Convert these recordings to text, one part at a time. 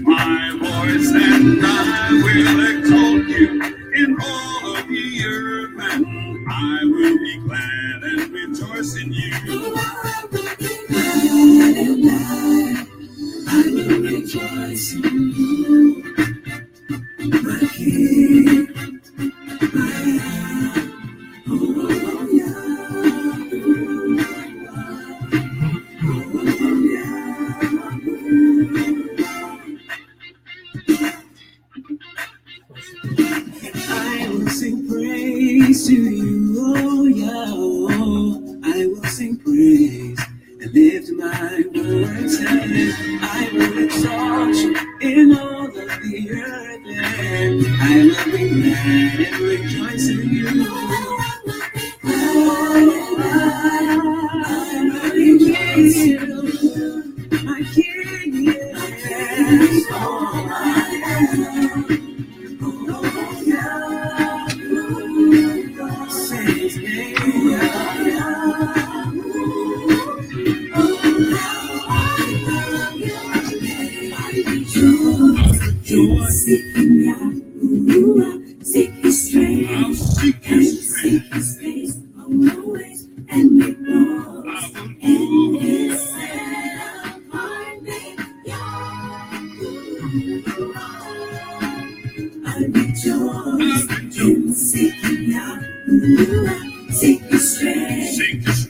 my voice, and I will exalt you in all of the earth, and I will be glad and rejoice in you. I will rejoice in you, my King, my oh, yeah. I will sing praise to you, oh yeah, oh. I will sing praise and lift my voice, and I will exalt you in all of the earth, and I will be glad and rejoice in you. I will rejoice in you, my King, yes, all I am. Seek His strength, seek His face always, and make more in His apart name. I rejoice in seeking Yahweh, seek His strength,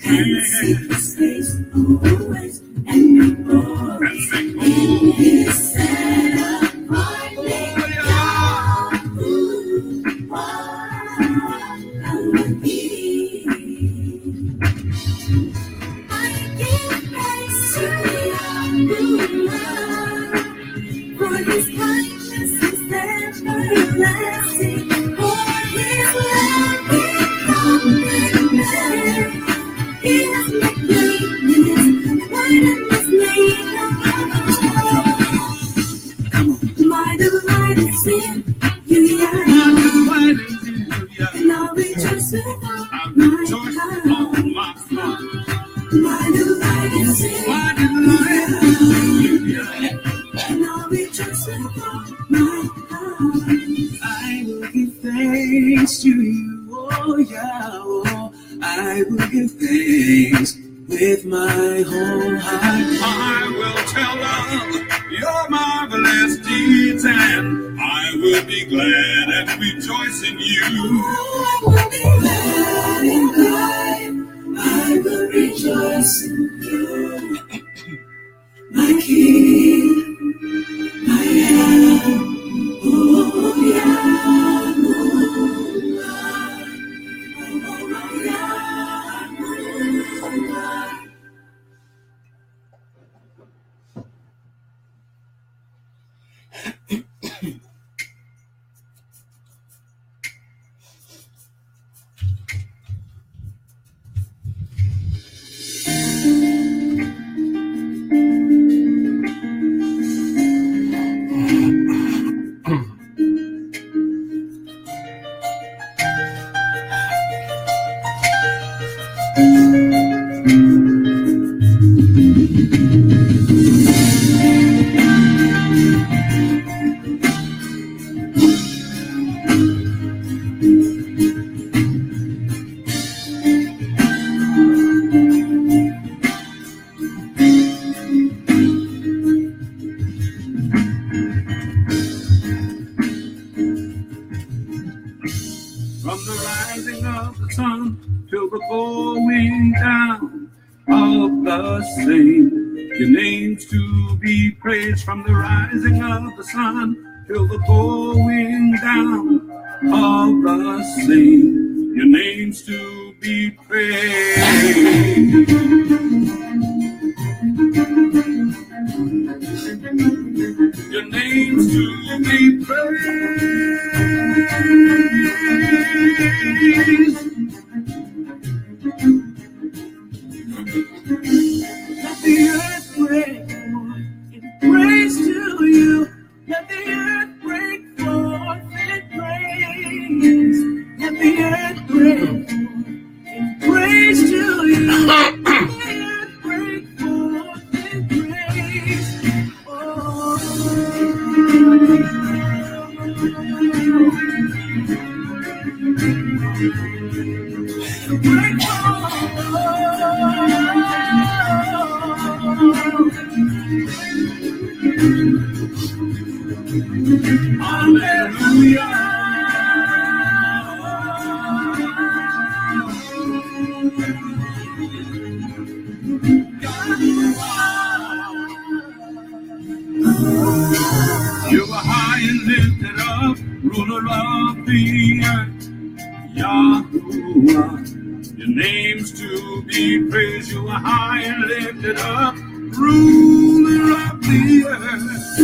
and seek His face always, and make more in His apart name. For His kindness is everlasting, for His love is unlimited. He has made greatness right in His name. My delight is in you, and I'll rejoice with all my heart. My delight is in you, and I'll rejoice with all my heart. I will give thanks to you, oh Yahweh. I will give thanks with my whole heart. I will tell of your marvelous deeds, and I will be glad and rejoice in you. I will be glad and glad. I will rejoice in you, my King, my oh yeah, From the rising of the sun till the going down of the same, your name's to be praised. From the rising of the sun till the going down of the same, your name's to be praised. Your name's to be praised. Let the earth break in praise to you. Let the earth break forth in praise. Let the earth break in praise to you. Let the earth break forth in praise. Oh. You are high and lifted up, ruler of the earth, Yahuwah. Your name's to be praised. You are high and lifted up, ruler of the earth.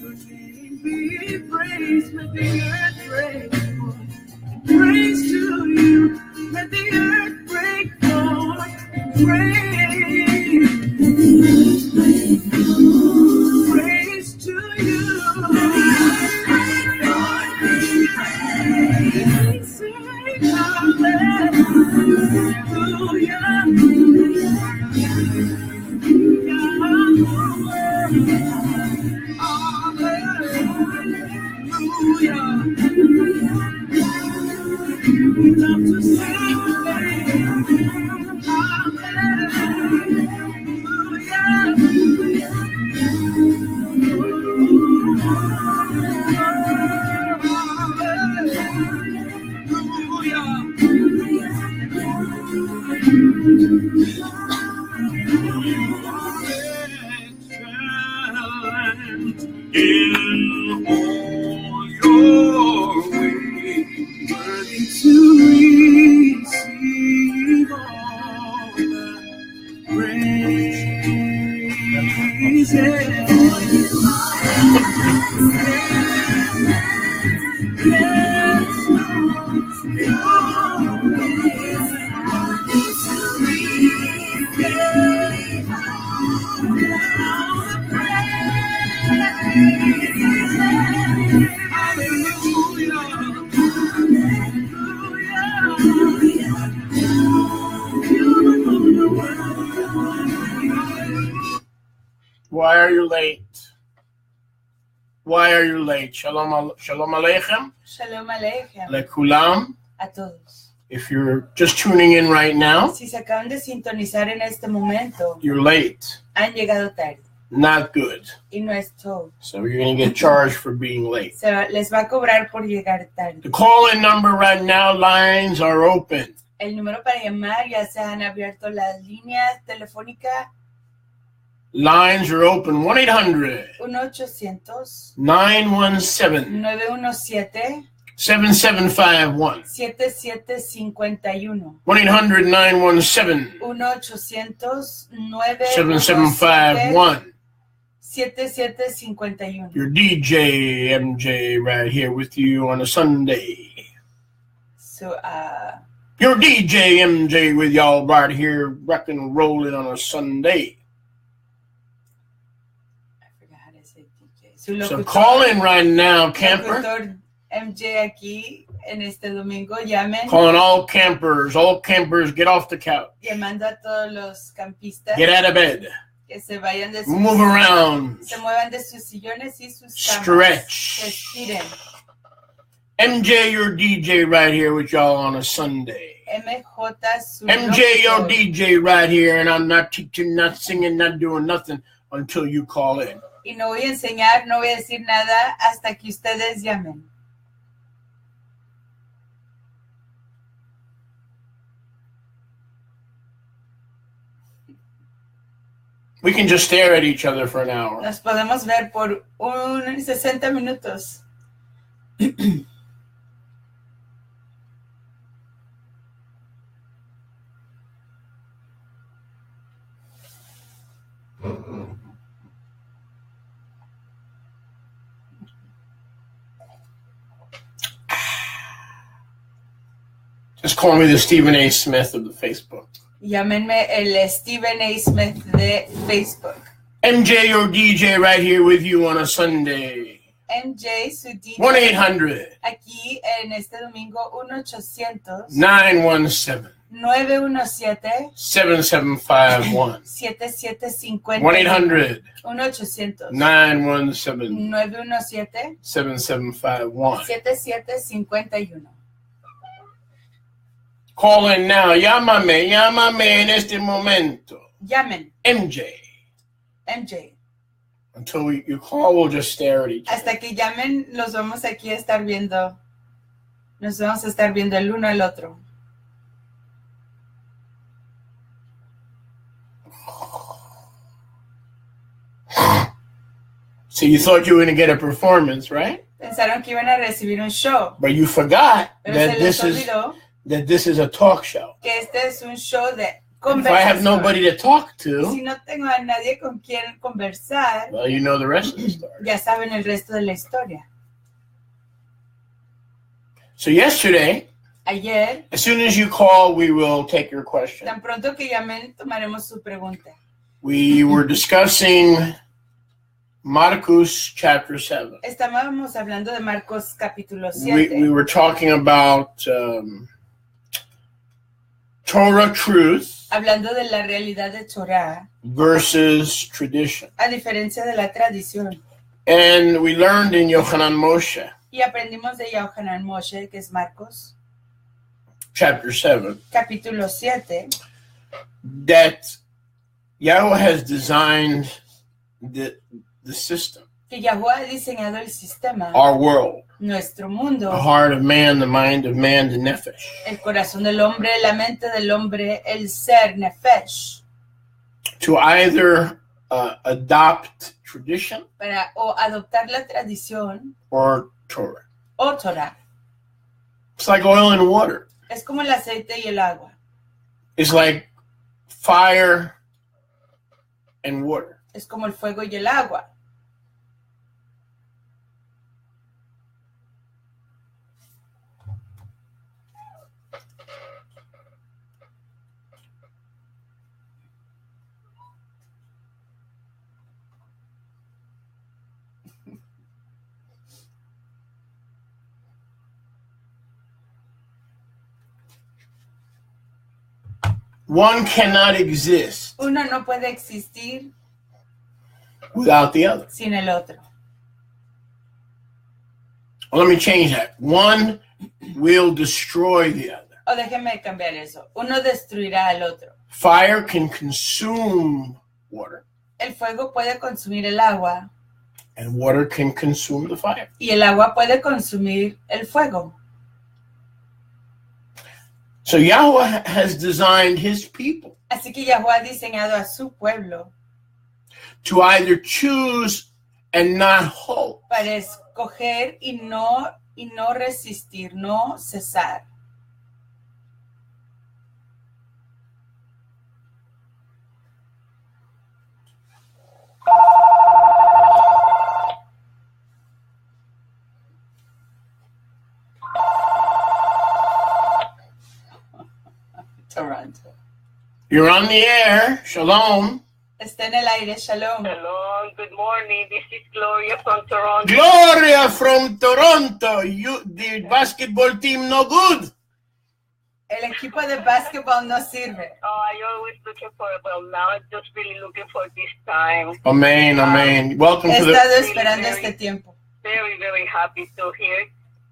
Your name be praised, let the earth break forth. Praise to you, let the earth break forth. Praise to you. Sing in all your ways, worthy to receive all the Why are you late? Why are you late? Shalom aleichem. Shalom aleichem. Lekulam. A todos. If you're just tuning in right now, Si se acaban de sintonizar en este momento, you're late. han llegado tarde. Not good. Y no es todo. So you're going to get charged for being late. Les va a cobrar por llegar tarde. The call-in number right now, lines are open. El número para llamar, ya se han abierto las líneas telefónicas. Lines are open. 1-800-917 1-800-917 7751. 7751. 1-800-917 1-800-917 7751. 7751. Your DJ MJ right here with you on a Sunday. So, Your DJ MJ with y'all right here, rocking and rolling on a Sunday. I forgot how to say DJ. So call in right now, camper. Locutor MJ aquí en este domingo, llamen. Calling all campers, get off the couch. Llamando a todos los campistas. Get out of bed. Que se vayan de sus, Move around. Se muevan de sus sillones y sus camas. Stretch. Se estiren. MJ, your DJ right here with y'all on a Sunday. MJ, su MJ, your locutor. DJ right here, and I'm not teaching, not singing, not doing nothing until you call in. Y no voy a enseñar, no voy a decir nada hasta que ustedes llamen. We can just stare at each other for an hour. Nos podemos ver por 60 minutos. Just call me the Stephen A. Smith of the Facebook. Llámenme el Stephen A. Smith de Facebook. MJ, your DJ right here with you on a Sunday. MJ, su DJ. 1-800. Aquí en este domingo, 1-800. 917. 917 7751 7751 1-800 1-800 917 917 7751. 7751. Call in now. Llámame en este momento. Llamen, MJ. MJ. Until you call, we'll just stare at each other. Hasta que llamen, los vamos aquí a estar viendo. Nos vamos a estar viendo el uno al otro. So you thought you were going to get a performance, right? Pensaron que iban a recibir un show, But you forgot pero that se les this is olvidó a talk show. que este es un show de If I have conversación. nobody to talk Si to, no tengo a nadie con quien conversar, well, you know the rest of the story. ya saben el resto de la historia. So yesterday, Ayer, as soon as you call, we will take your question. tan pronto que llamen, tomaremos su pregunta. We were discussing Marcos chapter 7. Estábamos hablando de Marcos capítulo We 7. were talking about Torah truth Hablando de la realidad de Torah, versus tradition. a diferencia de la tradición. And we learned in Yochanan Moshe Y aprendimos de Yohanan Moshe, que es Marcos, chapter 7, capítulo 7, that Yahweh has designed the system, que Yahuwah ha diseñado el sistema, our world, nuestro the mundo, heart of man, the mind of man, the nefesh, el corazón del hombre, la mente del hombre, el ser, nefesh, to either adopt tradition para o adoptar la tradición or Torah. o Torah. It's like oil and water. Es como el aceite y el agua. It's like fire and water. Es como el fuego y el agua. One cannot exist Uno no puede existir without the other. sin el otro. Well, let me change that. One will destroy the other. O déjeme cambiar eso. Uno destruirá al otro. Fire can consume water, El fuego puede consumir el agua and water can consume the fire. y el agua puede consumir el fuego. So Yahweh has designed his people Así que Yahuwah ha diseñado a su pueblo to either choose and not hope, para escoger y no resistir, no cesar. Toronto. You're on the air. Shalom. Está en el aire, shalom. Hello, good morning. This is Gloria from Toronto. Gloria from Toronto. The basketball team no good. El equipo de básquetbol no sirve. I always looking for it, but now I'm just really looking for this time. Amen, amen. Welcome He to the estado esperando este tiempo. Very, very happy to hear.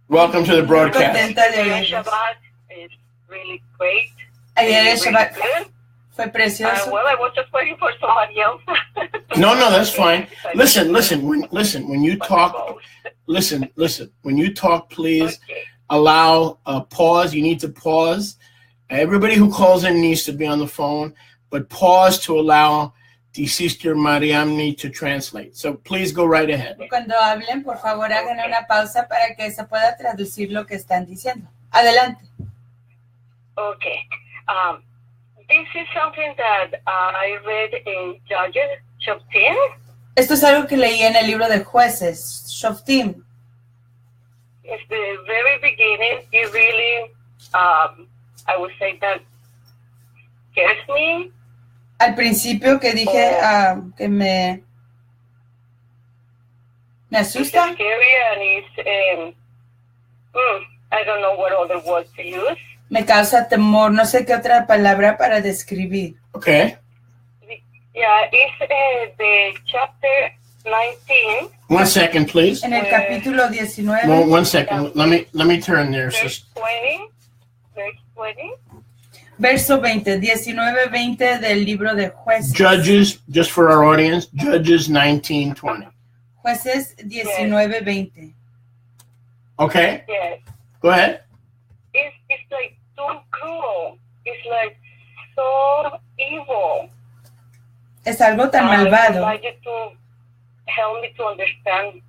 broadcast. Contenta de Today oírlos. Shabbat is really great. Ayer el Really Shabbat good. fue precioso. Well, I was just waiting for somebody else. No, that's fine. Listen. When you talk, listen. When you talk, please Okay. allow a pause. You need to pause. Everybody who calls in needs to be on the phone, but pause to allow the sister Mariamni to translate. So please go right ahead. Cuando hablen, por favor, hagan una pausa para que se pueda traducir lo que están diciendo. Adelante. Okay. This is something that I read in Judges 15. Esto es algo que leí en el libro de Jueces, Shoftim. It's the very beginning. It really, I would say that scares me. Al principio que dije que me It's asusta, scary and it's, I don't know what other words to use. Me causa temor, no sé qué otra palabra para describir. Okay. Yeah, it's the chapter 19. 1 second, please. En el capítulo 19, One second. Let me turn there. Verse 20. Verse 20. verso 20, 19-20 del libro de Jueces. Judges, just for our audience, Judges 19:20. Jueces 19-20. Okay, Yes. go ahead. It's like so cruel. It's like so evil. Es algo tan I would malvado. like you to help me to understand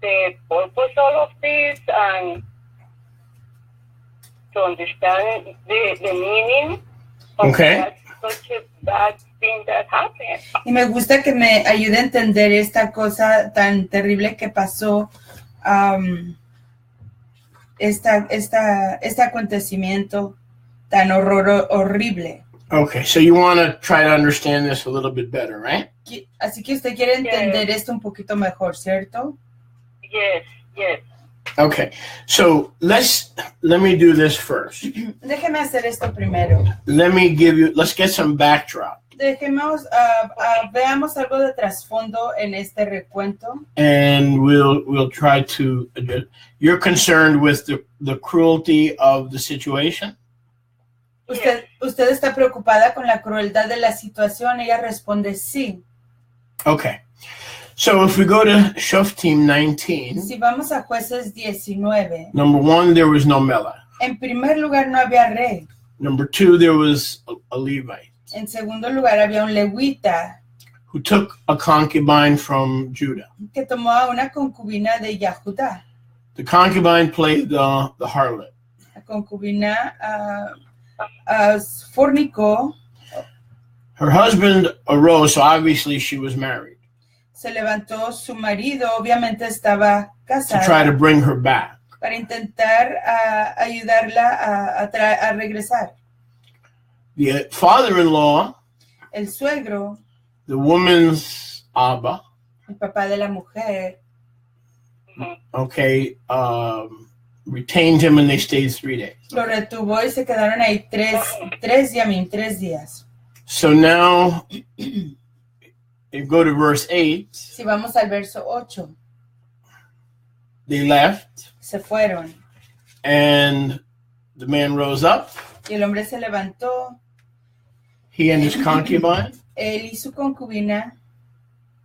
the purpose of all of this and to understand the meaning of Okay. that such a bad thing that happened. Y me gusta que me ayude a entender esta cosa tan terrible que pasó, este acontecimiento tan horrible. Okay, so you want to try to understand this a little bit better, right? Así que usted quiere entender esto un poquito mejor, ¿cierto? Yes, yes. Okay, so let me do this first. Déjeme hacer esto primero. Let's get some backdrop. Dejemos, veamos algo de trasfondo en este recuento. And we'll try to, you're concerned with the cruelty of the situation? Usted está preocupada con la crueldad de la situación. Ella responde sí. Okay. So if we go to Shoftim 19, Si vamos a Jueces 19, number 1, there was no Melech. en primer lugar no había rey. Number 2, there was a Levite En segundo lugar había un levita who took a concubine from Judah. que tomó a una concubina de Yahudá. The concubine played the harlot. La concubina fornicó, Her husband arose, so obviously she was married, se levantó su marido, obviamente estaba to try casada, to bring her back. para intentar ayudarla a regresar. The father-in-law, El suegro, the woman's Abba, el papá de la mujer, okay, retained him and they stayed 3 days. lo retuvo y se quedaron ahí tres días. So now, you go to verse 8, Si vamos al verso 8, they left, se fueron. and the man rose up, Y el hombre se levantó, he and his concubine, él y su concubina,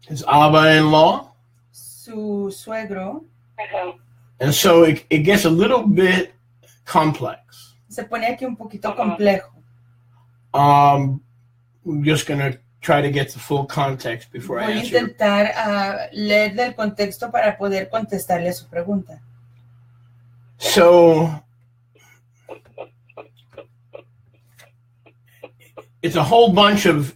his Abba-in-law, su suegro, Uh-huh. and so it gets a little bit complex. se pone aquí un poquito complejo. I'm just going to try to get the full context before I Voy a answer. intentar leer del contexto para poder contestarle su pregunta. So it's a whole bunch of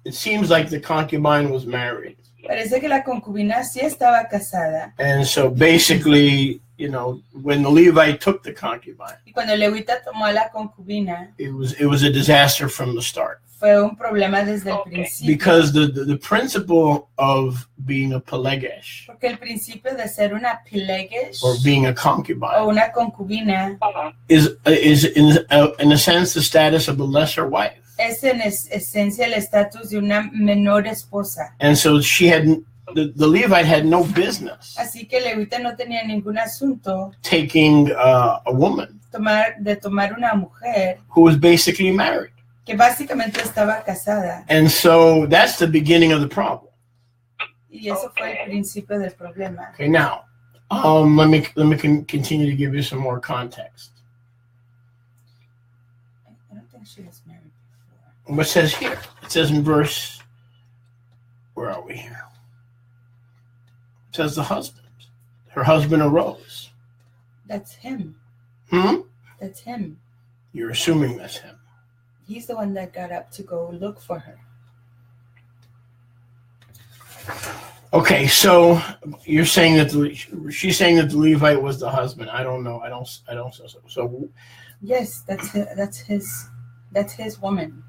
it seems like the concubine was married. Parece que la concubina sí estaba casada. And so basically, you know, when the Levite took the concubine, Y cuando el levita tomó a la concubina, it was a disaster from the start. fue un problema desde el Okay. principio. Because the principle of being a pelegesh Porque el principio de ser una pilegesh or being a o concubine una concubina Uh-huh. is in a sense the status of a lesser wife. es en esencia el estatus de una menor esposa. And so the Levite had no business Así que el levita no tenía ningún asunto taking a woman de tomar una mujer who was basically married. que básicamente estaba casada. And so that's the beginning of the problem. Y eso fue el Okay. principio del problema. Okay, now let me continue to give you some more context. I don't think she was married before. What says here? It says in verse, where are we here? It says her husband arose. That's him. That's him. You're assuming that's him. He's the one that got up to go look for her. Okay, so you're saying that she's saying that the Levite was the husband. I don't know. I don't. So. Yes, that's his woman.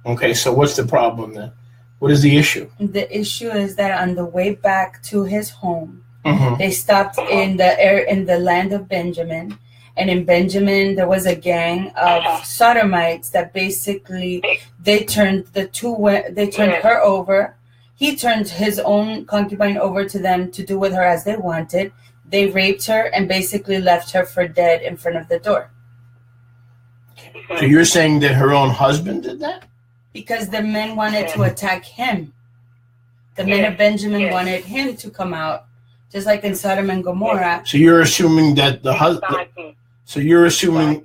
Okay, so what's the problem then? What is the issue? The issue is that on the way back to his home, Mm-hmm. they stopped in the land of Benjamin, And in Benjamin, there was a gang of sodomites that basically they turned her over. He turned his own concubine over to them to do with her as they wanted. They raped her and basically left her for dead in front of the door. So you're saying that her own husband did that? Because the men wanted to attack him. The men of Benjamin wanted him to come out, just like in Sodom and Gomorrah. So you're assuming that the husband. So you're assuming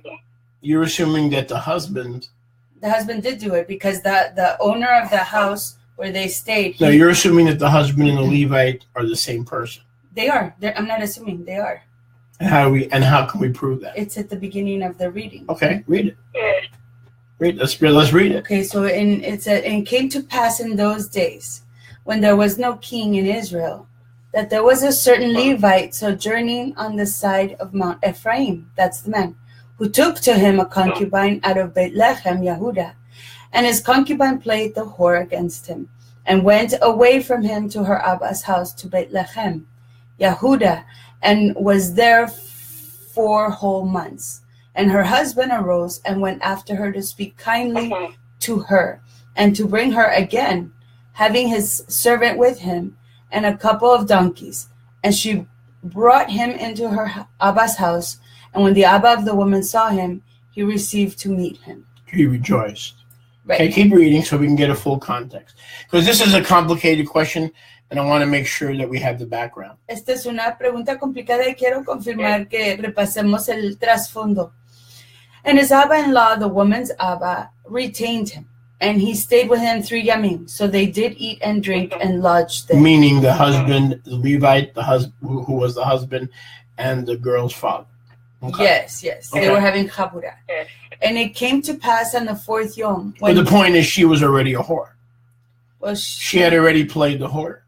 that the husband did do it because the owner of the house where they stayed. No, you're assuming that the husband and the Levite are the same person. They are. I'm not assuming they are. And how can we prove that? It's at the beginning of the reading. Okay, read it. Let's read it. Okay, so it came to pass in those days when there was no king in Israel, that there was a certain Levite sojourning on the side of Mount Ephraim, that's the man, who took to him a concubine out of Bethlehem, Yehudah. And his concubine played the whore against him, and went away from him to her Abba's house to Bethlehem, Yehudah, and was there 4 whole months. And her husband arose and went after her to speak kindly to her, and to bring her again, having his servant with him, and a couple of donkeys. And she brought him into her Abba's house, and when the Abba of the woman saw him, he received to meet him. He rejoiced. Right. Okay, keep reading so we can get a full context. Because this is a complicated question, and I want to make sure that we have the background. Esta es una pregunta complicada y quiero confirmar que repasemos el trasfondo. And his Abba-in-law, the woman's Abba, retained him, and he stayed with him 3 yamim. So they did eat and drink and lodged there. Meaning the husband, the Levite, the husband who was the husband, and the girl's father. Okay. Yes. Okay. They were having chabura. And it came to pass on the 4th yom. But the point is, she was already a whore. Well, she had already played the whore.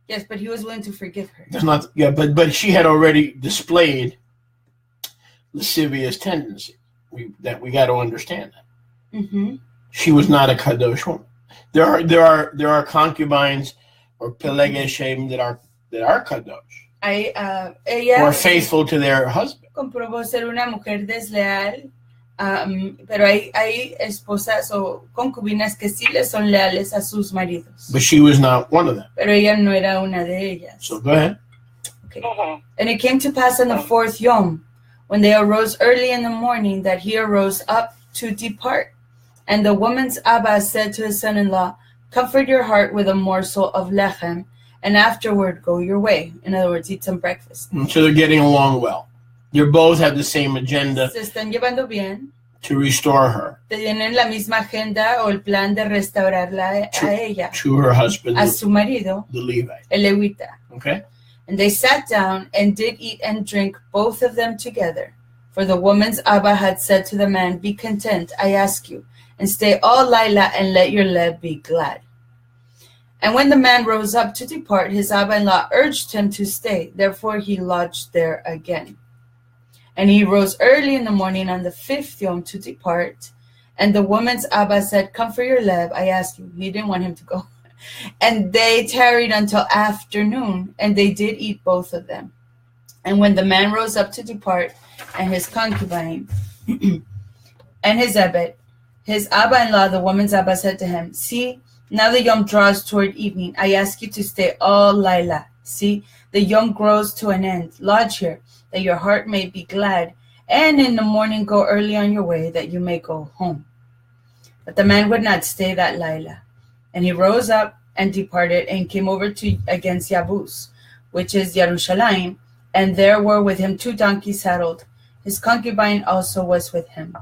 Yes, but he was willing to forgive her. That's not. Yeah, but she had already displayed lascivious tendency. We got to understand that. Mm-hmm. She was not a kadosh woman. There are concubines or peleged that are kadosh. Ella were faithful to their husband. Comprobó ser una mujer desleal, pero hay esposas o concubinas que sí le son leales a sus maridos. But she was not one of them. Pero ella no era una de ellas. So go ahead. Okay. And it came to pass on the 4th yom, when they arose early in the morning, that he arose up to depart. And the woman's Abba said to his son-in-law, comfort your heart with a morsel of lechem, and afterward go your way. In other words, eat some breakfast. So they're getting along well. They both have the same agenda. Se están llevando bien. To restore her. Tienen la misma agenda o el plan de restaurarla a ella. To her husband. A su marido. The Levite. El Levita. Okay. And they sat down and did eat and drink, both of them together. For the woman's Abba had said to the man, be content, I ask you, and stay all Laila and let your love be glad. And when the man rose up to depart, his Abba-in-law urged him to stay. Therefore he lodged there again. And he rose early in the morning on the 5th yom to depart. And the woman's Abba said, come for your lev, I ask you. He didn't want him to go. And they tarried until afternoon, and they did eat both of them. And when the man rose up to depart, and his concubine, and his Ebed, his Abba-in-law, the woman's Abba, said to him, see, now the yom draws toward evening. I ask you to stay all Laila. See, the yom grows to an end. Lodge here, that your heart may be glad, and in the morning go early on your way, that you may go home. But the man would not stay that Laila. And he rose up and departed and came over to against Yabus, which is Yerushalayim, and there were with him 2 donkeys saddled. His concubine also was with him.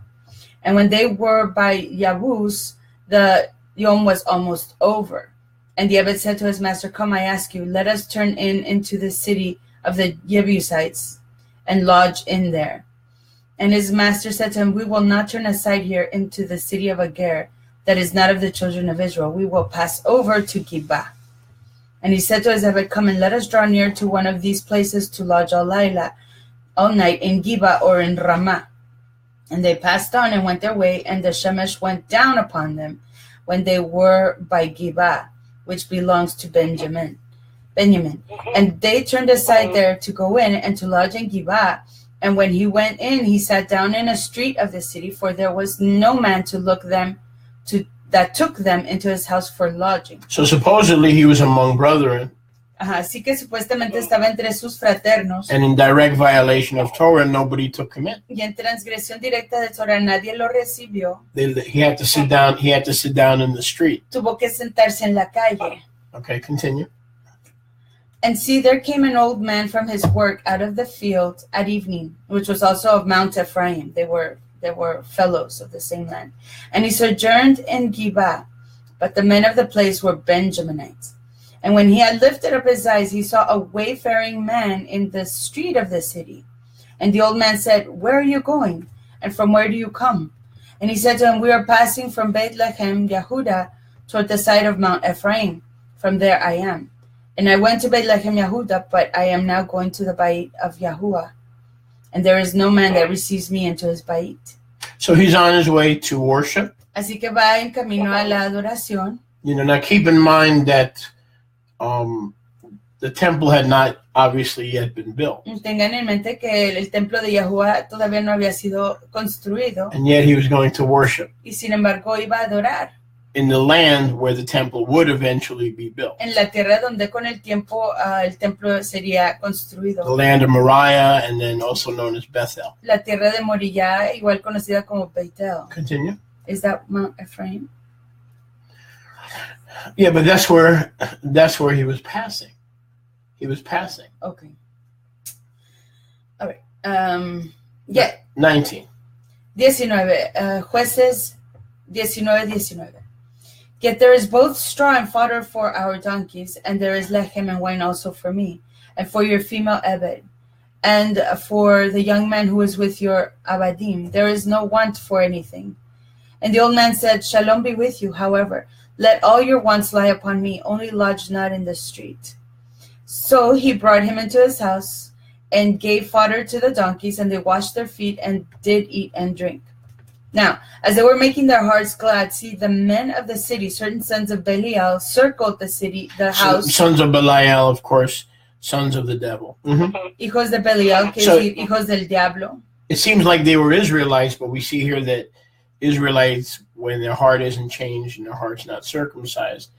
And when they were by Yabus, the yom was almost over. And the Ebed said to his master, come, I ask you, let us turn into the city of the Jebusites and lodge in there. And his master said to him, we will not turn aside here into the city of Agar, that is not of the children of Israel. We will pass over to Gibah. And he said to his Ebed, come and let us draw near to one of these places to lodge all night in Gibah or in Ramah. And they passed on and went their way, and the Shemesh went down upon them when they were by Gibah, which belongs to Benjamin. And they turned aside there to go in and to lodge in Gibah. And when he went in, he sat down in a street of the city, for there was no man that took them into his house for lodging. So supposedly he was among brethren. Así que supuestamente estaba entre sus fraternos. And in direct violation of Torah, nobody took him in. Y en transgresión directa de Torah, nadie lo recibió. He had to sit down. He had to sit down in the street. Tuvo que sentarse en la calle. Okay, continue. And see, there came an old man from his work out of the field at evening, which was also of Mount Ephraim. They were fellows of the same land. And he sojourned in Geba, but the men of the place were Benjaminites. And when he had lifted up his eyes, he saw a wayfaring man in the street of the city. And the old man said, "Where are you going? And from where do you come?" And he said to him, "We are passing from Bethlehem, Yehuda, toward the side of Mount Ephraim. From there I am. And I went to Bethlehem, Yehuda, but I am now going to the Bait of Yahuwah. And there is no man that receives me into his Bait." So he's on his way to worship. Así que va en camino a la adoración. Now keep in mind that the temple had not obviously yet been built. Tengan en mente que el templo de Yahuwah todavía no había sido construido. And yet he was going to worship. Y sin embargo iba a adorar. In the land where the temple would eventually be built. En la tierra donde con el tiempo el templo sería construido. The land of Moriah, and then also known as Bethel. La tierra de Moriah, igual conocida como Beitel. Continue. Is that Mount Ephraim? Yeah, but that's where he was passing. He was passing. Okay. All right. Yeah. 19. 19. Jueces 19. Yet there is both straw and fodder for our donkeys, and there is lechem and wine also for me, and for your female Ebed, and for the young man who is with your Abadim. There is no want for anything. And the old man said, "Shalom be with you. However, let all your wants lie upon me, only lodge not in the street." So he brought him into his house, and gave fodder to the donkeys, and they washed their feet, and did eat and drink. Now, as they were making their hearts glad, see, the men of the city, certain sons of Belial, circled the house. Sons of Belial, of course, sons of the devil. Mm-hmm. Hijos de Belial, que decir, hijos del diablo. It seems like they were Israelites, but we see here that Israelites, when their heart isn't changed and their heart's not circumcised,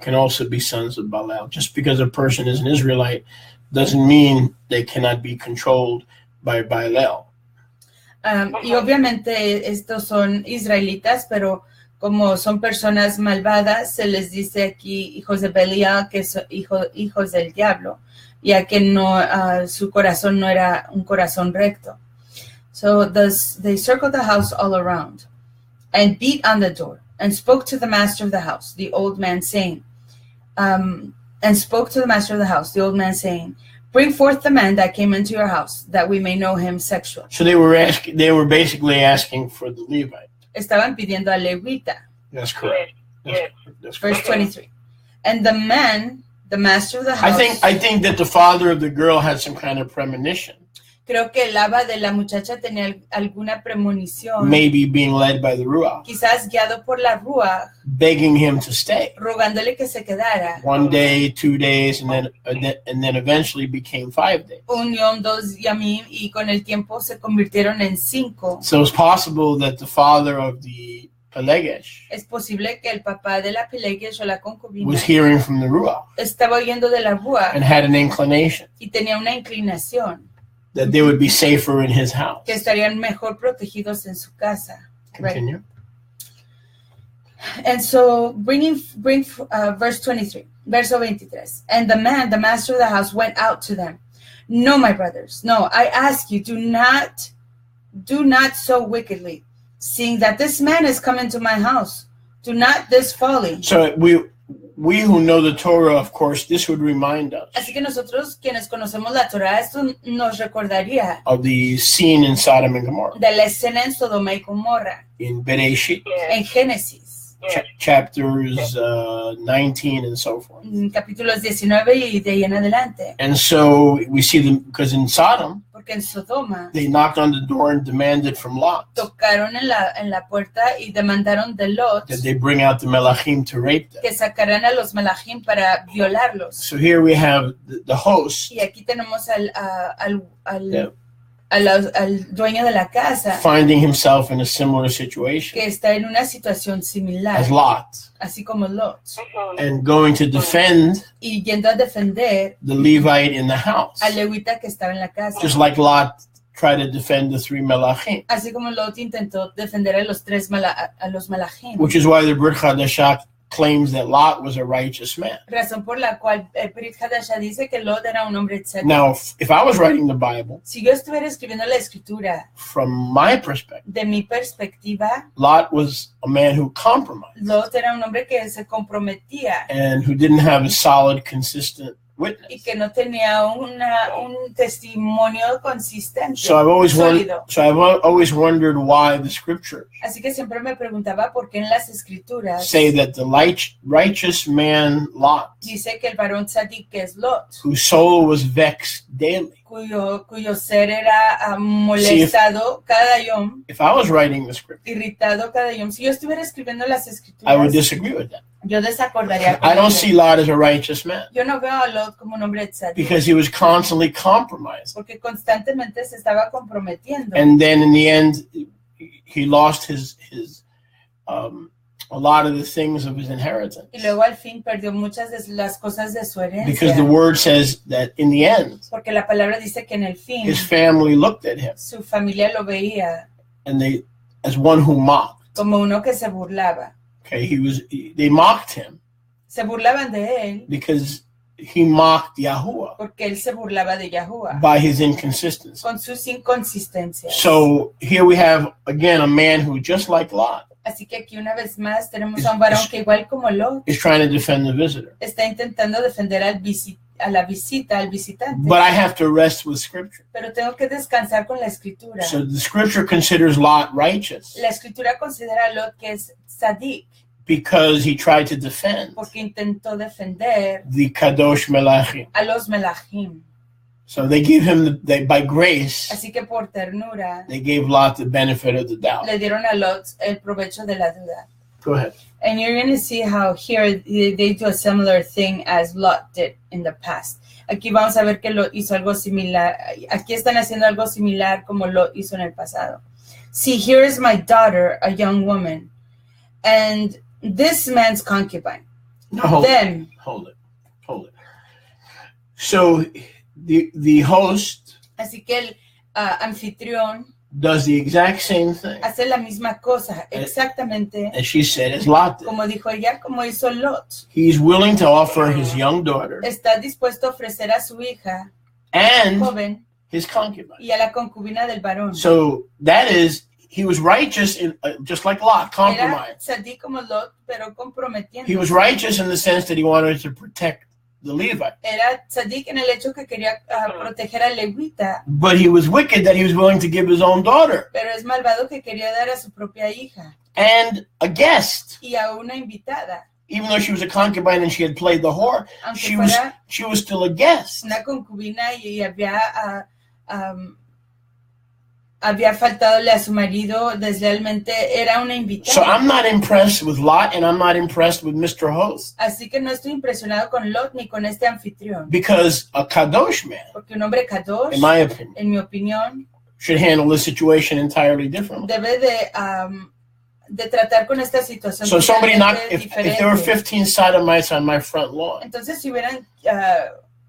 can also be sons of Belial. Just because a person is an Israelite doesn't mean they cannot be controlled by Belial. Y obviamente estos son israelitas, pero como son personas malvadas, se les dice aquí hijos de Belial, que son hijos del diablo, ya que no, su corazón no era un corazón recto. So they circled the house all around, and beat on the door, and spoke to the master of the house, the old man, saying, "Bring forth the man that came into your house, that we may know him sexually." So they were basically asking for the Levite. Estaban pidiendo al levita. That's correct. That's Verse 23. And the man, the master of the house. I think that the father of the girl had some kind of premonition. Creo que el aba de la muchacha tenía alguna premonición. Maybe being led by the Ruach. Quizás guiado por la Ruach. Begging him to stay. Rogándole que se quedara. 1 day, 2 days, and then eventually became 5 days. Un yom, 2 yamim, y con el tiempo se convirtieron en 5. So it's possible that the father of the Pelegesh es posible que el papá de la Pelegesh o la concubina was hearing from the Ruach. Estaba oyendo de la Ruach. And had an inclination. Y tenía una inclinación. That they would be safer in his house. Que estarían mejor protegidos en su casa. Continue. Right? And so, bring verse 23, verso 23. And the man, the master of the house, went out to them. "No, my brothers, no, I ask you, do not so wickedly, seeing that this man has come into my house. Do not this folly." So we who know the Torah, of course, this would remind us. Así que nosotros quienes conocemos la Torah, esto nos recordaría of the scene in Sodom and Gomorrah. De la escena en Sodoma y Gomorra. In Bereshit. En Génesis. Chapters 19 and so forth. Capítulos 19 y de ahí en adelante. And so we see them, because in Sodom, porque en Sodoma, they knocked on the door and demanded from Lot. Tocaron en la puerta y demandaron de Lot. That they bring out the melachim to rape them. Que sacaran a los melachim para violarlos. So here we have the host. Y aquí tenemos al al dueño de la casa, finding himself in a similar situation que está en una situación similar, as Lot, así como Lot, and going to defend y yendo a defender the Levite in the house, al levita que estaba en la casa, just like Lot tried to defend the 3 Melachim, así como Lot intentó defender a los los malachim, which is why the Brit Hadashah claims that Lot was a righteous man. razón por la cual Brit Hadashah dice que Lot era un hombre tzadik. Now, if I was writing the Bible, Si yo estuviera escribiendo la escritura, from my perspective, de mi perspectiva, Lot was a man who compromised Lot era un hombre que se comprometía and who didn't have a solid, consistent y witness. que no tenía un testimonio consistente, So I've sólido. always wondered why the scriptures Así que siempre me preguntaba por qué en las escrituras say that the righteous man Lot, dice que el varón tzadik, que es Lot, whose soul was vexed daily. cuyo ser era molestado cada yom, If I was writing the scripture, irritado cada yom. Si yo estuviera escribiendo las I would escrituras, disagree with that. yo desacordaría con I don't ello. see Lot as a righteous man Yo no veo a Lot como un hombre tzadik, because he was constantly compromised. porque constantemente se estaba comprometiendo. And then in the end, he lost a lot of the things of his inheritance. Y luego al fin perdió muchas de las cosas de su Because the herencia, word says that in the end, porque la palabra dice que en el fin his family looked at him su familia lo veía and as one who mocked. como uno que se burlaba. Okay, they mocked him Se burlaban de él because he mocked Yahuwah porque él se burlaba de Yahuwah by his inconsistency. con sus inconsistencias. So here we have again a man who, just like Lot, Así que aquí una vez más tenemos a un varón que, igual como Lot, is trying to defend the visitor. está intentando defender a la visita, al visitante. But I have to rest with scripture. Pero tengo que descansar con la escritura. So the scripture considers Lot righteous La escritura considera a Lot que es tzadik because he tried to defend porque intentó defender the Kadosh Melachim. a los melachim. So they give him, by grace, Así que por ternura they gave Lot the benefit of the doubt. le dieron a Lot el provecho de la duda. Go ahead. And you're going to see how here they do a similar thing as Lot did in the past. Aquí vamos a ver que Lot hizo algo similar. Aquí están haciendo algo similar como Lot hizo en el pasado. See, here is my daughter, a young woman, and this man's concubine. No, hold Then, it. So the host así que el anfitrión does the exact same thing hace la misma cosa, exactamente as she said as Lot did. como dijo ella, como hizo Lot. He's willing to offer his young daughter Está dispuesto a ofrecer a su hija and joven his concubine. y a la concubina del varón. So that is, he was righteous in just like Lot, Era compromised. tzadik como Lot, pero comprometiendo. He was righteous in the sense that he wanted to protect the Levite, Era tzadik en el hecho que quería proteger al levita, but he was wicked that he was willing to give his own daughter pero es malvado que quería dar a su propia hija and a guest. y a una invitada. Even though she was a concubine and she had played the whore, Aunque she fuera was still a guest. una concubina y había faltadole a su marido deslealmente, era una invitada. So I'm not impressed with Lot, and I'm not impressed with Mr. Host, Así que no estoy impresionado con Lot ni con este anfitrión, because a kadosh man, porque un hombre kadosh, in my opinion, en mi opinión, should handle this situation entirely differently. debe de tratar con esta situación So somebody totalmente knocked, if there were diferente. 15 sodomites on my front lawn, Entonces, si hubieran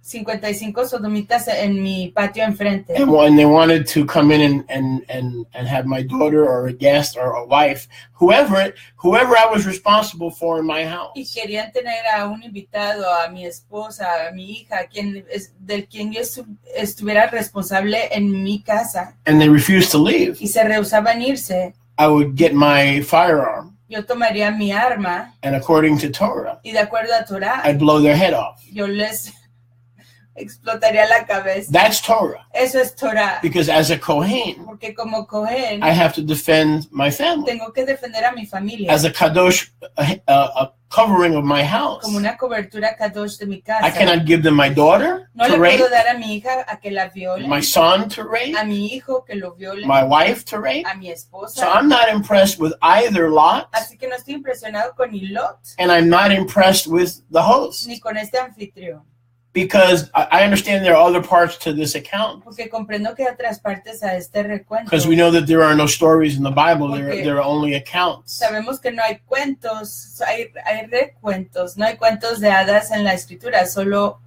55 sodomitas en mi patio enfrente and when they wanted to come in and have my daughter or a guest or a wife, whoever I was responsible for in my y house, querían tener a un invitado, a mi esposa, a mi hija, del quien yo estuviera responsable en mi casa, and they refused to leave, y se rehusaban irse, I would get my firearm, yo tomaría mi arma and according to Torah, y de acuerdo a Torah, I'd blow their head off. yo les explotaría la cabeza. That's Torah. Eso es Torah, Because as a Kohen, porque como Cohen I have to defend my family. tengo que defender a mi familia As a kadosh, a covering of my house, como una cobertura kadosh de mi casa. I cannot give them my daughter No to le rape, puedo dar a mi hija a que la viole, my son to rape, a mi hijo que lo viole, my wife to rape. a mi esposa. So I'm not impressed with either Lot, Así que no estoy impresionado con ni Lot and I'm not impressed with the host. ni con este anfitrión. Because I understand there are other parts to this account. Porque comprendo que hay otras partes a este recuento. Because we know that there are no stories in the Bible. Porque There are only accounts. Sabemos que no hay cuentos, hay recuentos, no hay cuentos de hadas en la escritura, solo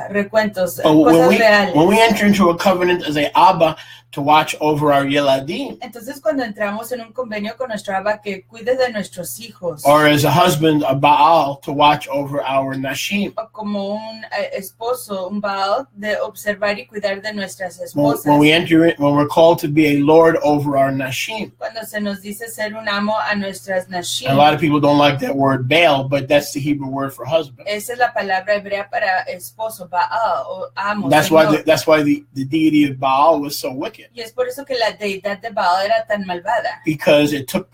recuentos, cosas reales. When we enter into a covenant as a Abba to watch over our Yeladim, Entonces cuando entramos en un convenio con nuestro Abba que cuide de nuestros hijos, or as a husband, a Baal, to watch over our Nashim, o como un esposo, un Baal, de observar y cuidar de nuestras esposas. when we're called to be a Lord over our Nashim. Cuando se nos dice ser un amo a nuestras Nashim. A lot of people don't like that word Baal, but that's the Hebrew word for husband. Esa es la palabra hebrea para esposo, Baal, o amo. That's why the deity of Baal was so wicked. Y es por eso que la deidad de Baal era tan malvada. Because it took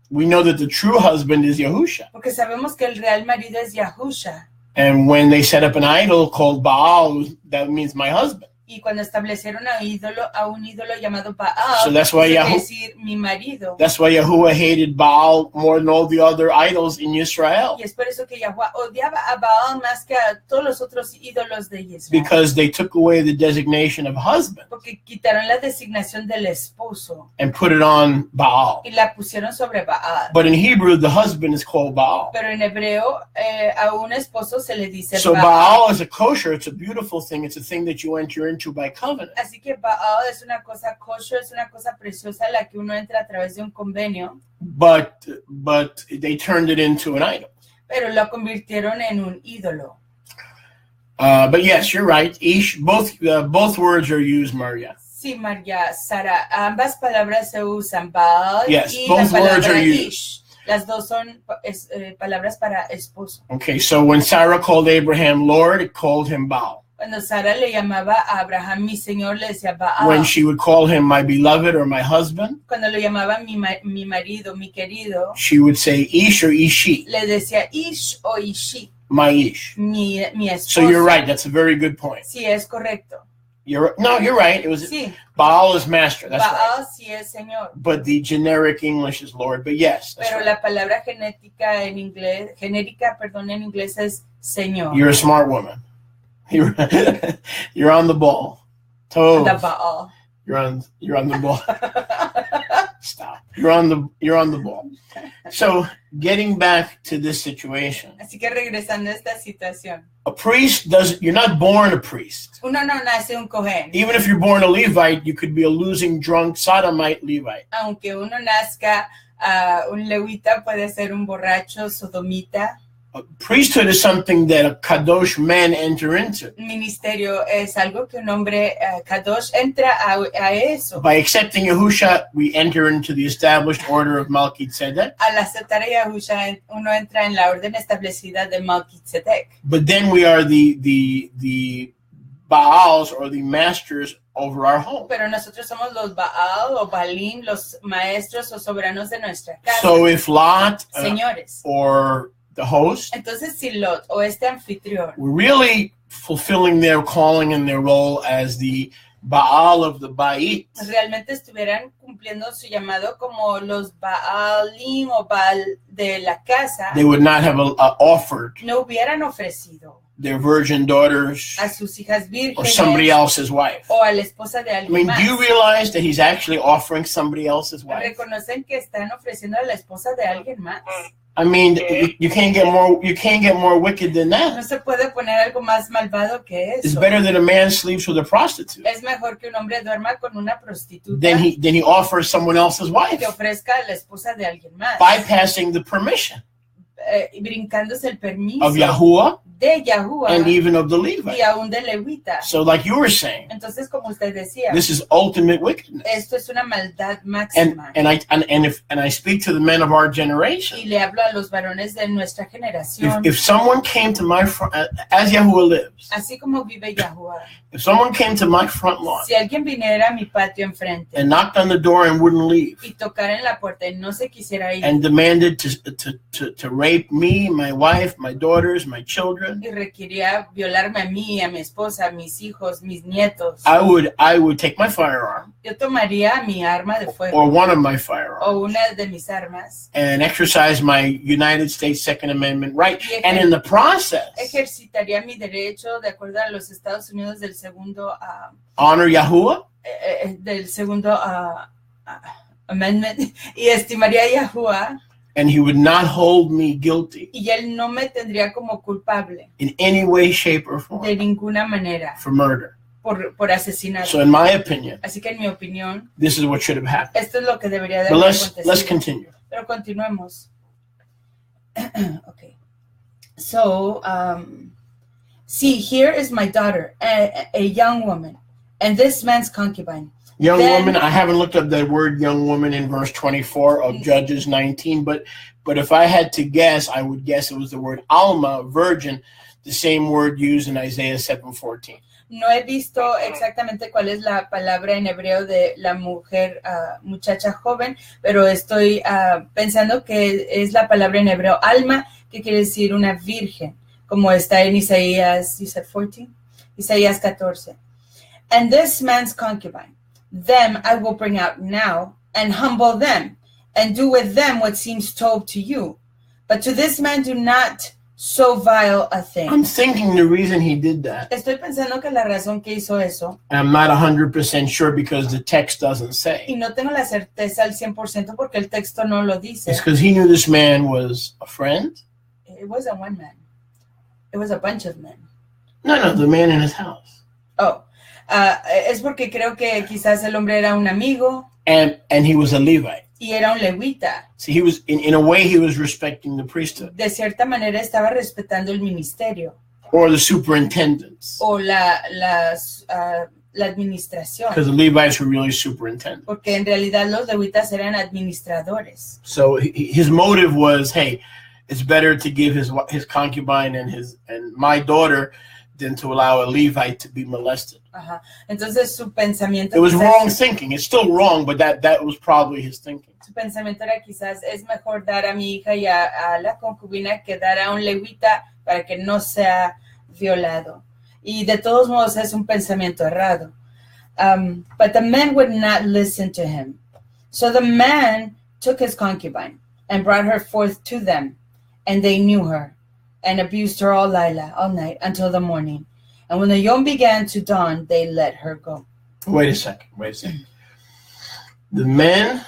we know that the true husband is Yahusha. Porque sabemos que el real marido es Yahusha. And when they set up an idol called Baal, that means my husband. Y cuando establecieron a un ídolo llamado Baal, So that's why quiere decir mi marido. That's why Yahuwah hated Baal more than all the other idols in Israel. Y es por eso que Yahuwah odiaba a Baal más que a todos los otros ídolos de Israel. Because they took away the designation of husband. Porque quitaron la designación del esposo. And put it on Baal. Y la pusieron sobre Baal. But in Hebrew, the husband is called Baal. Pero en hebreo, a un esposo se le dice So Baal is a kosher. It's a beautiful thing. It's a thing that you enter into by covenant. Así que Baal es una cosa kosher, es una cosa preciosa a la que uno entra a través de un convenio. But they turned it into an idol. Pero lo convirtieron en un ídolo. But yes, you're right. Both words are used, Maria. Sí, María, Sara, ambas palabras se usan, Baal Yes, y both la words palabra are used. Ish. Las dos son palabras para esposo. Okay, so when Sarah called Abraham Lord, it called him Baal. Cuando Sara le llamaba a Abraham mi señor, le decía Baal. When she would call him my beloved or my husband, Cuando lo llamaba mi marido, mi querido, she would say Ish or Ishi, le decía Ish o Ishi, my Ish. mi esposo. So you're right. That's a very good point. Sí, es correcto. You're right. It was Sí. Baal is master. That's Baal right. sí es señor. But the generic English is Lord. But yes, that's Pero right. la palabra genérica en inglés es señor. You're a smart woman. You're on the ball. The Tov. Baal. You're on the ball. Stop. You're on the ball. So getting back to this situation, Así que regresando a esta situación. a priest you're not born a priest. Uno no nace un cohen. Even if you're born a Levite, you could be a losing, drunk, sodomite Levite. Aunque uno nazca un levita, puede ser un borracho, sodomita. Priesthood is something that a kadosh man enter into. Ministerio es algo que un hombre kadosh entra a eso. By accepting Yahusha, we enter into the established order of Melchizedek. Al aceptar a Yahusha, uno entra en la orden establecida de Melchizedek. But then we are the Baals or the masters over our home. Pero nosotros somos los Baal o Baalim, los maestros o soberanos de nuestra casa. So if Lot Señores. or the host Entonces, si Lot o este anfitrión were really fulfilling their calling and their role as the Baal of the Bait, realmente estuvieran cumpliendo su llamado como los Baalim o Baal de la casa, they would not have offered no hubieran ofrecido their virgin daughters a sus hijas or somebody vírgenes else's wife. o a la esposa de I alguien mean, más. do you realize that he's actually offering somebody else's wife? Reconocen que están ofreciendo a la esposa de alguien más. I mean, you can't get more wicked than No that. se puede poner algo más malvado que It's eso. better that a man sleeps with a prostitute Es mejor que un hombre duerma con una prostituta than he offers someone else's wife, que ofrezca a la esposa de alguien más, bypassing the permission brincándose el permiso of Yahuwah de Yahuwah and even of the y Levite. aún de Levita. So like you were saying, Entonces, como usted decía, this is ultimate wickedness. esto es una maldad And máxima. I speak to the men of our generation. Y le hablo a los varones de nuestra generación. If someone came to my front, as Yahuwah lives, Así como vive Yahuwah. if someone came to my front lawn Si alguien viniera a mi patio enfrente and knocked on the door and wouldn't leave y tocara en la puerta y no se quisiera ir and demanded to rape rape me, my wife, my daughters, my children, y requería violarme a mí, a mi esposa, a mis hijos, mis nietos, I would take my firearm yo tomaría mi arma de fuego or one of my o firearms una de mis armas and exercise my United States Second Amendment right. And in the process, ejercitaría mi derecho de acuerdo a los Estados Unidos del segundo honor Yahuwah amendment y estimaría a Yahuwah and he would not hold me guilty y él no me tendría como culpable in any way, shape, or de form ninguna manera for murder. por asesinato. So in my opinion, Así que en mi opinión, this is what should have happened. esto es lo que debería de But haber let's acontecido. continue. Pero continuemos. Okay. So, see, here is my daughter, a young woman, and this man's concubine. Young Then- woman, I haven't looked up that word young woman in verse 24 of Judges 19, but if I had to guess, I would guess it was the word alma, virgin, the same word used in Isaiah 7:14. No he visto exactamente cuál es la palabra en hebreo de la mujer, muchacha joven, pero estoy pensando que es la palabra en hebreo alma, que quiere decir una virgen, como está en Isaías, you said 14? Isaías 14. And this man's concubine, them I will bring out now, and humble them, and do with them what seems told to you. But to this man do not so vile a thing. I'm thinking the reason he did that, Estoy pensando que la razón que hizo eso, and I'm not 100% sure because the text doesn't y say, no tengo la certeza al 100% porque el texto no lo dice. it's because he knew this man was a friend. It wasn't one man. It was a bunch of men. No, the man in his house. Oh, es porque creo que quizás el hombre era un amigo And he was a Levite. y era un levita. See, he was, in a way, he was respecting the priesthood De cierta manera estaba respetando el ministerio or the superintendents, o la administración, because the Levites were really superintendents. porque en realidad los levitas eran administradores. So his motive was, hey, it's better to give his concubine and my daughter than to allow a Levite to be molested. Ajá. Entonces su pensamiento It was quizás- wrong thinking. It's still wrong, but that was probably his thinking. Su pensamiento era quizás es mejor dar a mi hija y a la concubina que dar a un levita para que no sea violado. Y de todos modos es un pensamiento errado. But the man would not listen to him. So the man took his concubine and brought her forth to them, and they knew her and abused her all night until the morning. And when the dawn began to dawn, they let her go. Wait a second. The men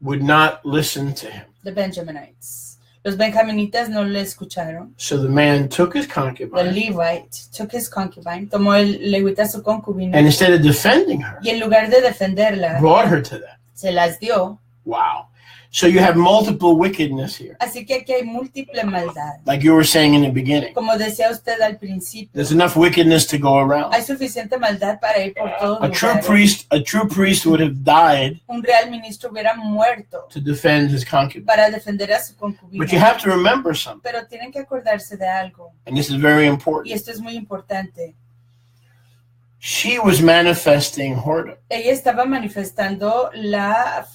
would not listen to him. The Benjaminites. Los benjaminitas no le escucharon. So the man took his The concubine, Levite took his concubine, tomó el levita su concubina, and instead of defending her, y en lugar de defenderla, brought her to them. se las dio. Wow. So you have multiple wickedness here. Así que aquí hay múltiple maldad. Like you were saying in the beginning. Como decía usted al principio, There's enough wickedness to go around. hay suficiente maldad para ir por todos A true lugares. priest would have died Un real ministro hubiera muerto to defend his concubine. para defender a su concubina. But you have to remember something, Pero tienen que acordarse de algo, and this is very y important. esto es muy importante. She was manifesting whoredom. Ella estaba manifestando la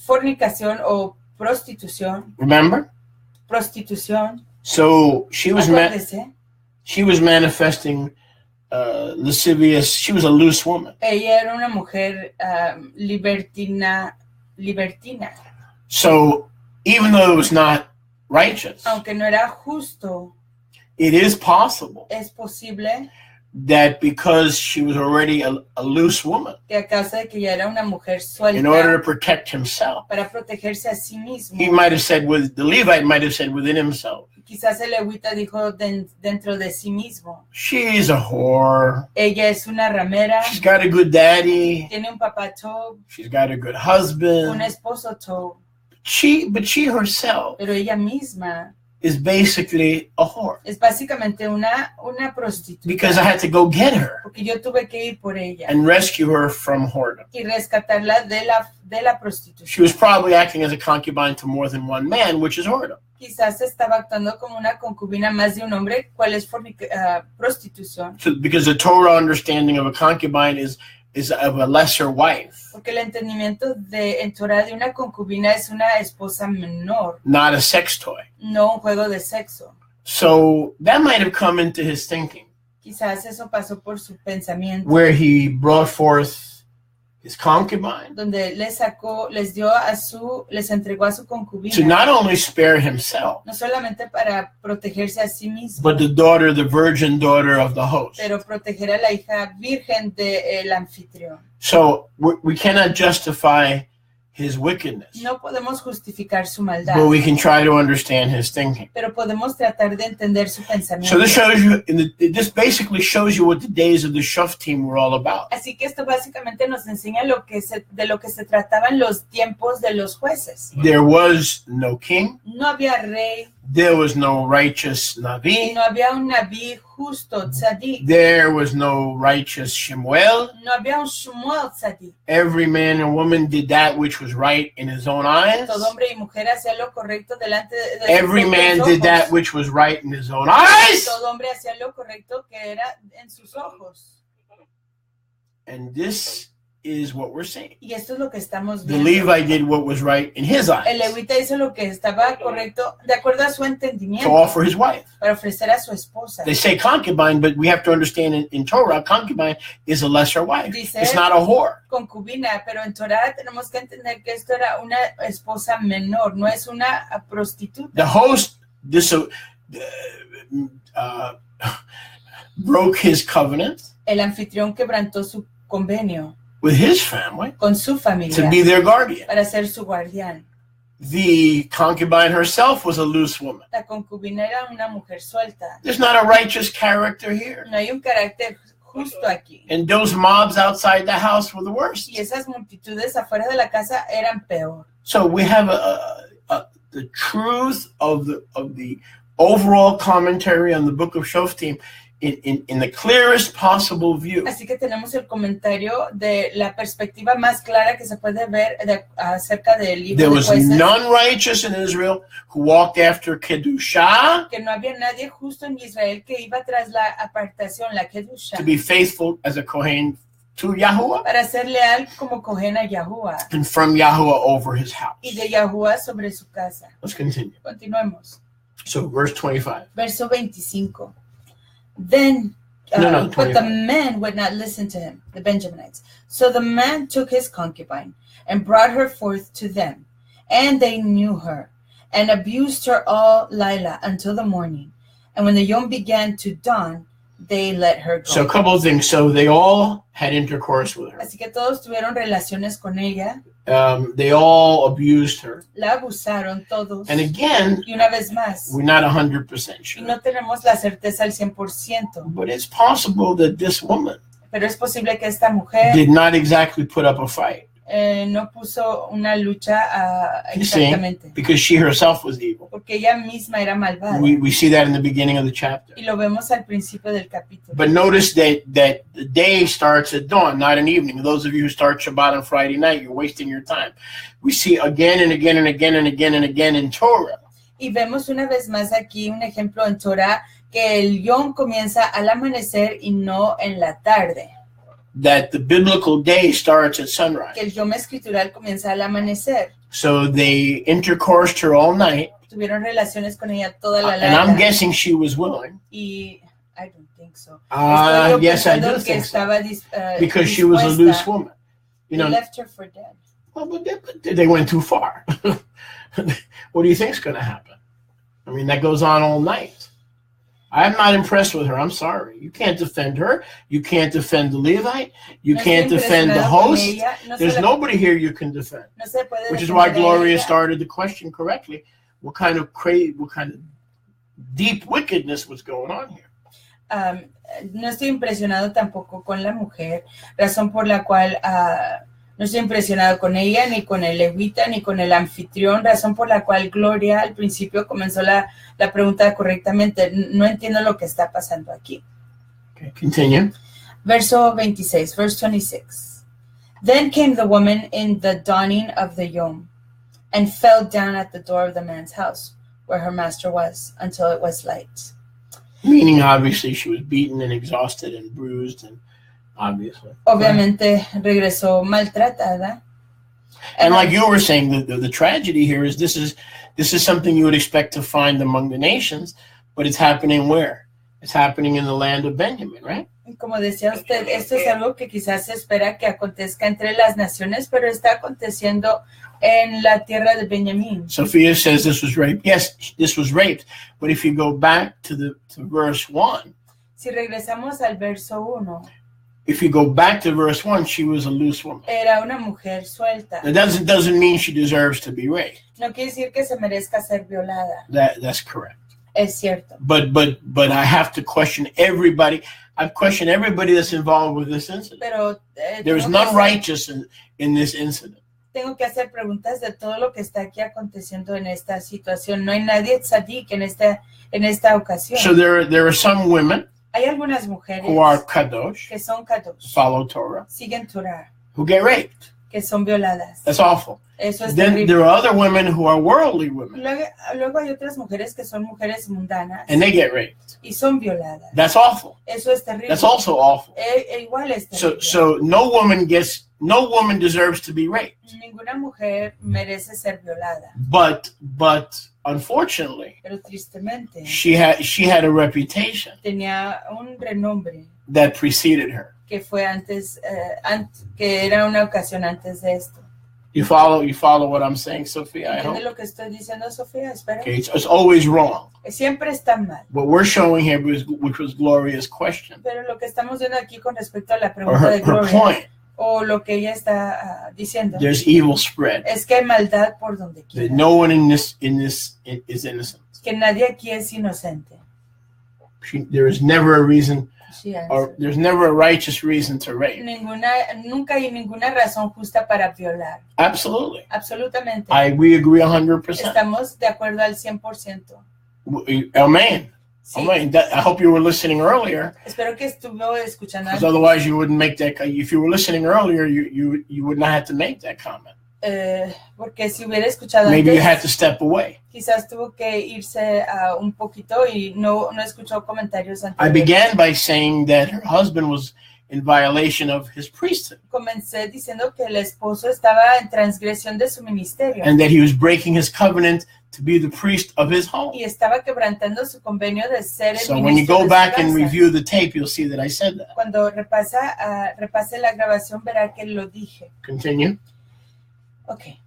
fornicación o prostitución. Remember? So she was Acuérdese, manifesting lascivious. She was a loose woman. ella era una mujer libertina. So even though it was not righteous, Aunque no era justo, it is possible es posible that because she was already a loose woman, que a causa de que ella era una mujer in order suelta to protect himself, para protegerse a sí mismo, he might have said the Levite might have said within himself, quizás el levita dijo dentro de sí mismo, she's a whore. ella es una ramera, She's got a good daddy. tiene un papá Tob, She's got a good un husband. esposo Tob, But she herself pero ella misma is basically a whore es básicamente una prostituta. because I had to go get her Porque yo tuve que ir por ella and rescue her from whoredom. y rescatarla de la She prostitución. was probably acting as a concubine to more than one man, which is whoredom. Quizás estaba actuando como una concubina más de un hombre, ¿cuál es prostitución? So, because the Torah understanding of a concubine is is of a lesser wife, Porque el entendimiento en Torah de una concubina es una esposa menor, not a sex toy. no un juego de sexo. So that might have come into his thinking, Quizás eso pasó por su pensamiento, where he brought forth his concubine donde les entregó a su to concubina, not only spare himself, no solamente para protegerse a sí mismo, but the virgin daughter of the host. pero proteger a la hija virgen del anfitrión. So we cannot justify his wickedness, No podemos justificar su maldad, but we can try to understand his thinking. pero podemos tratar de entender su pensamiento. So this shows you, this basically shows you what the days of the Shoftim were all about. Así que esto básicamente nos enseña de lo que se trataban los tiempos de los jueces. There was no king, No había rey, there was no righteous Navi, no había un Naví justo, tzadik, there was no righteous Shemuel. no había un Shmuel tzadik. Every man and woman did that which was right in his own eyes. Todo hombre y mujer hacía lo correcto delante de Every sus man propios did that ojos. which was right in his own eyes. Todo hombre hacía lo correcto que era en sus ojos. And this is what we're saying. Y esto es lo que estamos The viendo. Levite did what was right in his El eyes levita hizo lo que estaba correcto de acuerdo a su to entendimiento offer his wife. para ofrecer a su esposa. They say concubine, but we have to understand in Torah, concubine is a lesser wife. Dice- It's not a whore. Concubina, pero en Torah tenemos que entender que esto era una esposa menor, no es una prostituta. The host broke his covenant El anfitrión quebrantó su convenio with his family con su to familia be their guardian. para ser su guardián. The concubine herself was a loose woman. La concubina era una mujer suelta. There's not a righteous character here. No hay un carácter justo aquí. And those mobs outside the house were the worst. Y esas multitudes afuera de la casa eran peor. So we have the truth of the overall commentary on the book of Shoftim in the clearest possible view. Así que tenemos el comentario de la perspectiva más clara que se puede ver acerca del libro There de was jueces. none righteous in Israel who walked after Kedusha, Que no había nadie justo en Israel que iba tras la apartación, la Kedusha, to be faithful as a Kohen to Yahuwah, para ser leal como Cohen a Yahuwah and from Yahuwah over his house. y de Yahuwah sobre su casa. Let's continue. Continuemos. So verse 25. Verso 25. Then, No, but the 25. men would not listen to him, the Benjaminites. So the man took his concubine and brought her forth to them, and they knew her, and abused her all Lila until the morning. And when the yom began to dawn, they let her go. So a couple of things. So they all had intercourse with her. Así que todos tuvieron relaciones con ella, They all abused her. la abusaron todos. And again, Y una vez más, we're not 100% y sure. no tenemos la certeza al 100%, But it's possible that this woman pero es posible que esta mujer did not exactly put up a fight. no puso una lucha You see, exactamente, because she herself was evil. porque ella misma era malvada. We see that in the beginning of the chapter. Y lo vemos al principio del capítulo. But notice that the day starts at dawn, not an evening. Those of you who start Shabbat on Friday night, you're wasting your time. We see again and again and again and again and again in Torah Y vemos una vez más aquí un ejemplo en Torah que el yom comienza al amanecer y no en la tarde. that the biblical day starts at sunrise. Que el yom escritural comienza al amanecer. So they intercoursed her all night, Tuvieron relaciones con ella toda la and I'm larga. guessing she was willing. Y I don't think so. Yes, I pensando do que think so. estaba Because she was a dispuesta. loose woman. You They know, left her for dead. well, but they went too far. What do you think's going to happen? I mean, that goes on all night. I'm not impressed with her. I'm sorry. You can't defend her. You can't defend the Levite. You No can't estoy defend the impresionado con host. ella, no se There's la- nobody here you can defend. no se puede Which is why defender a Gloria ella. started the question correctly. What kind of deep wickedness was going on here? No estoy impresionado tampoco con la mujer, razón por la cual no estoy impresionado con ella, ni con el levita, ni con el anfitrión, razón por la cual Gloria al principio comenzó la pregunta correctamente. No entiendo lo que está pasando aquí. Okay, continue. Verso 26, verse 26. Then came the woman in the dawning of the yom, and fell down at the door of the man's house, where her master was, until it was light. Meaning, obviously, she was beaten and exhausted and bruised and obviously. Obviamente regresó maltratada. And like you were saying, the tragedy here is this is something you would expect to find among the nations, but it's happening where? It's happening in the land of Benjamin, right? Como decía usted, esto es algo que quizás se espera que acontezca entre las naciones, pero está aconteciendo en la tierra de Benjamín. Sophia says this was rape. Yes, this was raped. But if you go back to verse 1, si regresamos al verso 1, if you go back to verse 1, she was a loose woman. Era una mujer suelta. That doesn't mean she deserves to be raped. No quiere decir que se merezca ser violada. That's correct. Es cierto. But I have to question everybody. I've questioned everybody that's involved with this incident. Pero there is none righteous in this incident. Tengo que hacer preguntas de todo lo que está aquí aconteciendo en esta situación. No hay nadie tzadik en esta ocasión. So there are some women hay algunas mujeres who are kadosh, que son kadosh, follow Torah, siguen Torah, who get raped. Que son violadas. That's awful. Eso es Then terrible. there are other women who are worldly women. Luego hay otras mujeres que son mujeres mundanas. And they get raped. Y son violadas. That's awful. Eso es terrible. That's also awful. Igual es terrible. So no woman deserves to be raped. Ninguna mujer merece ser violada. But unfortunately, pero tristemente, she had a reputation. Tenía un renombre that preceded her. Que fue antes, que era una ocasión antes de esto. You follow what I'm saying, Sophia? I hope. ¿Entiende lo que estoy diciendo, Sofía? Espera. Okay, it's always wrong. Siempre está mal. What we're showing here, which was Gloria's question. Pero lo que estamos viendo aquí con respecto a la pregunta de Gloria, point, o lo que ella está diciendo, there's evil spread. Es que hay maldad por donde quiera. That no one in this is innocent. Que nadie aquí es inocente. There is never a reason. Or there's never a righteous reason to rape. Nunca hay ninguna razón justa para violar. Absolutely. Absolutamente. We agree 100%. Estamos de acuerdo al 100%. Amen. Sí. Amen. I hope you were listening earlier. Espero que estuvo escuchando. Because otherwise you wouldn't make that. If you were listening earlier, you would not have to make that comment. Porque si hubiera escuchado maybe antes, you had to step away. Quizás tuvo que irse un poquito y no escuchó comentarios anteriores. I began by saying that her husband was in violation of his priesthood. Comencé diciendo que el esposo estaba en transgresión de su ministerio. And that he was breaking his covenant to be the priest of his home. Y estaba quebrantando su convenio de ser el So when you go back and review the tape, you'll see that I said that. Cuando repase la grabación verá que lo dije. Continue. Okay.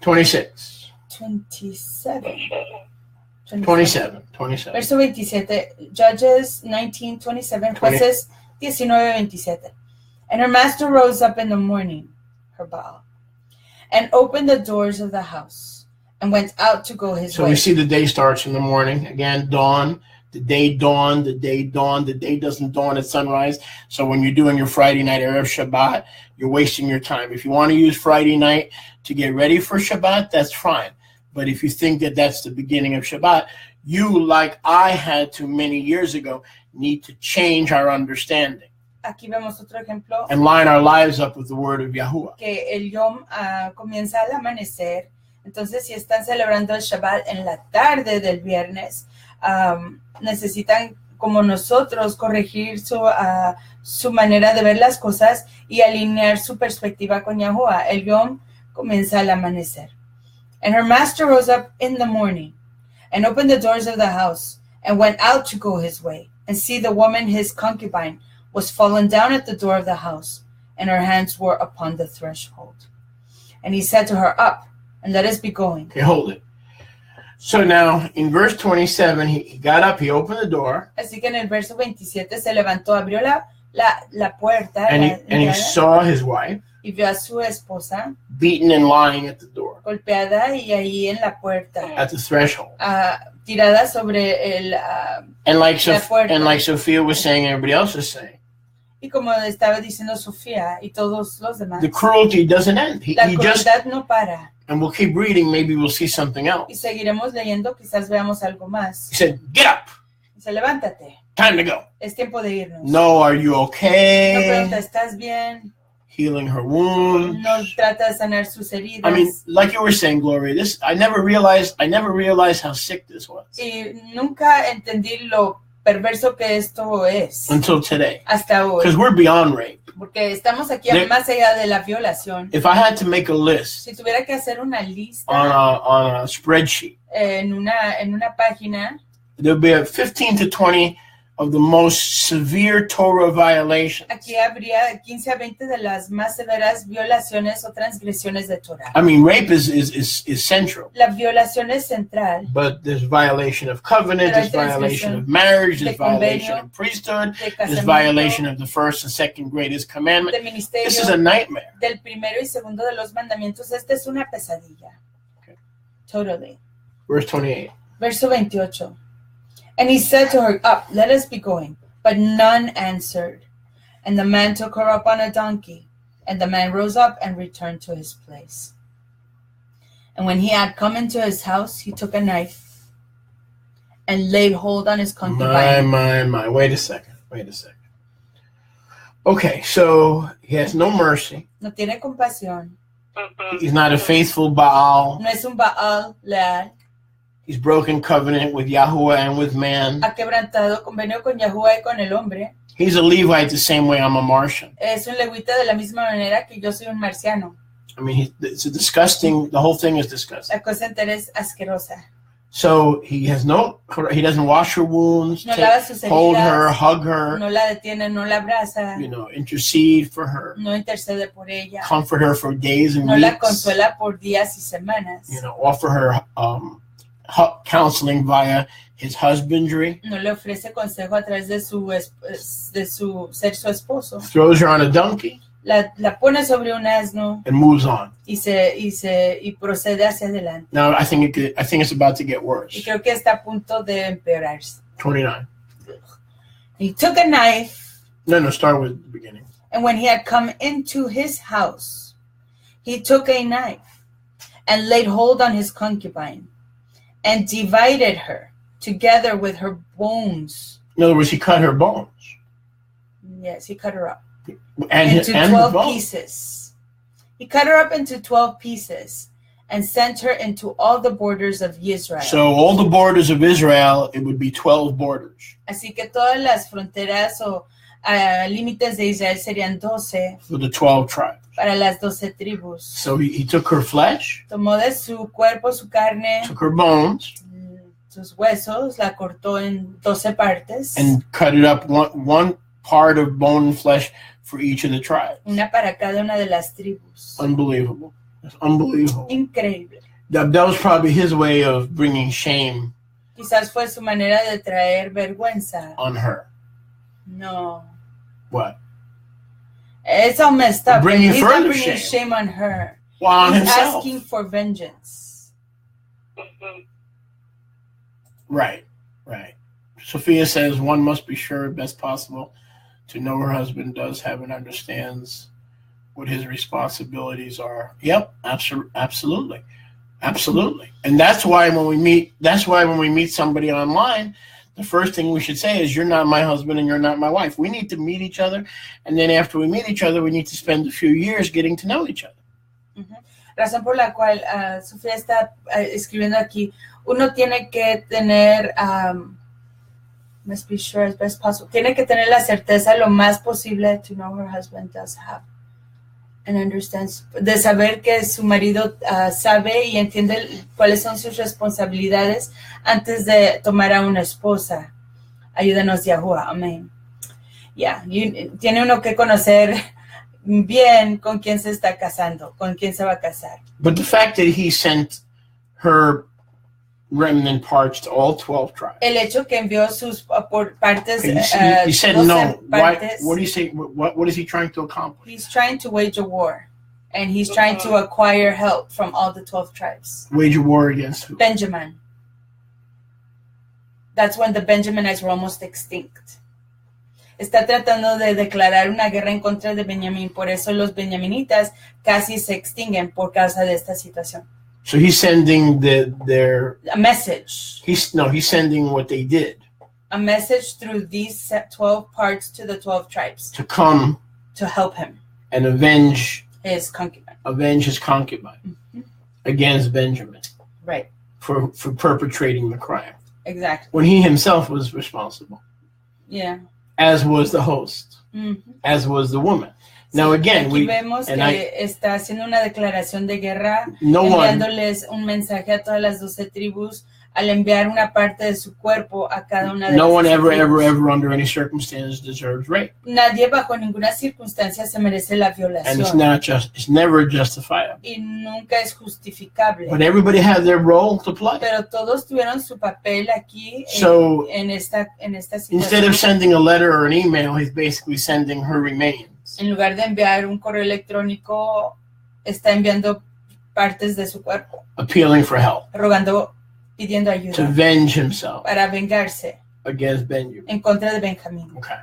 26. 27. Verso 27. Judges 19:27. Jueces 19:27. And her master rose up in the morning, her Baal, and opened the doors of the house, and went out to go his way. So we see the day starts in the morning. Again, dawn. The day dawned, the day dawned. The day doesn't dawn at sunrise. So when you're doing your Friday night Erev Shabbat, you're wasting your time. If you want to use Friday night to get ready for Shabbat, that's fine. But if you think that that's the beginning of Shabbat, you, like I had to many years ago, need to change our understanding. Aquí vemos otro ejemplo. And line our lives up with the word of Yahuwah. Que el Yom comienza al amanecer. Entonces, si están celebrando el Shabbat en la tarde del viernes, necesitan, como nosotros, corregir su manera de ver las cosas y alinear su perspectiva con Yahuwah. El Yom comienza al amanecer. And her master rose up in the morning and opened the doors of the house and went out to go his way. And see, the woman, his concubine, was fallen down at the door of the house, and her hands were upon the threshold. And he said to her, Up, and let us be going. Okay, hold it. So now, in verse 27, he got up, he opened the door. Así que en el verso 27 se levantó, abrió la puerta. And he saw his wife. Y vio a su esposa. Beaten and lying at the door. Golpeada y ahí en la puerta. At the threshold. Tirada sobre la puerta. And like Sophia was saying, everybody else was saying. Y como estaba diciendo Sofía y todos los demás. The cruelty doesn't end. La crueldad no para. And we'll keep reading, maybe we'll see something else. Y seguiremos leyendo, quizás veamos algo más. He said, get up. Dice, levántate. Time to go. Es tiempo de irnos. No, are you okay? No pregunta, ¿estás bien? Healing her wound. No trata de sanar sus heridas. I mean, like you were saying, Gloria, I never realized how sick this was. Y nunca entendí lo perverso que esto es. Until today. Hasta hoy. Because we're beyond rape. Porque estamos aquí más allá de la violación. If I had to make a list Si tuviera que hacer una lista on a spreadsheet, en una página, there'd be 15 to 20 of the most severe Torah violations. Aquí habría 15 a 20 de las más severas violaciones o transgresiones de Torah. I mean, rape is central. La violación es central. But there's violation of covenant, there's violation of marriage, there's violation of priesthood, there's violation of the first and second greatest commandment. This is a nightmare. Del primero y segundo de los mandamientos, esta es una pesadilla. Okay. Totally. Verse 28. Verso 28. And he said to her, Up, let us be going. But none answered. And the man took her up on a donkey. And the man rose up and returned to his place. And when he had come into his house, he took a knife and laid hold on his concubine. My. Wait a second. Okay, so he has no mercy. No tiene compasión. He's not a faithful Baal. No es un Baal leal. He's broken covenant with Yahuwah and with man. Ha quebrantado convenio con Yahuwah y con el hombre. He's a Levite the same way I'm a Martian. Es un levita de la misma manera que yo soy un marciano. I mean, it's a disgusting, the whole thing is disgusting. La cosa entera es asquerosa. So he doesn't wash her wounds, no lava sus heridas, hold her, hug her. No la detiene, no la abraza. Intercede for her. No intercede por ella. Comfort her for days and no weeks. No la consuela por días y semanas. Offer her counseling via his husbandry. No le ofrece consejo a través de su ser su esposo. Throws her on a donkey. La pone sobre un asno. And moves on. Y procede hacia adelante. Now I think it's about to get worse. Y creo que está a punto de empeorarse. 29. He took a knife. No, start with the beginning. And when he had come into his house, he took a knife and laid hold on his concubine and divided her together with her bones. In other words, he cut her bones. Yes, he cut her up. Into 12 pieces. He cut her up into 12 pieces and sent her into all the borders of Israel. So all the borders of Israel, it would be 12 borders. Así que todas las fronteras o límites de Israel serían 12. For the 12 tribes. Para las 12 tribus. So he took her flesh. Tomó de su cuerpo, su carne. Took her bones. Sus huesos, la cortó en 12 partes. And cut it up one part of bone and flesh for each of the tribes. Una para cada una de las tribus. Unbelievable. That's unbelievable. Increíble. That was probably his way of bringing shame. Quizás fue su manera de traer vergüenza. On her. No. What? It's all messed up. Bringing He's further not bringing shame on her. Well, on He's himself. Asking for vengeance. Right. Sophia says one must be sure best possible to know her husband does have and understands what his responsibilities are. Yep, absolutely. And that's why when we meet somebody online, the first thing we should say is, you're not my husband and you're not my wife. We need to meet each other, and then after we meet each other, we need to spend a few years getting to know each other. Razón por la cual Sofía está escribiendo aquí, uno tiene que tener must be sure as best possible. Tiene que tener la certeza lo más posible to know her husband does have and understands, de saber que su marido sabe y entiende cuáles son sus responsabilidades antes de tomar a una esposa. Ayúdanos, Yahuwah. Amén. Tiene uno que conocer bien con quién se está casando, con quién se va a casar. But the fact that he sent her remnant parts to all 12 tribes. El hecho que envió sus partes. He said no. Partes, what do you say? What is he trying to accomplish? He's trying to wage a war, and he's trying to acquire help from all the 12 tribes. Wage a war against who? Benjamin. That's when the Benjaminites were almost extinct. Está tratando de declarar una guerra en contra de Benjamín, por eso los benjaminitas casi se extinguen por causa de esta situación. So he's sending their a message. He's sending what they did. A message through these 12 parts to the 12 tribes. To come to help him and avenge his concubine. Against Benjamin. Right. For perpetrating the crime. Exactly. When he himself was responsible. Yeah. as was the host, as was the woman. Now again, aquí vemos que está haciendo una declaración de guerra, enviándoles un mensaje a todas las 12 tribus al enviar una parte de su cuerpo a cada una de no one las tribus. ever under any circumstance deserves rape. Nadie bajo ninguna circunstancia se merece la violación. And it's never justifiable. Y nunca es justificable. But everybody had their role to play. Pero todos tuvieron su papel aquí en esta situación. Instead of sending a letter or an email, he's basically sending her remains. En lugar de enviar un correo electrónico, está enviando partes de su cuerpo. Appealing for help. Pidiendo ayuda. To avenge himself. Para vengarse. Against Benjamin. En contra de Benjamín. Okay.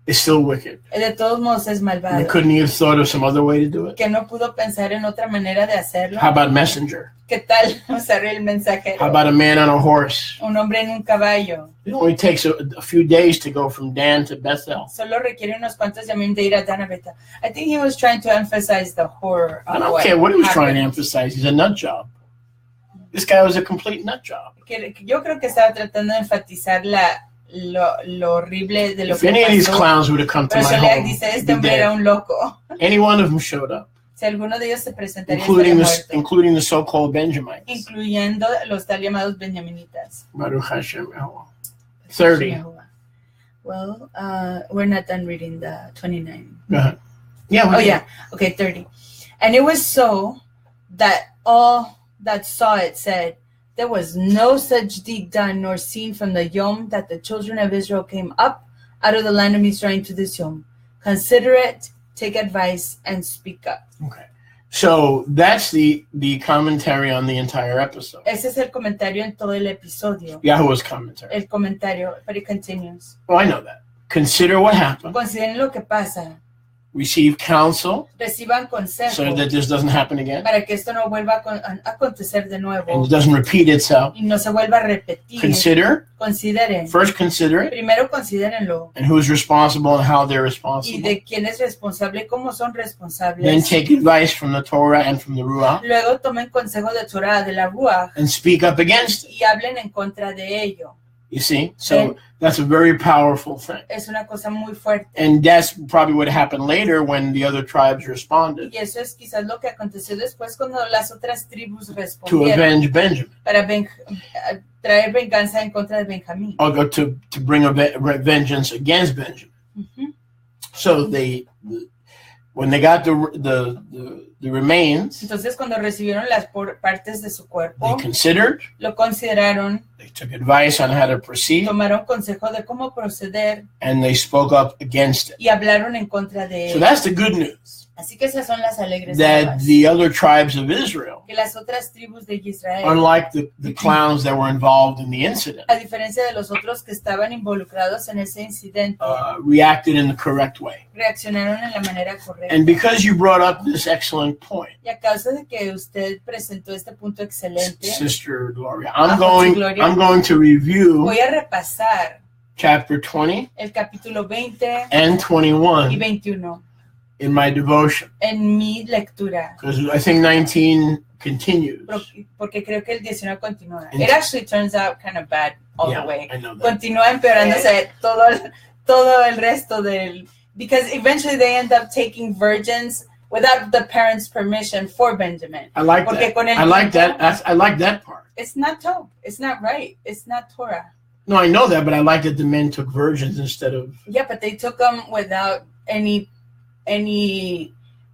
It's still wicked. De todos modos es malvado. And couldn't he have thought of some other way to do it? Que no pudo pensar en otra manera de hacerlo. How about messenger? ¿Qué tal usar el mensajero? How about a man on a horse? Un hombre en un caballo. It only takes a few days to go from Dan to Bethel. Solo requiere unos cuantos yamim de ir a Dan a Bethel. I think he was trying to emphasize the horror. I don't care what he was trying to emphasize. He's a nut job. This guy was a complete nut job. Yo creo que estaba tratando de enfatizar lo horrible de lo que pasó. If any of these clowns would have come to my home, dice, este hombre era un loco. Any one of them showed up. Si alguno de ellos se presentaría, including the so-called Benjamites. Incluyendo los tal llamados benjaminitas. Baruch Hashem. 30. Well, we're not done reading the 29. Go ahead. Yeah. Yeah. Okay, 30. And it was so that all that saw it said, there was no such deed done nor seen from the Yom that the children of Israel came up out of the land of Israel to this Yom. Consider it, take advice, and speak up. Okay. So that's the commentary on the entire episode. Ese es el comentario en todo el episodio. Yahuwah's commentary. El comentario, but it continues. Oh, I know that. Consider what happened. Consideren lo que pasa. Receive counsel. Reciban consejo. So that this doesn't happen again. Para que esto no vuelva a acontecer de nuevo. And it doesn't repeat itself. Y no se vuelva a repetir. Consideren. First consider it. Primero considérenlo. And who's responsible and how they're responsible. Y de quién es responsable y cómo son responsables. Then take advice from the Torah and from the Ruach. Luego tomen consejo de Torah, de la Ruach. And speak up against it. Y hablen en contra de ello. You see? So that's a very powerful thing. Es una cosa muy fuerte. And that's probably what happened later when the other tribes responded. Y eso es quizás lo que aconteció después cuando las otras tribus respondieron. To avenge Benjamin. Para traer venganza en contra de Benjamín. Or to bring a vengeance against Benjamin. So when they got the remains, entonces cuando recibieron las partes de su cuerpo, they considered, lo consideraron, they took advice on how to proceed, tomaron consejo de cómo proceder, and they spoke up against it. Y hablaron en contra de él. So that's the good news. Así que esas son las alegres that nuevas. The other tribes of Israel, que las otras tribus de Israel, unlike the clowns that were involved in the incident, a diferencia de los otros que estaban involucrados en ese incidente, reacted in the correct way. Reaccionaron en la manera correcta. And because you brought up this excellent point, y a causa de que usted presentó este punto excelente, Sister Gloria, I'm going to review. Voy a repasar chapter 20, el capítulo 20 and 21 y 21. In my devotion. En mi lectura. Because I think 19 continues. Porque creo que el 19 continúa. It actually turns out kind of bad all the way. I know that. Continúa empeorándose todo el resto del... Because eventually they end up taking virgins without the parents' permission for Benjamin. I like that. I like that part. It's not Torah. It's not right. It's not Torah. No, I know that, but I like that the men took virgins instead of... Yeah, but they took them without any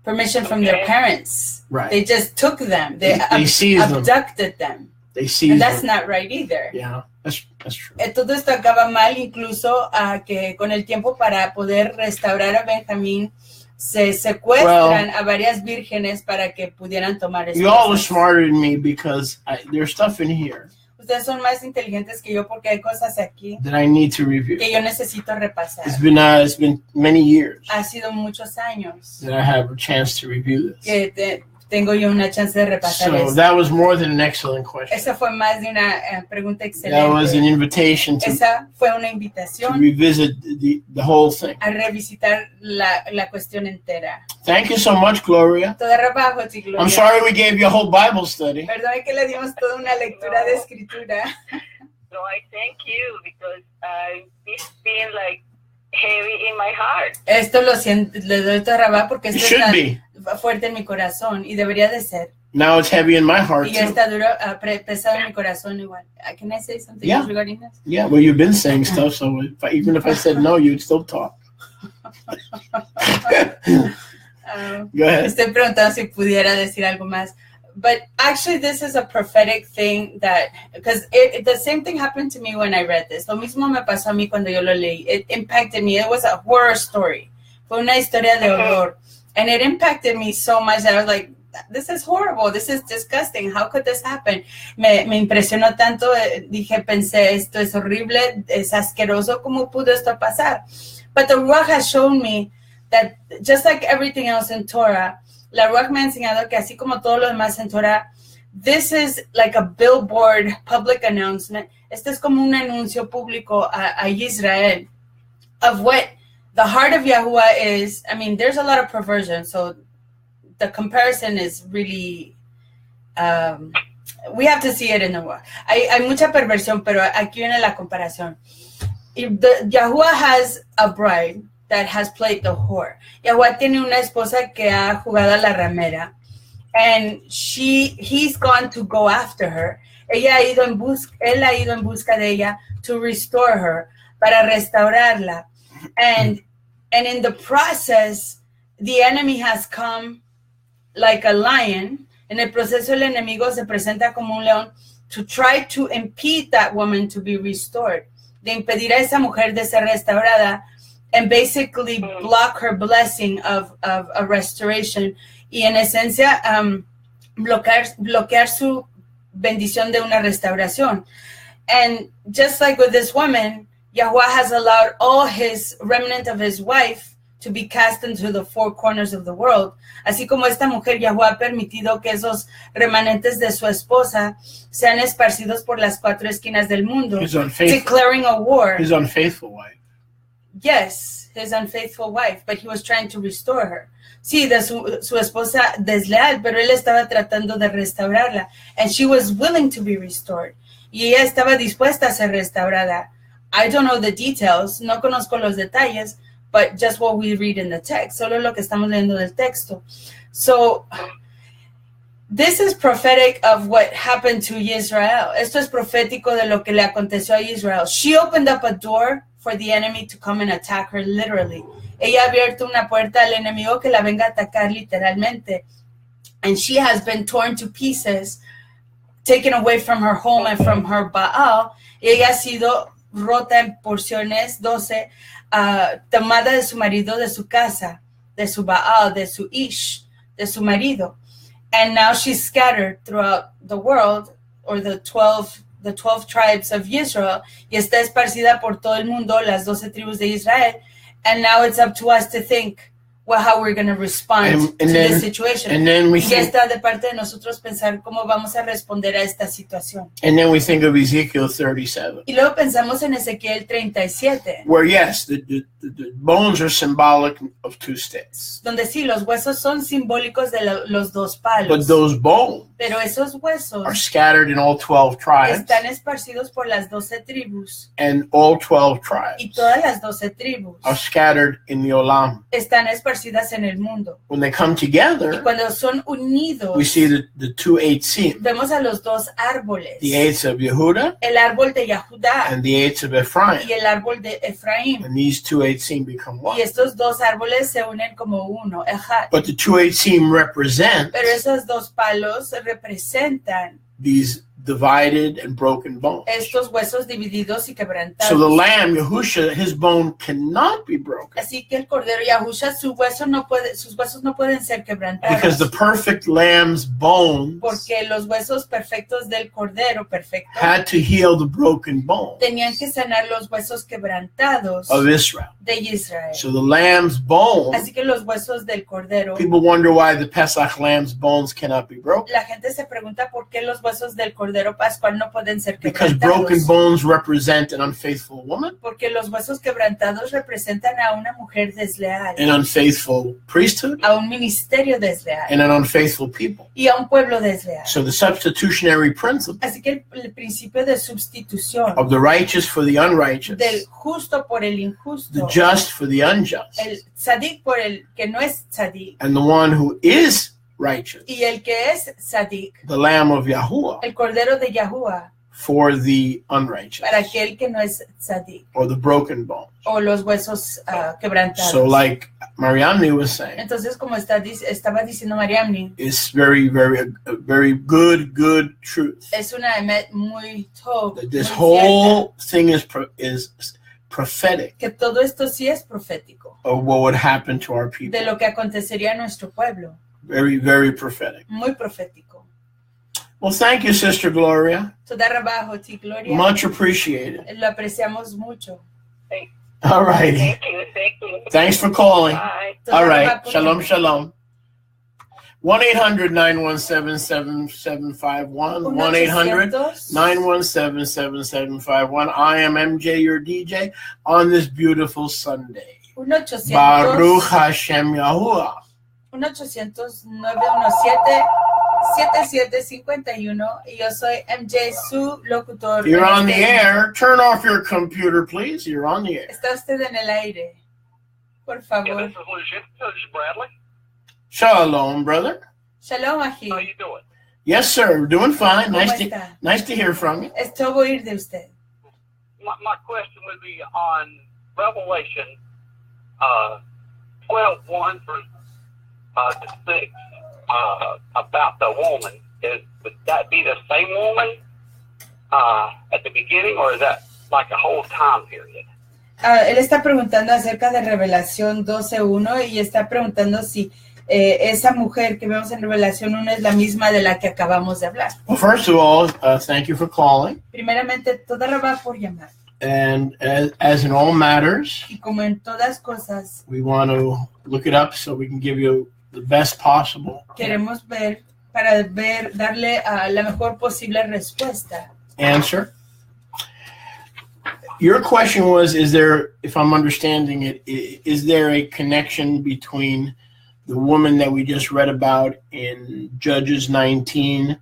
permission from their parents. Right. They just took them. They abducted them. They seized and that's them. not right either. Yeah, that's true. Todo esto acaba mal, incluso a que con el tiempo para poder restaurar a Benjamín se secuestran a varias vírgenes para que pudieran tomar esposas. You all are smarter than me because there's stuff in here. Ustedes son más inteligentes que yo porque hay cosas aquí that I need to review. Que yo necesito repasar. It's been many years. Ha sido muchos años. That I have a chance to review this. Que tengo yo una chance de repasar so esto. That was more than an excellent question. Esa fue más de una pregunta excelente. That was an invitation Esa fue una invitación to revisit the whole thing. A revisitar la cuestión entera. Thank you so much, Gloria. Todo trabajo, Gloria. I'm sorry we gave you a whole Bible study. Perdón que le dimos toda una lectura de escritura. No, I thank you because it's been like heavy in my heart. Esto lo siento, le doy trabajo porque It esto should está be. fuerte en mi corazón y debería de ser. Now it's heavy in my heart Y ya too. está duro, pesado en mi corazón igual. Can I say something Yeah. else regarding this? Yeah, well, you've been saying stuff, so even if I said no, you'd still talk. Go ahead. Estoy preguntando si pudiera decir algo más. But actually, this is a prophetic thing that, because the same thing happened to me when I read this. Lo mismo me pasó a mí cuando yo lo leí. It impacted me. It was a horror story. Fue una historia de horror. And it impacted me so much that I was like, this is horrible. This is disgusting. How could this happen? Me impresionó tanto. Pensé, esto es horrible. Es asqueroso. ¿Cómo pudo esto pasar? But the Ruach has shown me that just like everything else in Torah, la Ruach me ha enseñado que así como todo lo demás en Torah, this is like a billboard public announcement. Este es como un anuncio público a Israel of what the heart of Yahuwah is. I mean, there's a lot of perversion, so the comparison is really, we have to see it in the Ruach. Hay mucha perversión, pero aquí viene la comparación. Yahuwah has a bride that has played the whore. Yahuwah tiene una esposa que ha jugado a la ramera, and he's gone to go after her. Él ha ido en busca de ella to restore her, para restaurarla. And in the process, the enemy has come like a lion. En el proceso, el enemigo se presenta como un león to try to impede that woman to be restored, de impedir a esa mujer de ser restaurada, and basically block her blessing of a restoration, y en esencia bloquear su bendición de una restauración. And just like with this woman, Yahuwah has allowed all his remnant of his wife to be cast into the four corners of the world. Así como esta mujer, Yahuwah ha permitido que esos remanentes de su esposa sean esparcidos por las cuatro esquinas del mundo, declaring a war. His unfaithful wife. Yes, his unfaithful wife, but he was trying to restore her. Sí, de su esposa desleal, pero él estaba tratando de restaurarla. And she was willing to be restored. Y ella estaba dispuesta a ser restaurada. I don't know the details, no conozco los detalles, but just what we read in the text, solo lo que estamos leyendo del texto. So, this is prophetic of what happened to Israel. Esto es profético de lo que le aconteció a Israel. She opened up a door for the enemy to come and attack her literally. Ella ha abierto una puerta al enemigo que la venga a atacar literalmente. And she has been torn to pieces, taken away from her home and from her Baal. Ella ha sido rota en porciones, 12, tomada de su marido, de su casa, de su Baal, de su Ish, de su marido. And now she's scattered throughout the world, or the 12 tribes of Israel, y está esparcida por todo el mundo, las 12 tribus de Israel. And now it's up to us to think, well, how we're going to respond to this situation. And then we ya está de parte de nosotros pensar cómo vamos a responder a esta situación. And then we think of Ezekiel 37. Y luego pensamos en Ezequiel 37. Where, yes, the bones are symbolic of two sticks. Donde sí, los huesos son simbólicos de los dos palos. But those bones Pero esos huesos are scattered in all 12 tribes. Están esparcidos por las 12 tribus. And all 12 tribes Y todas las 12 tribus are scattered in the Olam. están esparcidas en el mundo. When they come Y together, cuando son unidos, we see the two eights, vemos a los dos árboles. the eights of Yehuda El árbol de Yahudá and the eights of Ephraim. y el árbol de Efraín. And these two eights become one. Y estos dos árboles se unen como uno, Ejad. But the two eights represent Pero esos dos palos representan these divided and broken bones. estos huesos divididos y quebrantados. So the lamb, Yahusha, his bone cannot be broken. Así que el cordero Yahusha, sus huesos no pueden ser quebrantados. Because the perfect lamb's bones Porque los huesos perfectos del cordero perfecto had to heal the broken bones tenían que sanar los huesos quebrantados of Israel. de Israel. So the lamb's bone, Así que los huesos del cordero, people wonder why the Pesach lamb's bones cannot be broken. la gente se pregunta por qué los huesos del cordero Cordero Pascual no pueden ser because broken quebrantados. bones represent an unfaithful woman, Porque los huesos quebrantados representan a una mujer desleal, an unfaithful priesthood, a un ministerio desleal and an unfaithful people. y a un pueblo desleal. So the substitutionary principle Así que el principio de sustitución of the righteous for the unrighteous, del justo por el the injusto, just for the unjust, el tzadik por el que no es tzadik and the one who is righteous, y el que es tzadik, the Lamb of Yahuwah, el Cordero de Yahuwah for the unrighteous, para aquel que no es tzadik or the broken bones. o los huesos quebrantados. So like Mariamne was saying, Entonces, como estaba diciendo Mariamni, it's very, very good truth. es una emet muy top, That this muy whole thing is prophetic cierta, que todo esto sí es profético of what would happen to our people. de lo que acontecería a nuestro pueblo, Very prophetic. muy profético. Well, thank you, Sister Gloria. Toda rabajo, ti Gloria, Much appreciated. lo apreciamos mucho. All righty. Thank you. Thank you. Thanks for calling. Bye. Toda All right. rabajo, Shalom, shalom. 1-800-917-7751. 1-800-917-7751. I am MJ, your DJ, on this beautiful Sunday. 1-800-917-7751 Baruch Hashem Yahuwah. 1-800-917-7751 y yo soy MJ, su locutor. You're on the air. Turn off your computer, please. You're on the air. Está usted en el aire. Por Yeah, favor. this is Lucian. This is Bradley. Shalom, brother. Shalom, Aji. How you doing? Yes, sir. Doing fine. ¿Cómo Nice está? to hear from you. Es todo oír de usted. My question would be on Revelation 12:1 through 6 about the woman. Would that be the same woman at the beginning, or is that like a whole time period? Él está preguntando acerca de Revelación 12:1 y está preguntando si esa mujer que vemos en Revelación 1 es la misma de la que acabamos de hablar. Well, first of all, thank you for calling. Primeramente, toda rabá por llamar. And as in all matters, Y como en todas cosas, we want to look it up so we can give you the best possible queremos ver para darle la mejor posible respuesta. answer. Your question was, is there, if I'm understanding it, is there a connection between the woman that we just read about in Judges 19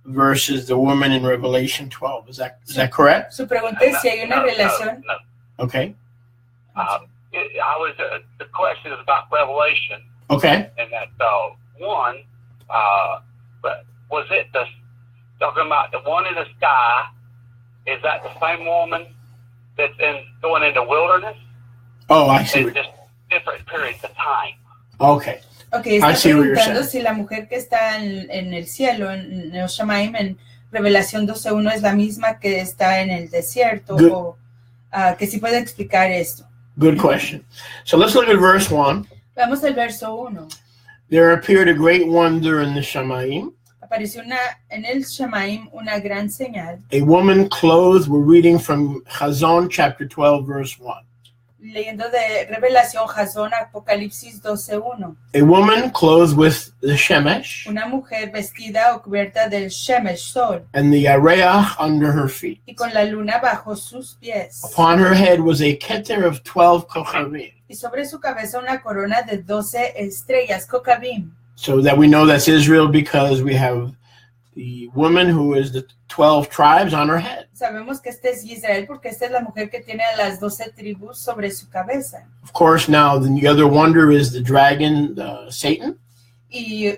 versus the woman in Revelation 12? Is that correct? Su pregunta es si hay una relación. No. Okay. The question is about Revelation, Okay. and that one, but was it talking about the one in the sky? Is that the same woman that's going in the wilderness? Oh, I see. It's just different periods of time. Okay. Ok, está I see what you're preguntando saying. si la mujer que está en el cielo, en el Shamaim, en Revelación 12:1, es la misma que está en el desierto, Good. o que si puede explicar esto. Good question. So let's look at verse 1. Vamos al verso 1. There appeared a great wonder in the Shamaim. Apareció en el Shamaim una gran señal, A woman clothed, we're reading from Chazon chapter 12, verse 1. leyendo de Revelación, Jasón, Apocalipsis 12:1. A woman clothed with the Shemesh Una mujer vestida o cubierta del Shemesh, sol, and the Yareach under her feet. y con la luna bajo sus pies. Upon her head was a keter of 12 kochavim. Y sobre su cabeza una corona de 12 estrellas, Kokabim. So that we know that's Israel because we have the woman who is the 12 tribes on her head. Sabemos que este es Israel porque esta es la mujer que tiene a las 12 tribus sobre su cabeza. Of course, now the other wonder is the dragon, Satan. Y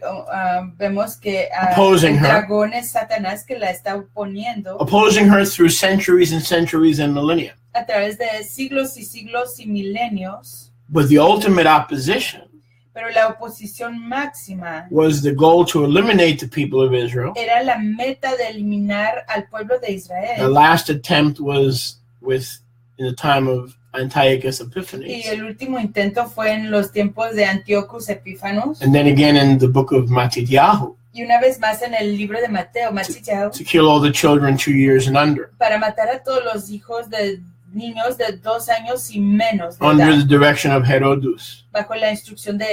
vemos que Opposing el her. dragón es Satanás que la está oponiendo Opposing her through centuries and centuries and millennia. a través de siglos y siglos y milenios. But the ultimate opposition Pero la oposición máxima was the goal to eliminate the people of Israel. era la meta de eliminar al pueblo de The Israel. last attempt was in the time of Antiochus Y Epiphanes. el último intento fue en los tiempos de Antiochus Epífanos. And then again in the book of Matityahu Y una vez más en el libro de Mateo, Matityahu, to kill all the children 2 years and under, para matar a todos los hijos de niños de 2 años y menos de under edad, the direction of Herodus. bajo la instrucción de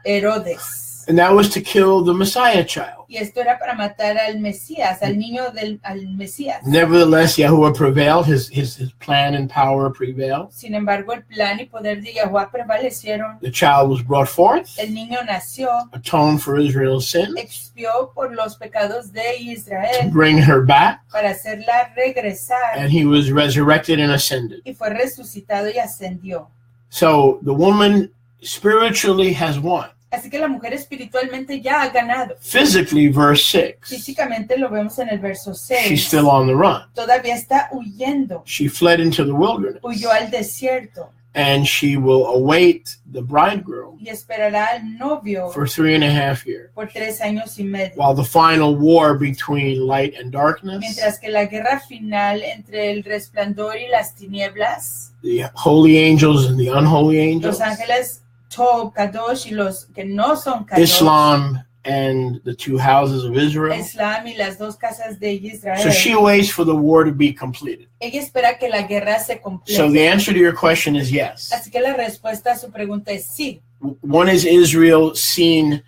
Herodes. And that was to kill the Messiah child. Y esto era para matar al Mesías, al niño al Mesías. Nevertheless, Yahuwah prevailed. His plan and power prevailed. Sin embargo, el plan y poder de Yahuwah prevalecieron. The child was brought forth, El niño nació, atoned for Israel's sin, expió por los pecados de to Israel bring her back, para hacerla regresar, and he was resurrected and ascended. y fue resucitado y ascendió. So the woman spiritually has won. Así que la mujer espiritualmente ya ha ganado. Physically, verse 6, Físicamente lo vemos en el verso she's 6. still on the run. Todavía está huyendo. She fled into the wilderness, Huyó al desierto and she will await the bridegroom y esperará al novio for 3.5 years, por 3 años y medio. while the final war between light and darkness, Mientras que la guerra final entre el resplandor y las tinieblas, the holy angels and the unholy angels, los ángeles Tob, Kadosh y los que no son Kadosh, Islam and the two houses of Israel. Islam y las dos casas de Israel. So she waits for the war to be completed. Ella espera que la guerra se complete. So the answer to your question is yes. Así que la respuesta a su pregunta es sí. One is Israel seen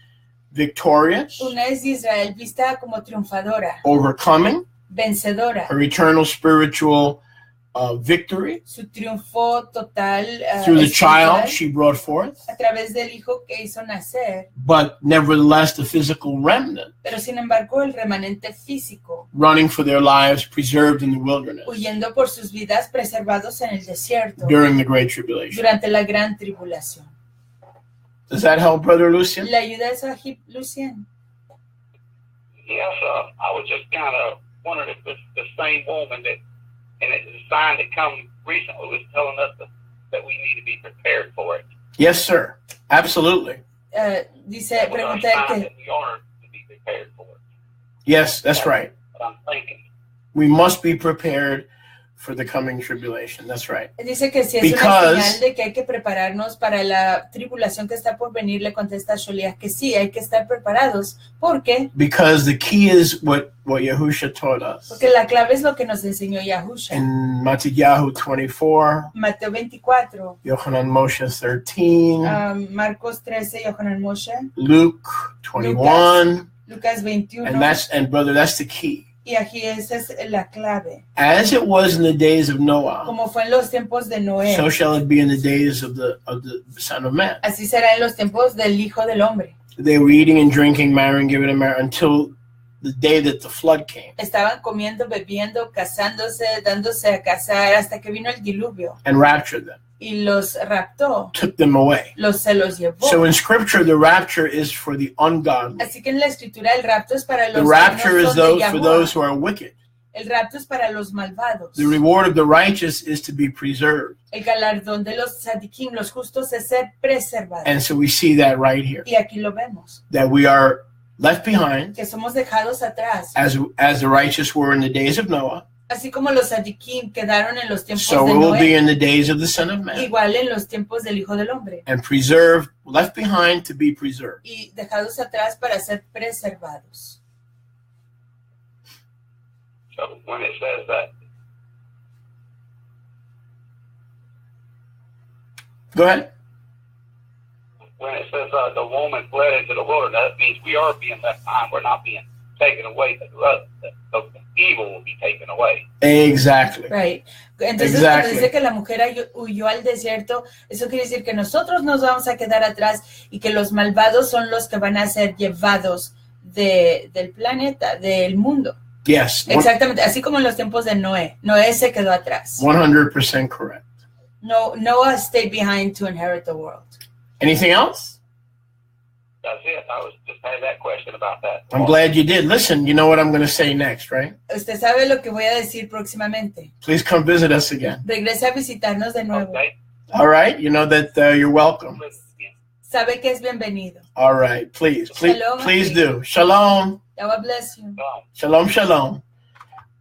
victorious, Una es Israel vista como triunfadora, overcoming vencedora. her eternal spiritual victory Su triunfo total through the espiritual child she brought forth, a través del hijo que hizo nacer, but nevertheless the physical remnant pero sin embargo el remanente físico, running for their lives preserved in the wilderness huyendo por sus vidas, preservados en el desierto during the Great Tribulation. durante la gran tribulación. Does that help, Brother Lucian? ¿Le ayuda eso a Lucien? Yes, I was just kind of wondering if it's the same woman that, and it's a sign that come recently was telling us that we need to be prepared for it. Yes, sir. Absolutely. Dice, That was our pregunta sign que that we are to be prepared for it. Yes, that's right. But I'm thinking, We must be prepared for the coming tribulation. That's right. dice que si es Because- una señal de que hay que prepararnos para la tribulación que está por venir, le contesta a Sholiach que sí, hay que estar preparados. ¿Por qué? Because the key is what Yahusha taught us. Porque la clave es lo que nos enseñó Yahusha. In Matthew 24, Mateo 24, Yochanan Moshe 13, Marcos 13, Yohanan Moshe, Luke 21, Lucas 21. and brother, that's the key. Y aquí esa es la clave. As it was in the days of Noah, Como fue en los tiempos de Noé, so shall it be in the days of the Son of Man. así será en los tiempos del Hijo del Hombre. They were eating and drinking, marrying, giving and marrying until the day that the flood came Estaban comiendo, bebiendo, casándose, dándose a casar hasta que vino el diluvio and raptured them, y los raptó, took them away. se los llevó. So in Scripture, the rapture is for the ungodly. Así que en la escritura el rapto es para The los rapture que no is son de for Yahuwah. those who are wicked. El rapto es para los malvados. The reward of the righteous is to be preserved. El galardón de los tzadikim, los justos, es ser preservados. And so we see that right here, Y aquí lo vemos, that we are left behind que somos dejados atrás. as the righteous were in the days of Noah. Así como los tzadikim quedaron en los tiempos So de it will be Noé, in the days of the Son of Man, igual en los tiempos del Hijo del Hombre. and preserved, left behind to be preserved. Y dejados atrás para ser preservados. so when it says that, Go ahead. when it says the woman fled into the wilderness, that means we are being left behind. We're not being taken away. The evil will be taken away. Exactly. Right. Entonces, Exactly. cuando dice que la mujer huyó al desierto, eso quiere decir que nosotros nos vamos a quedar atrás y que los malvados son los que van a ser llevados del planeta, del mundo. Yes. Exactamente, así como en los tiempos de Noé. Noé se quedó atrás. 100% correct. Noah stayed behind to inherit the world. Anything else? That's it. I was just had that question about that. I'm glad you did. Listen, you know what I'm going to say next, right? Usted sabe lo que voy a decir próximamente. Please come visit us again. Regrese a visitarnos de nuevo. Okay. All right? You know that you're welcome. Sabe que es bienvenido. All right. Please Shalom, please amigo. do. Shalom. God bless you. Shalom, shalom.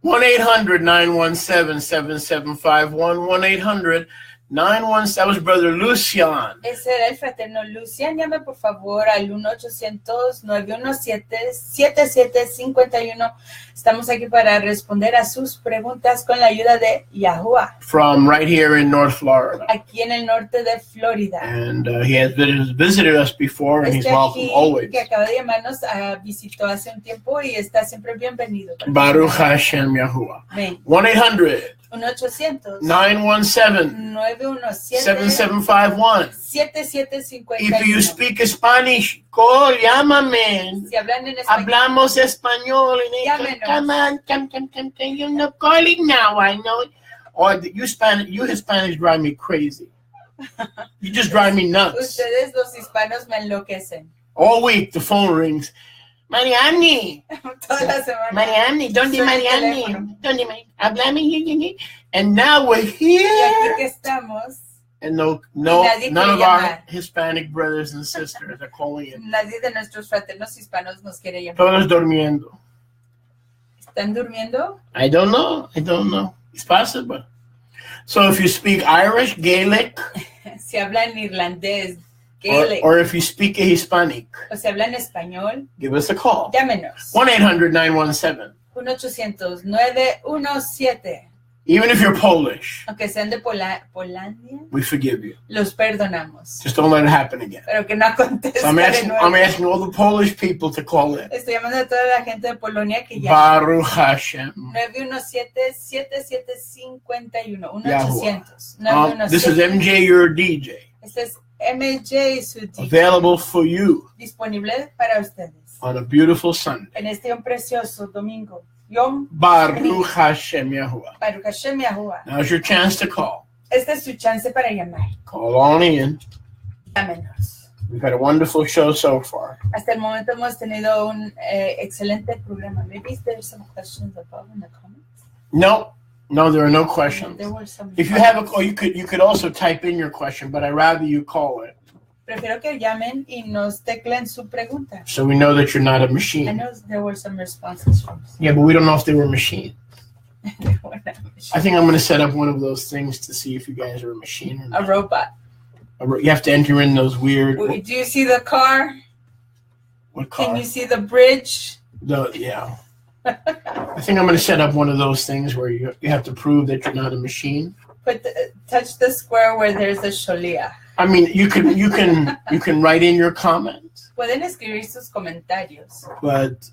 1-800-917-7751. 917, that was Brother Lucian. Ese era el fraterno Lucian. Llame por favor al 1-800-917-7751. Estamos aquí para responder a sus preguntas con la ayuda de Yahuwah. From right here in North Florida. Aquí en el norte de Florida. And he has visited us before, and he's welcome always. Que acaba de llamarnos, visitó hace un tiempo y está siempre bienvenido. Baruch Hashem Yahuwah. 1-800. 1-800-917-7751. 7751. If you speak Spanish, call, llámame. Si hablan en español, hablamos español. Come on, come, you know, calling now, I know. Or you Hispanics drive me crazy. You just drive me nuts. Ustedes los hispanos me enloquecen. All week the phone rings. Mariani. Toda la semana. Mariani, ¿dónde Mariani? ¿Dónde Mariani? And now we're here. Y aquí que estamos. And none of our Hispanic brothers and sisters are calling in. Nadie de nuestros fraternos hispanos nos quiere llamar. Todos durmiendo. ¿Están durmiendo? I don't know. It's possible. So if you speak Irish, Gaelic, si hablan irlandés, Gaelic, or if you speak a Hispanic, o si hablan español, give us a call. Llámenos. 1-800-917. 1-800-917. Even if you're Polish, aunque sean de Polandia, we forgive you. Los perdonamos. Just don't let it happen again. Pero que no acontezca so I'm asking all the Polish people to call in. Estoy llamando a toda la gente de Polonia que llame. Baruch Hashem. 917-7751. 1-800-917. This is MJ, your DJ. Este es MJ, su DJ. Available for you. Disponible para ustedes. On a beautiful Sunday. En este un precioso domingo. Yom Baruch Hashem Yahuwah. Baruch Hashem Yahuwah. Now's your chance to call. Esta es su chance para llamar. Call on in. Llámenos. We've had a wonderful show so far. Hasta el momento hemos tenido un excelente programa. Maybe there's some questions above in the comments. No, there are no questions. There were some. If you have a call, you could also type in your question, but I'd rather you call it. Prefiero que llamen y nos teclen su pregunta. So we know that you're not a machine. I know there were some responses from. Yeah, but we don't know if they were machines. I think I'm going to set up one of those things to see if you guys are a machine or not. A robot. You have to enter in those weird. Do you see the car? What car? Can you see the bridge? Yeah. I think I'm going to set up one of those things where you have to prove that you're not a machine. Touch the square where there's a sholiach. I mean, you can write in your comments. Pueden escribir sus comentarios.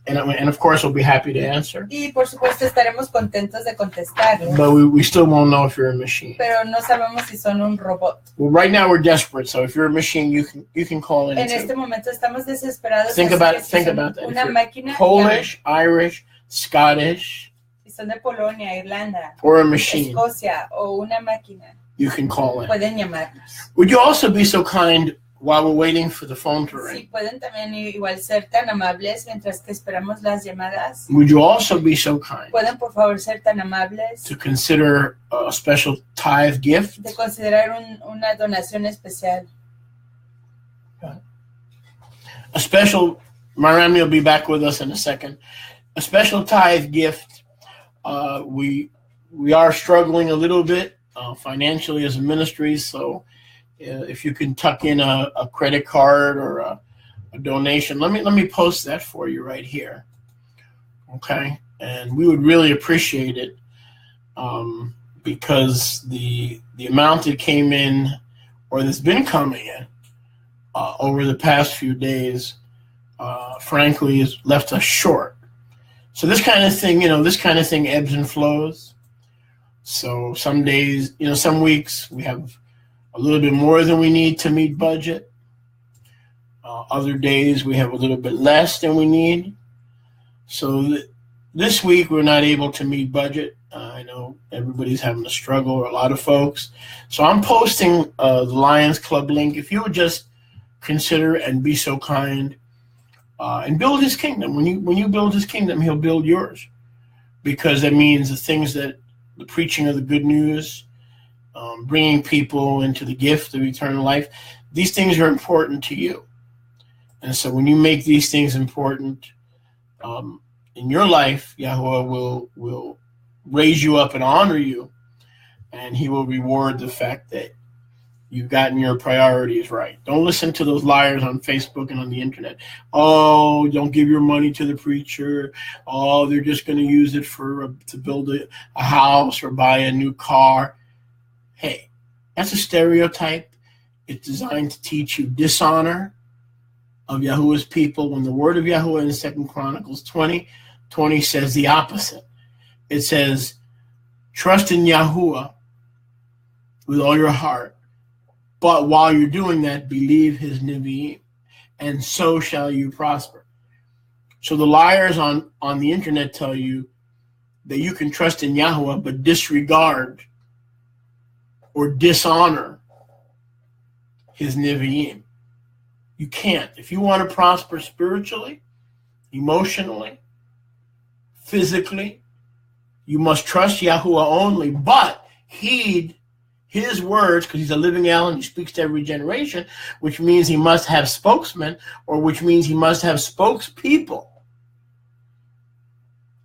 And of course we'll be happy to answer. Y por supuesto estaremos contentos de contestarles. But we still won't know if you're a machine. Pero no sabemos si son un robot. Well, right now we're desperate, so if you're a machine, you can call in. En este momento estamos desesperados. Think about that. Una máquina. Polish, Irish, Scottish. Si son de Polonia, Irlanda. Or a machine. Escocia o una máquina. You can call in. Pueden llamarnos. Would you also be so kind while we're waiting for the phone to ring? Sí, pueden también igual ser tan amables mientras que esperamos las llamadas. Would you also be so kind? Pueden por favor ser tan amables. To consider a special tithe gift? De considerar una donación especial. A special, Marami will be back with us in a second. A special tithe gift. We are struggling a little bit. Financially as a ministry, so if you can tuck in a credit card or a donation, let me post that for you right here, okay? And we would really appreciate it because the amount that came in or that's been coming in over the past few days, frankly, has left us short. So this kind of thing ebbs and flows. So some days, some weeks we have a little bit more than we need to meet budget. Other days we have a little bit less than we need. So this week we're not able to meet budget. I know everybody's having a struggle, or a lot of folks. So I'm posting the Lions Club link. If you would just consider and be so kind and build his kingdom. When you build his kingdom, he'll build yours. Because that means the preaching of the good news, bringing people into the gift of eternal life, these things are important to you. And so when you make these things important in your life, Yahuwah will raise you up and honor you, and he will reward the fact that you've gotten your priorities right. Don't listen to those liars on Facebook and on the internet. Oh, don't give your money to the preacher. Oh, they're just going to use it to build a house or buy a new car. Hey, that's a stereotype. It's designed to teach you dishonor of Yahuwah's people, when the word of Yahuwah in 2 Chronicles 20:20 says the opposite. It says, trust in Yahuwah with all your heart, but while you're doing that, believe his Nevi'im, and so shall you prosper. So the liars on the internet tell you that you can trust in Yahuwah, but disregard or dishonor his Nevi'im. You can't. If you want to prosper spiritually, emotionally, physically, you must trust Yahuwah only, but heed his words, because he's a living El and he speaks to every generation, which means he must have spokesmen, or which means he must have spokespeople.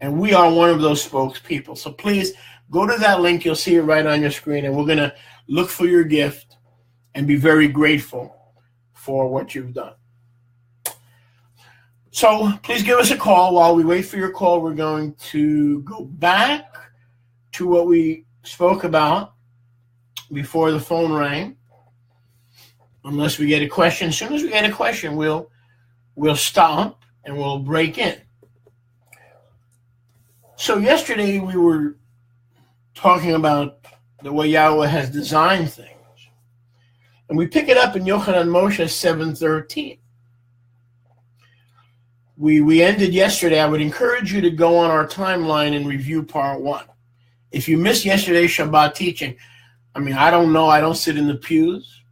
And we are one of those spokespeople. So please go to that link. You'll see it right on your screen, and we're going to look for your gift and be very grateful for what you've done. So please give us a call. While we wait for your call, we're going to go back to what we spoke about before the phone rang. Unless we get a question. As soon as we get a question, we'll stop and we'll break in. So yesterday we were talking about the way Yahweh has designed things. And we pick it up in Yochanan Moshe 7:13. We ended yesterday. I would encourage you to go on our timeline and review part 1. If you missed yesterday's Shabbat teaching, I don't know. I don't sit in the pews.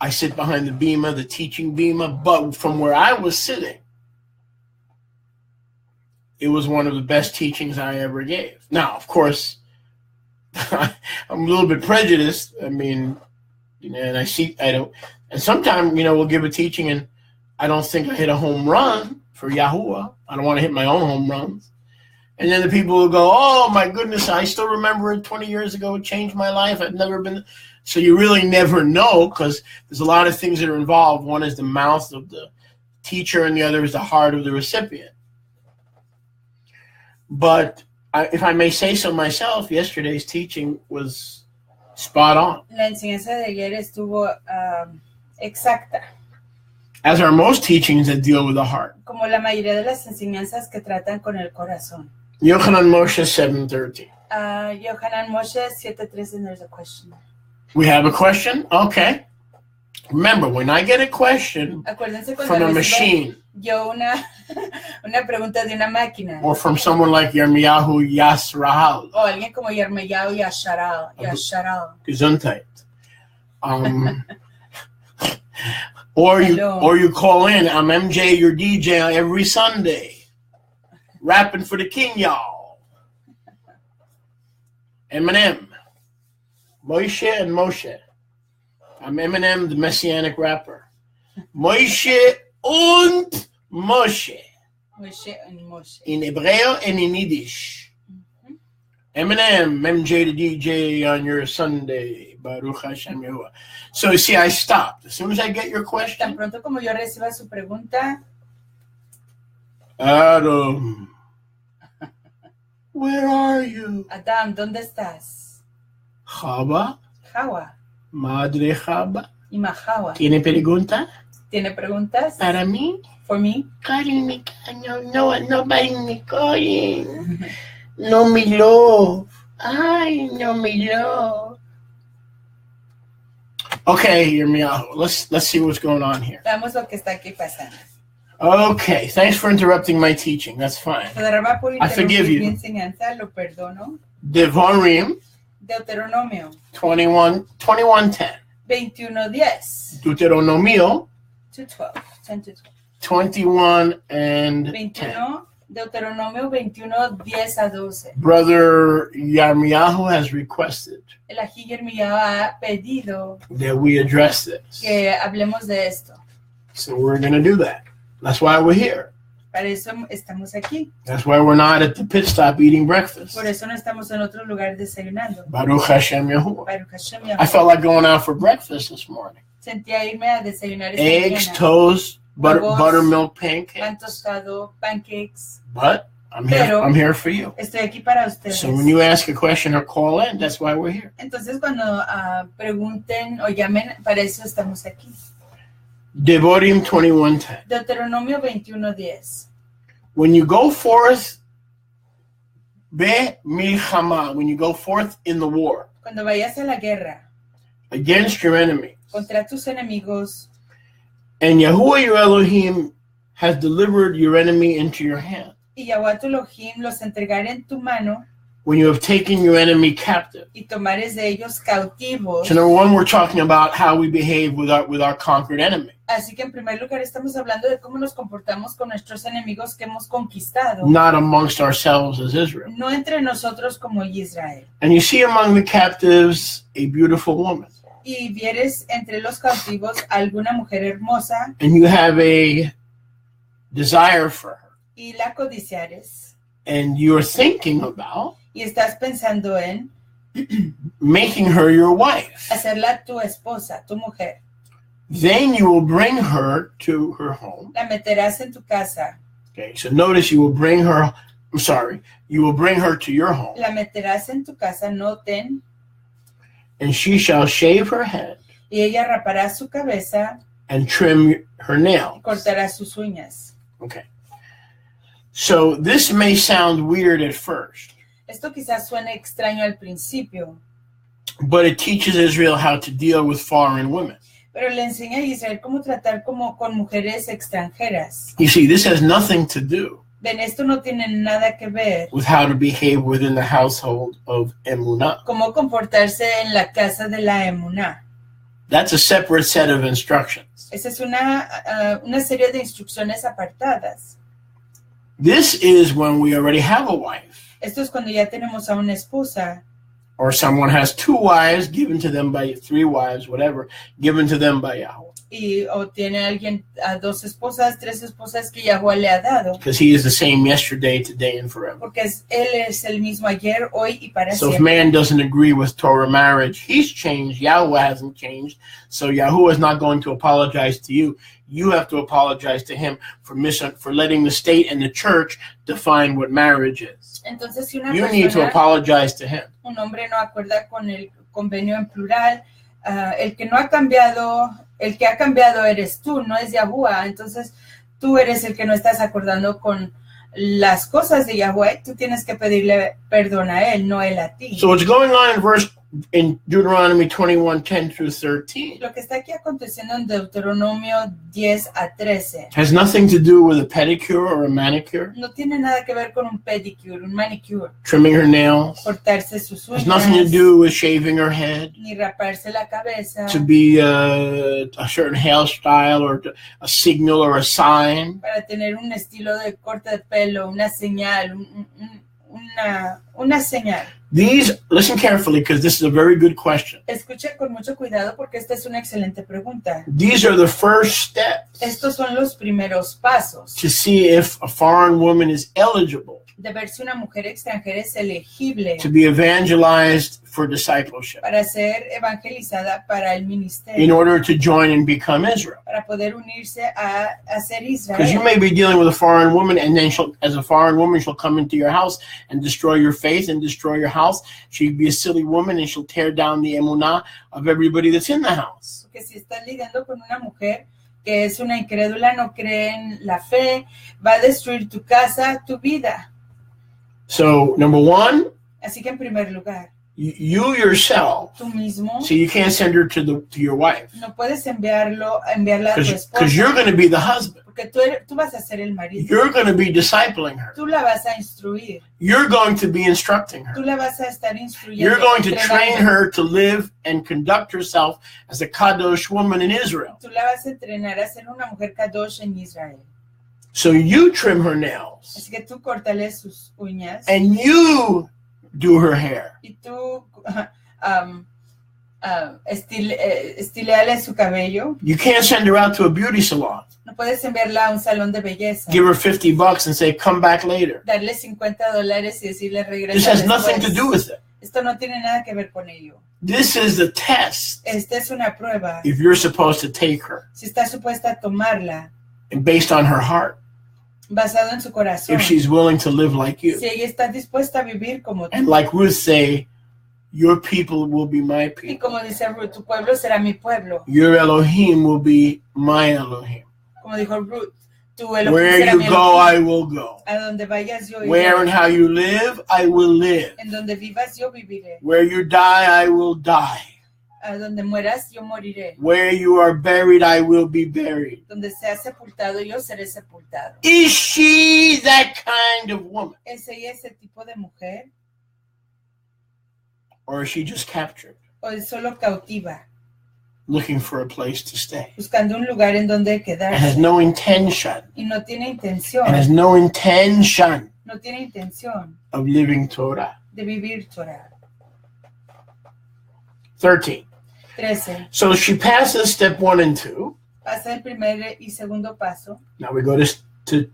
I sit behind the bima, the teaching bima. But from where I was sitting, it was one of the best teachings I ever gave. Now, of course, I'm a little bit prejudiced. And sometimes, we'll give a teaching and I don't think I hit a home run for Yahuwah. I don't want to hit my own home runs. And then the people will go, oh, my goodness, I still remember it 20 years ago. It changed my life. I've never been. So you really never know, because there's a lot of things that are involved. One is the mouth of the teacher and the other is the heart of the recipient. But if I may say so myself, yesterday's teaching was spot on. La enseñanza de ayer estuvo exacta. As are most teachings that deal with the heart. Como la mayoría de las enseñanzas que tratan con el corazón. Yochanan Moshe 7:13. Yochanan Moshe 7:13, and there's a question. We have a question? Okay. Remember, when I get a question from a machine, yo una pregunta de una máquina, or from someone like Yirmiyahu Yasrahal, o alguien como Yirmiyahu Yasharal, Gesundheit. Or you call in. I'm MJ, your DJ, every Sunday, rapping for the king, y'all. Eminem, Moshe and Moshe. I'm Eminem, the Messianic rapper. Moshe und Moshe. Moshe and Moshe. In Hebreo and in Yiddish. Eminem, MJ the DJ on your Sunday. Baruch Hashem Yahuwah. So you see, I stopped. As soon as I get your question. Tan pronto como yo reciba su pregunta. Adam, where are you? Adam, ¿dónde estás? Chava. Jawa. Madre Chava. Y Majawa. ¿Tiene pregunta? ¿Tiene preguntas? Para mí. For me. Calling me. No, nobody me calling. No, me love. Ay, no, me love. Okay, Yirmiyahu, let's see what's going on here. Veamos lo que está aquí pasando. Okay, thanks for interrupting my teaching. That's fine. I forgive you. Enseñanza, lo perdono. Devarim. Deuteronomio. 21:10. 21:10. Deuteronomio. 2:12. 10 to 12. 21 and 10. Deuteronomio 21:10-12. Brother Yirmiyahu has requested El ají Yirmiyahu ha pedido that we address this. que hablemos de esto. So we're going to do that. That's why we're here. Para eso estamos aquí. That's why we're not at the pit stop eating breakfast. Por eso no estamos en otro lugar desayunando. Baruch Hashem Yahuwah. Baruch Hashem I felt like going out for breakfast this morning. Sentía irme a desayunar esta Eggs, mañana. toast, Huevos, buttermilk Pan pancakes. tostado, pancakes. But I'm Pero- here for you. Estoy aquí para ustedes. So when you ask a question or call in, that's why we're here. Entonces cuando pregunten o llamen, para eso estamos aquí. Devorim 21:10. Deuteronomio 21:10. When you go forth, be milchama, when you go forth in the war Cuando vayas a la guerra against your enemy, contra tus enemigos, and Yahuwah your Elohim has delivered your enemy into your hand, y Yahweh tu Elohim los entregar en tu mano, when you have taken your enemy captive. y tomares de ellos cautivos. So number one, we're talking about how we behave with our conquered enemy, Así que en primer lugar estamos hablando de cómo nos comportamos con nuestros enemigos que hemos conquistado, not amongst ourselves as Israel. no entre nosotros como Israel. And you see among the captives a beautiful woman, Y vieres entre los cautivos a alguna mujer hermosa and you have a desire for her, y la codiciares, and you're thinking about y estás pensando en making her your wife. hacerla tu esposa, tu mujer. Then you will bring her to her home. La meterás en tu casa, Okay, so notice you will bring her, you will bring her to your home, la meterás en tu casa, noten, and she shall shave her head y ella rapará su cabeza and trim her y nails. cortará sus uñas. Okay. So this may sound weird at first, Esto quizás suene extraño al principio, but it teaches Israel how to deal with foreign women. pero le enseña a Israel cómo tratar con mujeres extranjeras. You see, this has nothing to do Ven, esto no tiene nada que ver with how to behave within the household of Emunah. cómo comportarse en la casa de la emuná. That's a separate set of instructions. Esa es una serie de instrucciones apartadas. This is when we already have a wife, Esto es cuando ya tenemos a una esposa, or someone has two wives given to them by three wives, whatever, given to them by Yahweh. o tiene alguien a dos esposas, tres esposas que Yahweh le ha dado. Because he is the same yesterday, today, and forever. Porque él es el mismo ayer, hoy y para So if siempre. man doesn't agree with Torah marriage, he's changed. Yahweh hasn't changed. So Yahuwah is not going to apologize to you. You have to apologize to him for letting the state and the church define what marriage is. Entonces, si una You need to persona, apologize to him. un hombre no acuerda con el convenio en plural, el que ha cambiado eres tú, no es Yahuwah. Entonces, tú eres el que no estás acordando con las cosas de Yahweh. Tú tienes que pedirle perdón a él, no él a ti. So what's going on in Deuteronomy 21:10 through 13 Lo que está aquí aconteciendo en Deuteronomio 10 a 13 has nothing to do with a pedicure or a manicure, no tiene nada que ver con un pedicure, un manicure, trimming her nails. cortarse sus Has uñas, nothing to do with shaving her head, ni raparse la cabeza, to be a certain hairstyle or a signal or a sign. para tener un estilo de corte de pelo, una señal, una señal. Listen carefully, because this is a very good question. Escuche con mucho cuidado porque esta es una excelente pregunta. These are the first steps Estos son los primeros pasos to see if a foreign woman is eligible de ver si una mujer extranjera es elegible to be evangelized for discipleship para ser evangelizada para el in ministerio, order to join and become Israel. para poder unirse a ser Because you Israel. may be dealing with a foreign woman, and then as a foreign woman, she'll come into your house and destroy your faith and destroy your house. She'll be a silly woman, and she'll tear down the emunah of everybody that's in the house. Porque si estás lidiando con una mujer que es una incrédula, no cree en la fe, va a destruir tu casa, tu vida. So, number one, Así que en primer lugar, you yourself, tú mismo so you can't send her to your wife, no puedes enviarla a tu esposa, because you're going to be the husband. porque tú vas a ser el marido. You're going to be discipling her. Tú la vas a instruir, You're going to be instructing her. tú la vas a estar instruyendo. You're going to train entrenando. her to live and conduct herself as a kadosh woman in Israel. Tú la vas a entrenar a ser una mujer kadosh en Israel. So you trim her nails, Así que tú córtale sus uñas and you do her hair. y tú estileale su cabello. You can't send her out to a beauty salon. No puedes enviarla a un salón de belleza. Give her $50 and say, come back later. Darle $50 y decirle This regresa has nothing to después. do with it. Esto no tiene nada que ver con ello. This is the test Esta es una prueba. if you're supposed to take her Si está supuesta a tomarla and based on her heart, basado en su corazón. if she's willing to live like you. Si ella está dispuesta a vivir como tú. And like Ruth say, your people will be my Y people. como dice Ruth, tu pueblo será mi pueblo. Your Elohim will be my Elohim. Como dijo Ruth, tu Elohim Where será mi you go, Elohim. I will go. A donde vayas yo Where iré. and how you live, I will live. En donde vivas yo viviré. Where you die, I will die. A donde mueras yo moriré. Where you are buried, I will be buried. Donde seas sepultado yo seré sepultado. Is she that kind of woman? ¿Es ella ese tipo de mujer? Or is she just captured, ¿O es solo cautiva? looking for a place to stay? Buscando un lugar en donde And has quedarse. no intention, Y no tiene and intención. has no intention No tiene intención of living Torah. de vivir Torah. 13. 13. So she passes step 1 and 2. Pasa el primer y segundo paso. Now we go to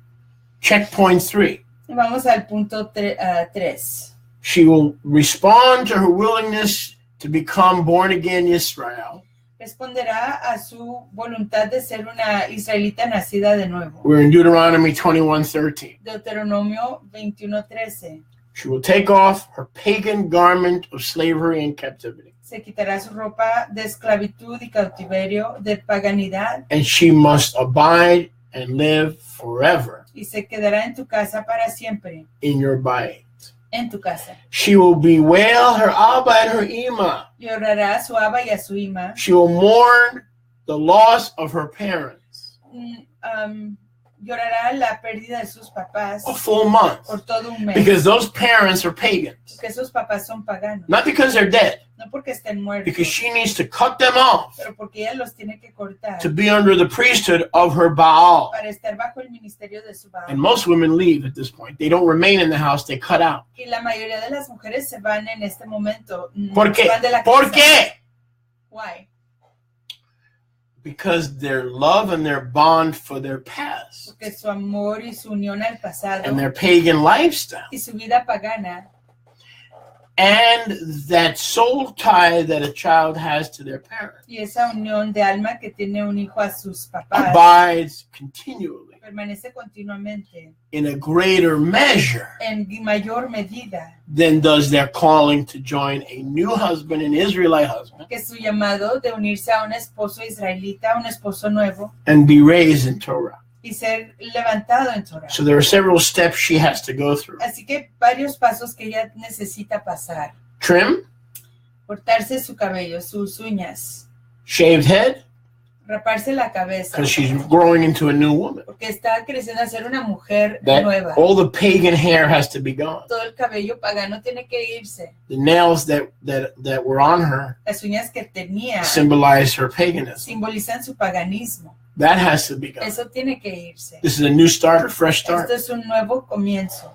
checkpoint 3. Y vamos al punto 3. She will respond to her willingness to become born again Israel. Responderá a su voluntad de ser una israelita nacida de nuevo. We're in Deuteronomy 21:13. Deuteronomio 21:13. She will take off her pagan garment of slavery and captivity. Se quitará su ropa de esclavitud y cautiverio, de paganidad, And she must abide and live forever y se quedará en tu casa para siempre. in your bayit. En tu casa. She will bewail her Abba and her Ima. Llorará a su aba y a su ima. She will mourn the loss of her parents. Llorará la pérdida de sus papás A full month. por todo un mes. Because those parents are pagans. Porque sus papás son paganos. Not because they're dead. No porque estén muertos. Because she needs to cut them off Pero porque ella los tiene que cortar. to be under the priesthood of her Baal. Para estar bajo el ministerio de su And Baal. most women leave at this point. They don't remain in the house. They cut out. Y la mayoría de las mujeres se van en este momento. ¿Por Se qué? van de la ¿Por casa. qué? Why? Because their love and their bond for their past Porque su amor y su unión al pasado and their pagan lifestyle y su vida pagana and that soul tie that a child has to their parents y esa unión de alma que tiene un hijo a sus papás abides continually permanece continuamente in a greater measure en mayor medida than does their calling to join a new husband, an Israelite husband, que su llamado de unirse a un esposo israelita, un esposo nuevo and be raised in Torah. y ser levantado en Torah. So there are several steps she has to go through. Así que varios pasos que ella necesita pasar. Trim, Cortarse su cabello, sus uñas, shaved head, raparse la cabeza, because she's growing into a new woman. porque está creciendo a ser una mujer That nueva. all the pagan hair has to be gone. Todo el cabello pagano tiene que irse. The nails that were on her Las uñas que tenía symbolize her paganism. simbolizan su paganismo. That has to be gone. Eso tiene que irse. This is a new start, a fresh start. Esto es un nuevo comienzo.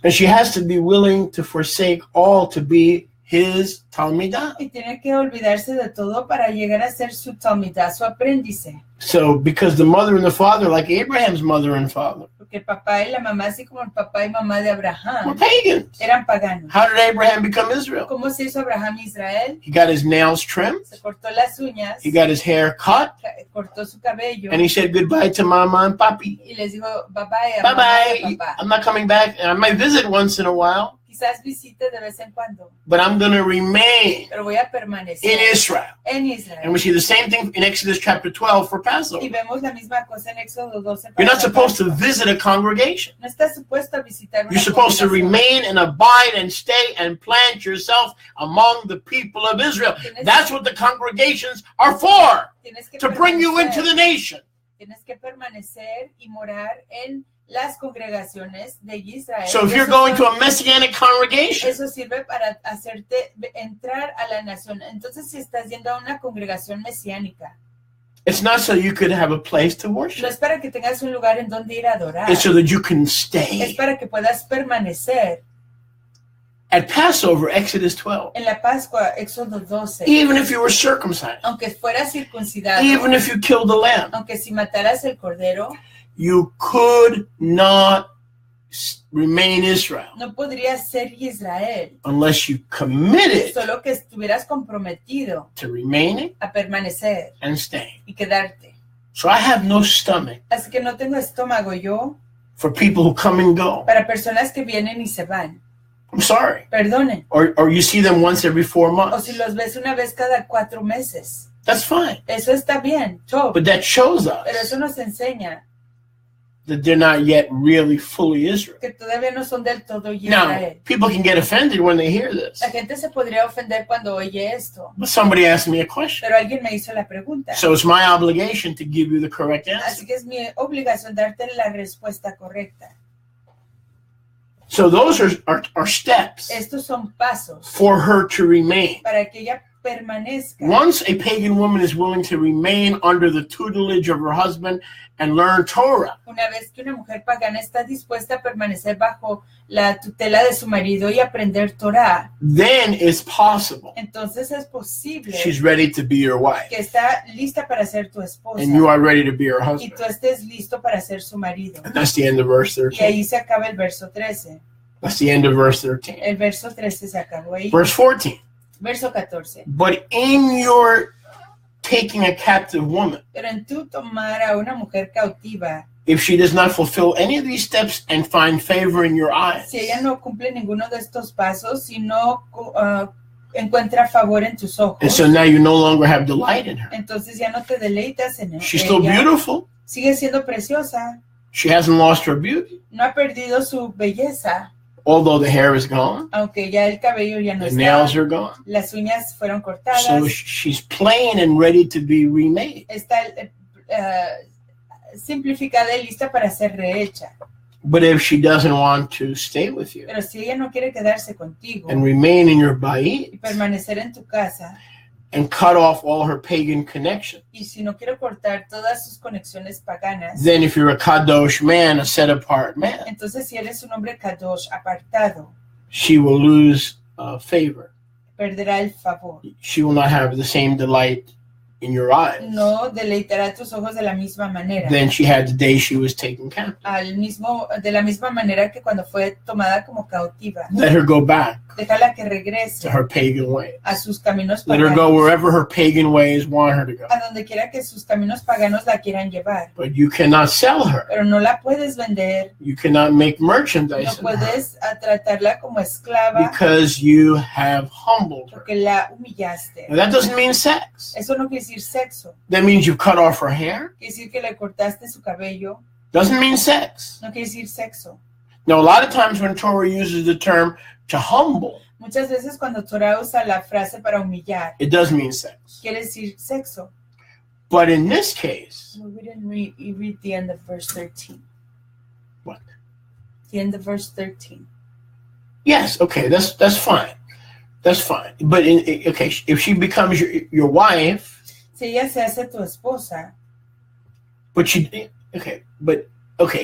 And she has to be willing to forsake all to be his Talmidah. Y tiene que olvidarse de todo para llegar a ser su talmidah, su aprendice. So, because the mother and the father, like Abraham's mother and father, Porque el papá y la mamá, así como el papá y mamá de were Abraham, pagans. eran paganos. How did Abraham become Israel? ¿Cómo se hizo Abraham Israel? He got his nails trimmed, Se cortó las uñas, he got his hair cut, cortó su cabello and he said goodbye to mama and papi. y les dijo bye bye a Bye mamá y a bye. papá. I'm not coming back. I might visit once in a while, Quizás visite de vez en cuando, but I'm going to remain pero voy a permanecer in Israel. en And Israel. we see the same thing in Exodus chapter 12 for Y Passover. vemos la misma cosa en Éxodo 12. You're para not supposed to Pascua. visit a congregation. No estás supuesto a visitar una You're supposed to congregación. remain and abide and stay and plant yourself among the people of Israel. That's what the congregations are for, Tienes que to bring you into the nation. Tienes que permanecer y morar en las congregaciones de Israel. So if Y you're eso going to son- a messianic congregation, Eso sirve para hacerte entrar a la nación. Entonces, si estás yendo a una congregación mesiánica, it's not so you could have a place to no worship. es para que tengas un lugar en donde ir a adorar. It's so that you can Es stay para que puedas permanecer At Passover, Exodus 12, En la Pascua, Éxodo 12. even if you were circumcised, Aunque fueras circuncidado, even if you killed the lamb, aunque si mataras el cordero, you could not remain Israel no podrías ser Israel, unless you committed solo que estuvieras comprometido to remaining a permanecer and staying. y quedarte. So I have no stomach Así que no tengo estómago yo for people who come and go. para personas que vienen y se van. I'm sorry. Perdonen. Or you see them once every 4 O months. si los ves una vez cada 4 meses. That's fine. Eso está bien, Job. But that shows Pero us eso nos enseña that they're not yet really fully Israel. que todavía no son del todo Now, Israel. people can get offended when they hear this. La gente se podría ofender cuando oye esto. But somebody asked me a question. Pero alguien me hizo la pregunta. So it's my obligation to give you the correct answer. Así que es mi obligación darte la respuesta correcta. So those are steps Estos son pasos for her to remain. para que ella permanezca. Once a pagan woman is willing to remain under the tutelage of her husband and learn Torah, Una vez que una mujer pagana está dispuesta a permanecer bajo la tutela de su marido y aprender Torah, then it's possible entonces es posible she's ready to be your wife que está lista para ser tu esposa and you are ready to be her y husband. tú estés listo para ser su marido. And that's the end of verse Y 13. ahí se acaba el verso 13. That's the end of verse 13. El verso 13 se acabó ahí. Verse 14. Verso 14. But in your taking a captive woman, Pero en tú tomar a una mujer cautiva, if she does not fulfill any of these steps and find favor in your eyes, si ella no cumple ninguno de estos pasos, si no encuentra favor en tus ojos, and so now you no longer have delight in her. entonces ya no te deleitas en She's still ella. beautiful. Sigue siendo preciosa, She hasn't lost her beauty, no ha perdido su belleza, although the hair is gone, aunque ya el cabello ya no the está, nails are gone. las uñas fueron cortadas, So she's plain and ready to be remade. está simplificada y lista para ser rehecha. But if she doesn't want to stay with you Pero si ella no quiere quedarse contigo and remain in your y bait permanecer en tu casa, and cut off all her pagan connections, y si no quiere cortar todas sus conexiones paganas, then if you're a kadosh man, a set apart man, entonces si eres un hombre kadosh apartado, she will lose favor. perderá el favor. She will not have the same delight in your eyes No deleitará tus ojos de la misma manera. than she had the day she was taken captive. De la misma manera que cuando fue tomada como cautiva. Let her go back Déjala que regrese to her pagan ways. a sus caminos Let her go paganos, wherever her pagan ways want her to go. a donde quiera que sus caminos paganos la quieran llevar. But you cannot sell her. Pero no la puedes vender, You cannot make no merchandise of her puedes tratarla como esclava because you have humbled her. porque la humillaste. Now, that doesn't mean sex. Eso no quiere decir sexo, That means you cut off her hair. quiere decir que le cortaste su cabello, Doesn't mean sex. no quiere decir sexo. Now, a lot of times when Torah uses the term to humble, Muchas veces cuando Torah usa la frase para humillar, it does mean sex. quiere decir sexo. But in this case, No, we didn't read the end of verse 13. what? The end of verse 13. Yes, okay, that's fine. That's fine. But okay, if she becomes your wife, Si ella se hace tu esposa, but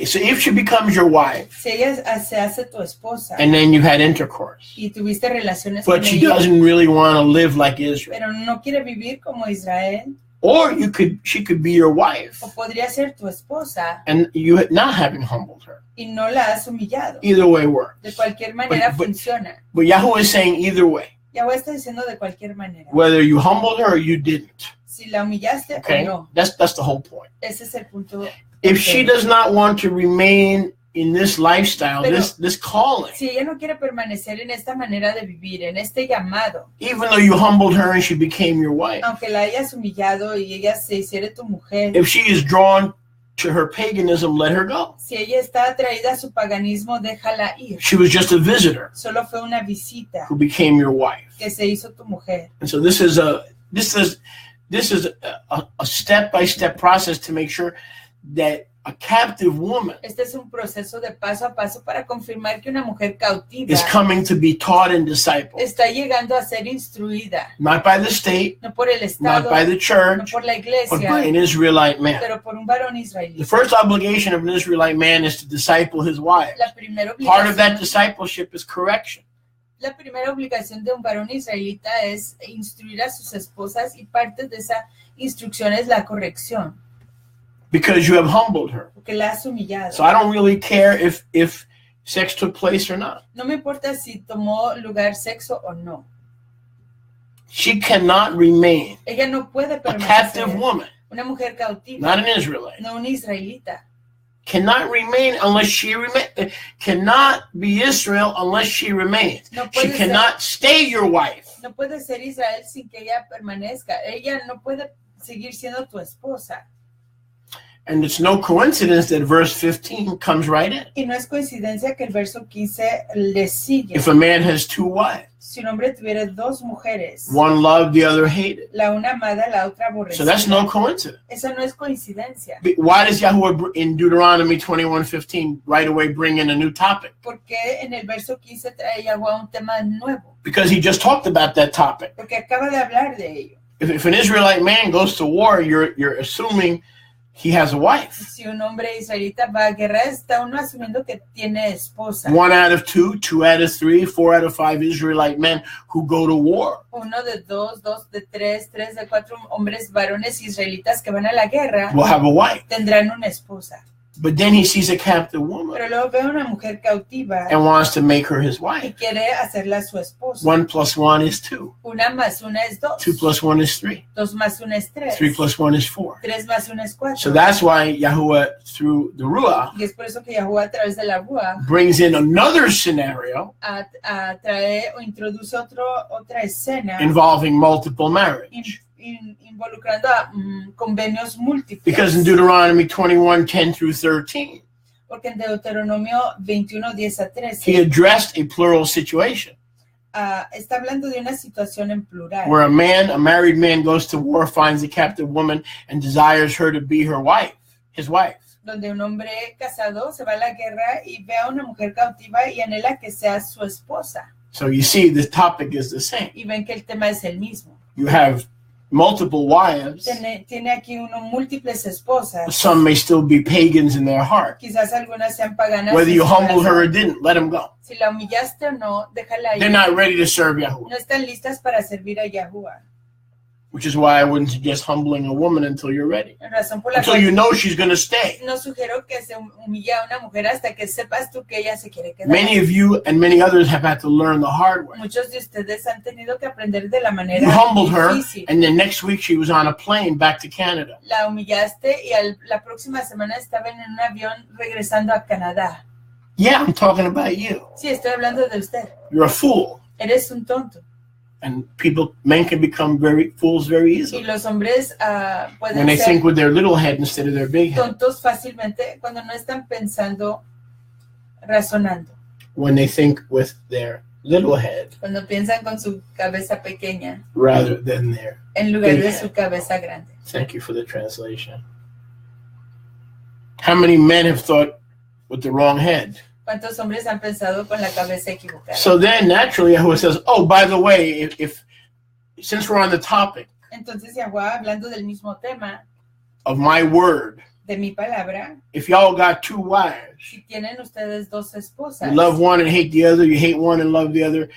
so if she becomes your wife si ella se hace tu esposa and then you had intercourse, y tuviste relaciones but con she ella, doesn't really want to live like Israel, pero no quiere vivir como Israel, or she could be your wife o podría ser tu esposa and you not having humbled her. y no la has humillado. Either way works. De cualquier manera But- funciona. But Yahweh is saying either way, Yahweh está diciendo de cualquier manera. whether you humbled her or you didn't. Si la humillaste Okay, o no. that's the whole point. Ese es el punto. If she does not want to remain in this lifestyle, Pero- this calling, Si ella no quiere permanecer en esta manera de vivir, en este llamado, even though you humbled her and she became your wife, aunque la hayas humillado y ella se hiciera tu mujer, if she is drawn to her paganism, let her go. si ella está atraída a su paganismo, déjala ir. She was just a visitor Solo fue una visita who became your wife. que se hizo tu mujer. And so this is a step-by-step process to make sure that a captive woman Este es un proceso de paso a paso para confirmar que una mujer cautiva is coming to be taught and discipled, está llegando a ser instruida, not by the state, no por el not Estado, by the no church, por la but iglesia, by an Israelite man. pero por un varón The israelí. first obligation of an Israelite man is to disciple his wife. La primera Part of that obligación discipleship is correction. La primera obligación de un varón israelita es instruir a sus esposas y parte de esa instrucción es la corrección. Because you have humbled her. Porque la has humillado. So I don't really care if sex took place or not. No me importa si tomó lugar sexo o no. She cannot remain Ella no puede a permanecer. captive woman, Una mujer cautiva. not an Israelite. No una israelita. Cannot remain unless she cannot be Israel unless she remains. No She puede cannot stay your wife. No puede ser Israel sin que ella permanezca. Ella no puede seguir siendo tu esposa. And it's no coincidence that verse 15 comes right in. Y no es coincidencia que el verso 15 le sigue. If a man has two wives, Si un hombre tuviera dos mujeres, one loved, the other hated. la una amada, la otra aborrecida. So that's no coincidence. Eso no es coincidencia. Why does Yahuwah in Deuteronomy 21:15 right away bring in a new topic? Porque en el verso 15 trae Yahuwah un tema nuevo. Because he just talked about that topic. Porque acaba de hablar de ello. If an Israelite man goes to war, you're assuming he has a wife. Si un hombre israelita va a guerra, está uno asumiendo que tiene esposa. 1 out of 2, 2 out of 3, 4 out of 5 Israelite men who go to war. Uno de dos, dos de tres, tres de cuatro hombres varones israelitas que van a la guerra Will have a wife. tendrán una esposa. But then he sees a captive woman Pero luego ve a una mujer cautiva and wants to make her his y wife. quiere hacerla su esposa. 1 plus 1 is 2. Una más una es dos. 2 plus 1 is 3. Dos más una es tres. 3 plus 1 is 4. Tres más una es cuatro. So that's why Yahuwah, through the Ruach, Y es por eso que Yahuwah a través de la Ruach brings in another scenario trae o introduce otra escena involving multiple marriage. involucrando a convenios múltiples. Because in Deuteronomy 21:10 through 13, Porque en Deuteronomio 21, 10 a he 13 addressed a plural situation está hablando de una situación en plural. where a married man goes to war, finds a captive woman, and desires her to be her wife, his wife. Donde un hombre casado se va a la guerra y ve a una mujer cautiva y anhela que sea su esposa. So you see, this topic is the same. Y ven que el tema es el mismo. You have multiple wives. Tiene aquí uno múltiples esposas. Some may still be pagans in their heart. Quizás algunas sean paganas. Whether en you su humbled her or corazón. didn't, let them go. Si la humillaste o no, déjala ir. They're not ready to serve Yahuwah, No están listas para servir a Yahuwah. which is why I wouldn't suggest humbling a woman until you're ready. La razón por la Until cual you know she's going to stay. no sugiero que se humille a una mujer hasta que sepas tú que ella se quiere quedar. Many of you and many others have had to learn the hard way. Muchos de ustedes han tenido que aprender de la manera You humbled her, difícil. and then next week she was on a plane back to Canada. La humillaste y la próxima semana estaba en un avión regresando a Canadá. Yeah, I'm talking about you. Sí, estoy hablando de usted. You're a fool. Eres un tonto. And men can become fools very Y easily los hombres when pueden they ser think with their little head instead of their big head. tontos fácilmente cuando no están pensando, razonando. When they think with their little head Cuando piensan con su cabeza pequeña rather than their. en lugar Big de head. su cabeza grande. Thank you for the translation. How many men have thought with the wrong head? ¿Cuántos hombres han pensado con la cabeza equivocada? So then naturally Yahuwah says, oh, by the way, if since we're on the topic Entonces Yahuwah, hablando del mismo tema, of my word, de mi palabra, if y'all got two wives, si tienen ustedes dos esposas, you love one and hate the other, you hate one and love the other,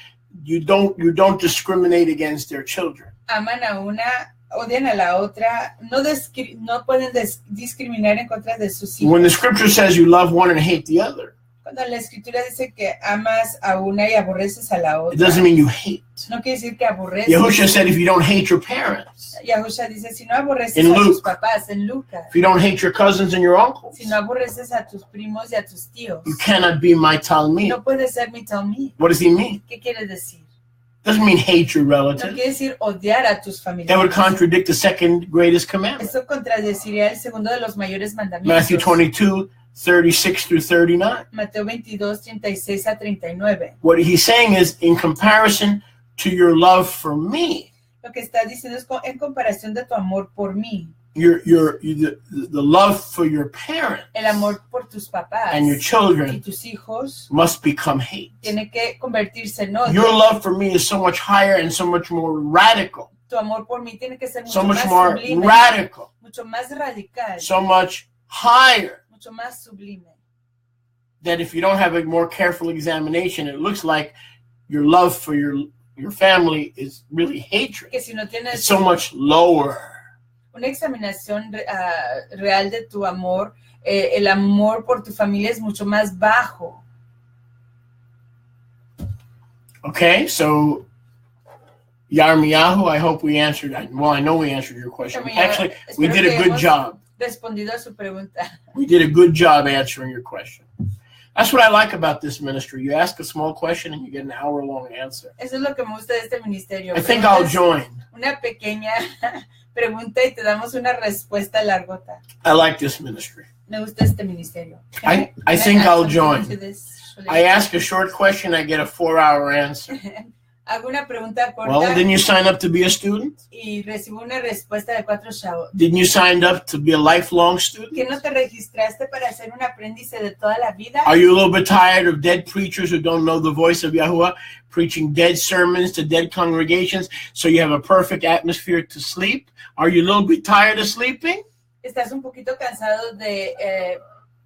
you don't discriminate against their children. aman a una, odian a la otra, no pueden discriminar en contra de sus hijos. When the scripture says you love one and hate the other, Cuando la escritura dice que amas a una y aborreces a la it otra, doesn't mean you hate. no quiere decir que aborreces. Yahushua said if you don't hate your parents, Yahushua dice, si no aborreces In a tus Luke. papás, en Lucas, if you don't hate your cousins and your uncles, si no aborreces a tus primos y a tus tíos, you cannot be my Talmud. no puedes ser mi talmid. What does he mean? ¿Qué quiere decir? Doesn't mean hate your No relative. quiere decir odiar a tus That would familiares. contradict the second greatest commandment. Eso contradeciría el segundo de los mayores mandamientos. Matthew 22:36 through 39. Mateo 22, 36 a 39. What he's saying is, in comparison to your love for me, Lo que está diciendo es en comparación de tu amor por mí, the love for your parents el amor por tus papás and your y children tus hijos must become hate. tiene que convertirse en odio. Your love for me is so much higher and so much more radical, Tu amor por mí tiene que ser so mucho much más more sublime, radical, mucho más radical, so much higher, mucho más sublime. that if you don't have a more careful examination, it looks like your love for your family is really hatred. Que si no It's tienes so much lower. una examinación real de tu amor, el amor por tu familia es mucho más bajo. Okay, so Yarmiyahu, I hope we answered that. Well, I know we answered your question. Actually, we did a good job. Respondido a su pregunta. We did a good job answering your question. That's what I like about this ministry. You ask a small question and you get an hour-long answer. Eso es lo que me gusta de este ministerio. I think I'll join. Una pequeña pregunta y te damos una respuesta largota. I like this ministry. Me gusta este ministerio. I think I'll join. I ask a short question, I get a 4-hour answer. Hago una pregunta corta. Well, didn't you sign up to be a student? Y recibo una respuesta de 4 chavos. Didn't you sign up to be a lifelong student? ¿Que no te registraste para ser un aprendiz de toda la vida? Are you a little bit tired of dead preachers who don't know the voice of Yahuwah, preaching dead sermons to dead congregations so you have a perfect atmosphere to sleep? Are you a little bit tired of sleeping? ¿Estás un poquito cansado de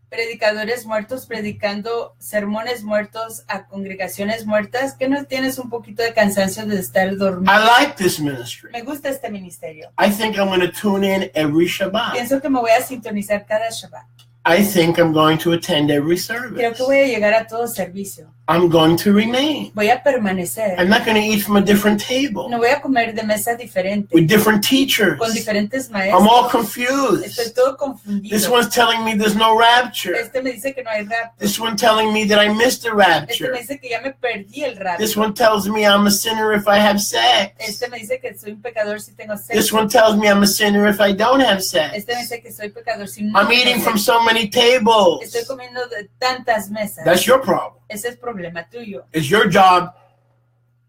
predicadores muertos predicando sermones muertos a congregaciones muertas? ¿Que no tienes un poquito de cansancio de estar dormido? I like this ministry. Me gusta este ministerio. I think I'm going to tune in every Shabbat. Pienso que me voy a sintonizar cada Shabbat. I think I'm going to attend every Creo service. que voy a llegar a todo servicio. I'm going to remain. Voy a permanecer. I'm not going to eat from a different table No voy a comer de mesa diferente, with different teachers. con diferentes I'm all maestros. Estoy confused. todo confundido. This one's telling me there's no rapture. Este me dice que no hay rapto. This one telling me that I missed the Este rapture. me dice que ya me perdí el rapto. This one tells me I'm a sinner if I have sex. Este me dice que soy un pecador si tengo This sexo. one tells me I'm a sinner if I don't have sex. Este me dice que soy pecador si no I'm tengo eating from sexo. so many tables. Estoy comiendo de tantas mesas. That's your problem. Ese es problema tuyo. It's your job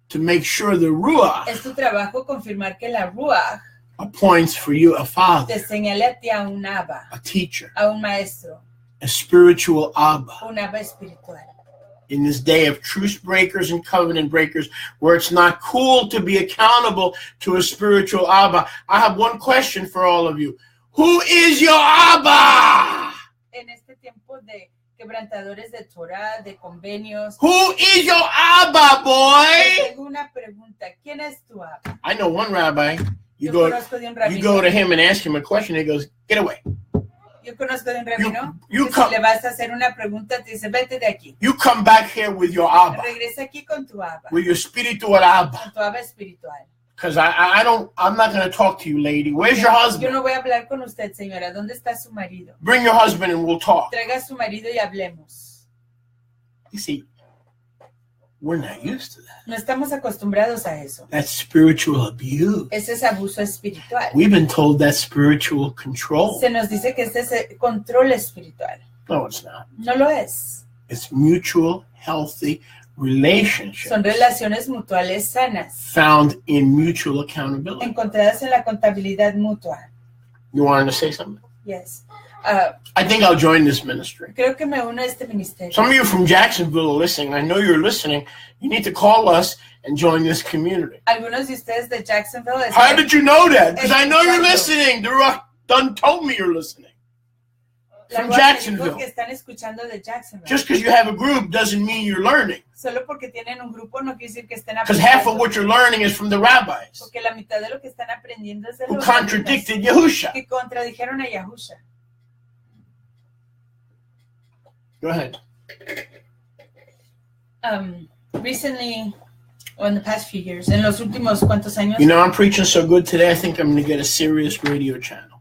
to make sure the Ruach Es tu trabajo confirmar que la Ruach appoints for you a te father, señale a ti a un Abba, a teacher, a un maestro, a spiritual Abba. un Abba espiritual. In this day of truce breakers and covenant breakers, where it's not cool to be accountable to a spiritual Abba, I have one question for all of you. Who is your Abba? En este tiempo de quebrantadores de Torah, de convenios, Who is your Abba, boy? tengo una pregunta. ¿Quién es tu Abba? I know one rabbi. You Yo go, conozco de un you rabino. go to him and ask him a question. He goes, "Get away." Yo conozco de un rabino You que come- si le vas a hacer una pregunta te dice, vete de aquí. You come back here with your Abba, Regresa aquí con tu Abba, with your spiritual Abba. con tu Abba espiritual. Because I'm not going to talk to you, lady. Where's your Yo husband? no voy a hablar con usted, señora. ¿Dónde está su marido? Bring your husband and we'll talk. Traiga a su marido y hablemos. You see, we're not used to that. No estamos acostumbrados a eso. That's spiritual abuse. Ese es abuso espiritual. We've been told that's spiritual control. Se nos dice que este es control espiritual. No, it's not. No lo es. It's mutual, healthy relationship Son relaciones mutuales sanas, found in mutual accountability. encontradas en la contabilidad mutua. You wanted to say something? Yes. I think I'll join this ministry. Creo que me uno a este ministerio. Some of you from Jacksonville are listening. I know you're listening. You need to call us and join this community. Algunos de ustedes de Jacksonville How did you know that? Because I know you're Exacto. listening. The Ruach done told me you're listening. La From Ruach Jacksonville. dijo que están escuchando de Jacksonville. Just because you have a group doesn't mean you're learning. Solo porque tienen un grupo no quiere decir que estén Because half of aprendiendo. what you're learning is from the rabbis Porque la mitad de lo que están aprendiendo es de who los contradicted rabinos Yahusha. que contradijeron a Yahusha. Go ahead. Recently, or in the past few years, en los últimos cuantos años, You know, I'm preaching so good today, I think I'm going to get a serious radio channel.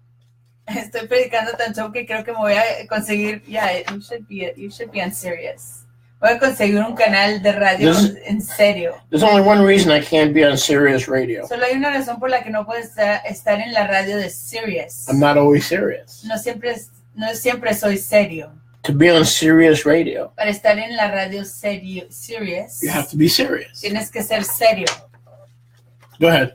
estoy predicando tanto que creo que me voy a conseguir, you should be on Sirius. Voy a conseguir un canal de radio This- en serio. There's only one reason I can't be on Sirius radio. Solo hay una razón por la que no puedo estar en la radio de Sirius. I'm not always serious. No siempre soy serio. To be on Sirius radio, Para estar en la radio Sirius, you have to be serious. tienes que ser serio. Go ahead.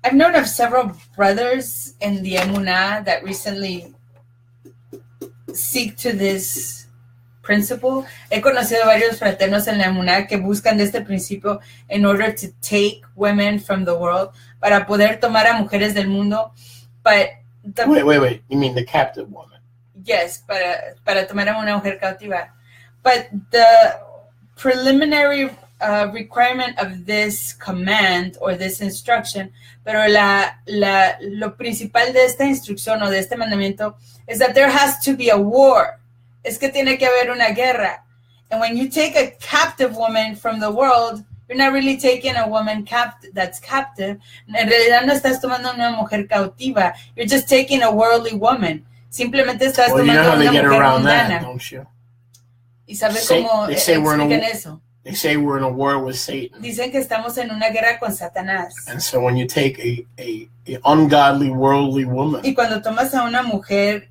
I've known of several brothers in the Emunah that recently seek to this principle. He conocido varios fraternos en la Emunah que buscan de este principio in order to take women from the world, para poder tomar a mujeres del mundo. But Wait. You mean the captive woman? yes, para tomar a una mujer cautiva. But the preliminary requirement of this command or this instruction, pero lo principal de esta instrucción o de este mandamiento is that there has to be a war. Es que tiene que haber una guerra. And when you take a captive woman from the world, you're not really taking a woman that's captive. En realidad no estás tomando una mujer cautiva. You're just taking a worldly woman. Simplemente estás tomando una mujer mundana. Don't you? ¿Y sabe cómo explican eso? They say we're in a war with Satan. Dicen que estamos en una guerra con Satanás. And so when you take a ungodly, worldly woman, y cuando tomas a una mujer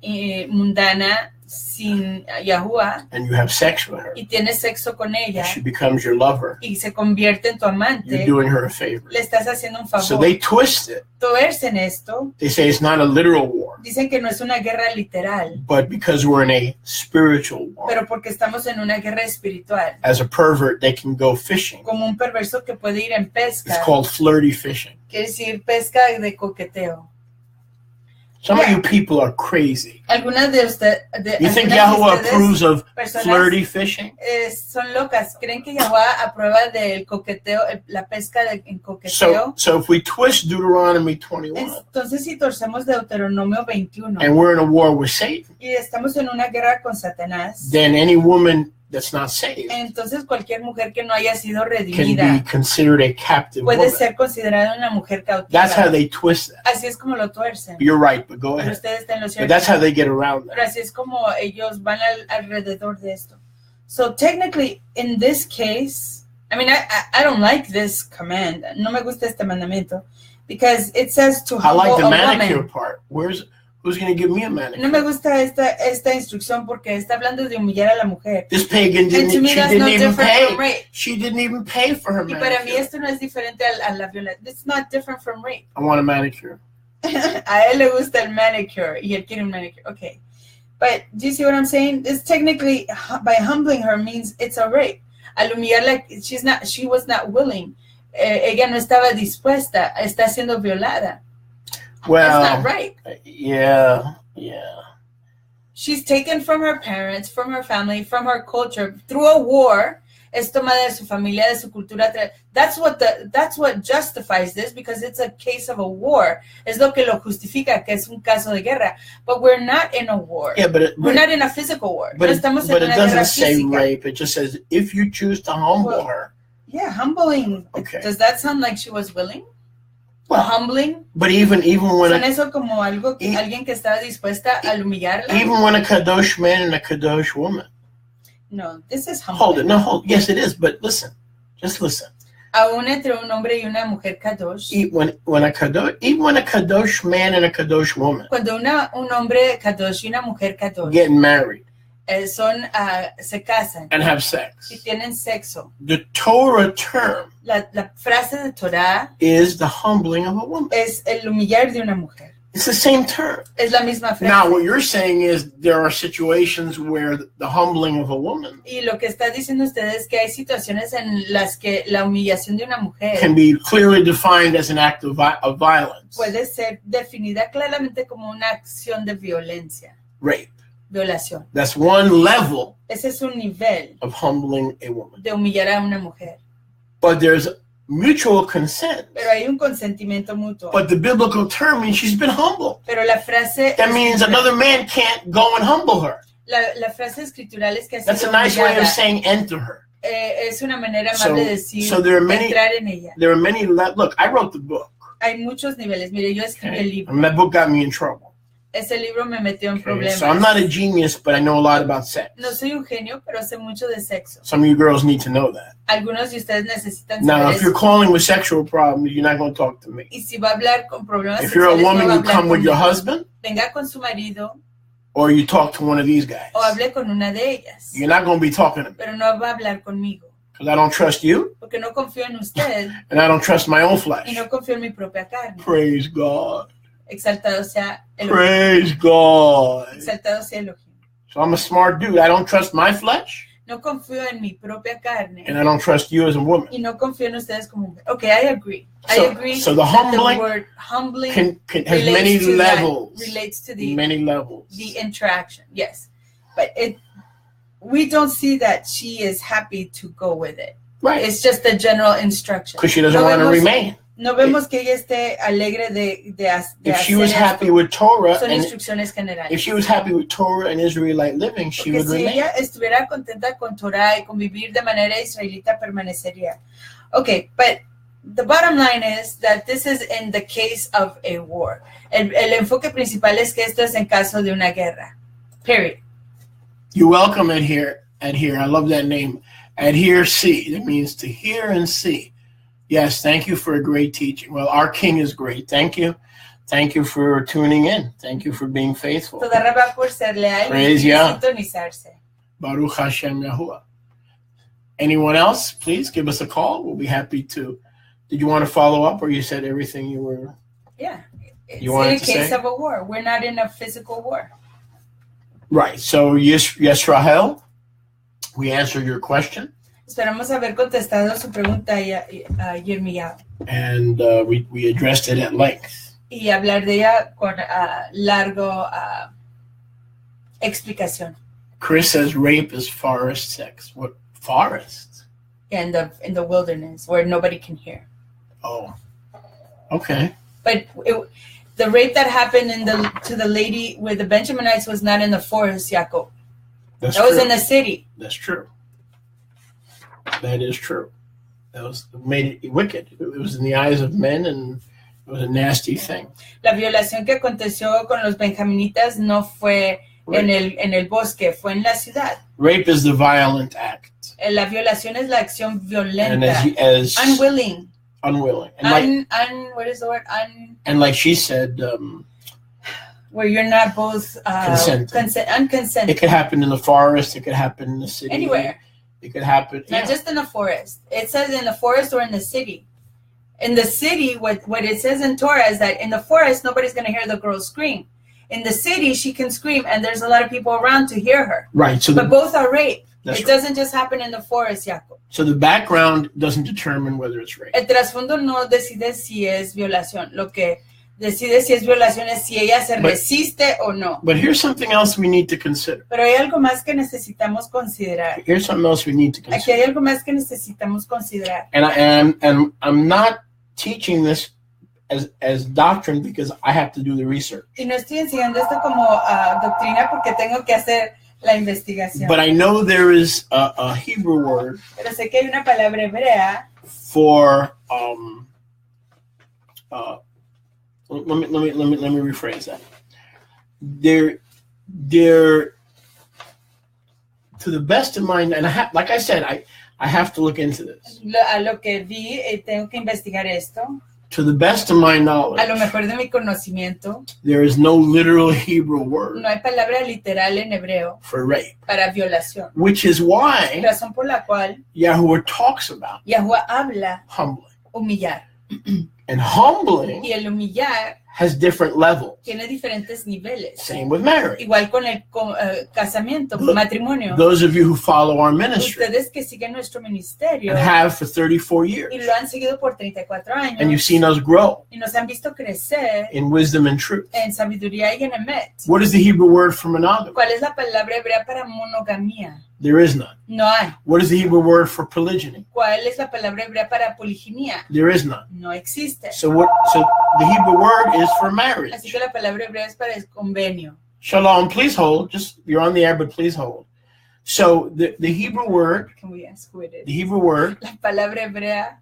mundana sin Yahuwah, and you have sex with her, y tienes sexo con ella, she becomes your lover, y se convierte en tu amante, you're doing her a favor. Le estás haciendo un favor. So they twist it. Tuercen esto. They say it's not a literal war. Dicen que no es una guerra literal. But because we're in a spiritual war. Pero porque estamos en una guerra espiritual. As a pervert, they can go fishing. Como un perverso que puede ir en pesca. It's called flirty fishing. Quiere decir pesca de coqueteo. Some of you people are crazy. Algunas de ustedes. You think Yahweh approves of flirty fishing? Son locas. ¿Creen que Yahweh aprueba del coqueteo, la pesca en coqueteo? So if we twist Deuteronomy 21. Entonces si torcemos Deuteronomio 21. And we're in a war with Satan. Y estamos en una guerra con Satanás. Then any woman that's not saved, entonces cualquier mujer que no haya sido can redimida be considered a captive puede woman. ser considerada una mujer cautiva. That's how they twist that. Así es como lo tuercen. You're right, but go Pero ahead. ustedes están en lo But cierto. that's how they get around Pero that. así es como ellos van alrededor de esto. So technically, in this case, I mean, I don't like this command. No me gusta este mandamiento because it says to I humble like the a manicure woman. part. Who's going to give me a manicure? No me gusta esta instrucción porque está hablando de humillar a la mujer. This pagan And to didn't. me, She that's didn't no even different from pay. rape. She didn't even pay for her Y para mí manicure. esto no es diferente a la violencia. It's not different from rape. I want a manicure. A él le gusta el manicure y él quiere un manicure. Okay. But do you see what I'm saying? This technically, by humbling her means it's a rape. Al humillarla, she was not willing. Ella no estaba dispuesta. Está siendo violada. Well, It's not rape. Yeah. She's taken from her parents, from her family, from her culture through a war. Es tomada de su familia, de su cultura. That's what justifies this because it's a case of a war. Es lo que lo justifica que es un caso de guerra. But we're not in a war. Yeah, we're not in a physical war. But, no estamos but en it una guerra doesn't say física. rape. It just says if you choose to humble her. Yeah, humbling. Okay. Does that sound like she was willing? Well, Humbling. But even when ¿Son eso como algo que alguien que estaba dispuesta a humillarla? even when a kadosh man and a kadosh woman. No, this is humbling. Hold it. No, hold. Yes, it is. But listen, just listen. Aún entre un hombre y una mujer kadosh. Even when a kadosh man and a kadosh woman Cuando un hombre kadosh y una mujer kadosh get married se casan and have sex, y tienen sexo. the Torah term La frase de Torah is the humbling of a woman. es el humillar de una mujer. It's the same term. Es la misma frase. Now, what you're saying is there are situations where the humbling of a woman Y lo que está diciendo usted es que hay situaciones en las que la humillación de una mujer can be clearly defined as an act of violence, puede ser definida claramente como una acción de violencia, rape. violación. That's one level Ese es un nivel of humbling a woman. de humillar a una mujer. But there's mutual consent. Pero hay un consentimiento mutuo. But the biblical term means she's been humbled. Pero la frase That means another man can't go and humble her. la frase escritural es que ha That's sido a nice way of humillada. saying enter her. Es una manera amable de decir so there are many- entrar en ella. There are many, look, I wrote the book. Hay muchos niveles. Mire, yo escribí el libro. And that book got me in trouble. Ese libro me metió en Okay, problemas. so I'm not a genius, but I know a lot about sex. No soy un genio, pero sé mucho de sexo. Some of you girls need to know that. Algunos de ustedes necesitan Now, saber if you're eso. calling with sexual problems, you're not going to talk to me. Y si va a hablar con problemas If you're a sexuales, woman, no va a you hablar come with your conmigo. husband, Venga con su marido or you talk to one of these guys. o hable con una de ellas. You're not going to be talking to me, Pero no va a hablar conmigo. because I don't trust you, Porque no confío en usted and I don't trust my own y flesh. no confío en mi propia carne. Praise God. Exaltado sea Elohim. Praise God. Exaltado sea Elohim. So I'm a smart dude. I don't trust my flesh, No confío en mi propia carne. and I don't trust you as a woman. Y no confío en ustedes como mujer. Okay, I agree. I So- agree so the that humbling the word humbling Has many relates to levels. that, relates to the Many levels. interaction. Yes. But we don't see that she is happy to go with it. Right. It's just a general instruction. Because she doesn't want to remain. No vemos que ella esté alegre de If she was hacer happy esto. with Torah, Son and instrucciones generales. if she was happy with Torah and Israelite living, she Porque would si remain. ella estuviera contenta con Torah y convivir de manera israelita, permanecería. Okay, but the bottom line is that this is in the case of a war. El enfoque principal es que esto es en caso de una guerra. Period. You welcome adhere. I love that name. Adhere, see. That means to hear and see. Yes, thank you for a great teaching. Well, our King is great. Thank you. Thank you for tuning in. Thank you for being faithful. Toda raba por ser leal Praise y Yah. sintonizarse. Baruch Hashem Yahuwah. Anyone else, please give us a call. We'll be happy to. Did you want to follow up, or you said everything you were? Yeah. It's You wanted in a to case say? of a war. We're not in a physical war. Right. So, yes, Rahel, we answered your question. Esperamos haber contestado su pregunta Yirmiyahu. And we addressed it at length. Y hablar de ella con largo explicación. Chris says rape is forest sex. What forest? In the wilderness where nobody can hear. Oh, okay. But the rape that happened to the lady with the Benjaminites was not in the forest, Jacob. That's That was true. in the city. That's true. That is true. That was made it wicked. It was in the eyes of men, and it was a nasty thing. La violación que aconteció con los benjaminitas no fue en el bosque, fue en la ciudad. Rape is the violent act. La violación es la acción And violenta. as Unwilling. unwilling. And What is the word? and like she said, Where you're not both unconsented. it could happen in the forest. It could happen in the city. Anywhere. It could happen. Not just in the forest. It says in the forest or in the city. In the city, what it says in Torah is that in the forest, nobody's going to hear the girl scream. In the city, she can scream, and there's a lot of people around to hear her. Right. So but both are rape. It doesn't just happen in the forest, Jacob. So the background doesn't determine whether it's rape. El trasfondo no decide si es violación. Lo que decide si es violación es si ella se resiste o no. But here's something else we need to consider. Pero hay algo más que necesitamos considerar. Here's something else we need to Aquí hay consider. algo más que necesitamos considerar. And I'm not teaching this as doctrine because I have to do the research. Y no estoy enseñando esto como doctrina porque tengo que hacer la investigación. But I know there is a Hebrew word Pero sé que hay una palabra hebrea for let me rephrase that. There to the best of my, and like I said, I have to look into this. A lo que vi, tengo que investigar esto. To the best of my knowledge, A lo mejor de mi conocimiento, there is no literal Hebrew word no hay palabra literal en hebreo for rape, para violación. which is why Razón por la cual Yahuwah talks about Yahuwah habla humbling. humillar. And humbling Y el humillar has different levels. tiene diferentes niveles. Same with marriage. Igual con el casamiento, con matrimonio. Those of you who follow our ministry Ustedes que siguen nuestro ministerio and have for 34 years, y lo han seguido por 34 años and you've seen us grow y nos han visto crecer in wisdom and truth. en sabiduría y en emet. What is the Hebrew word for monogamy? ¿Cuál es la palabra hebrea para monogamía? There is none. No hay. What is the Hebrew word for polygyny? ¿Cuál es la palabra hebrea para poliginia? There is none. No existe. So the Hebrew word is for marriage. Así que la palabra hebrea es para el convenio. Shalom, please hold. You're on the air, but please hold. So the Hebrew word, Can we ask who it is? the Hebrew word La palabra hebrea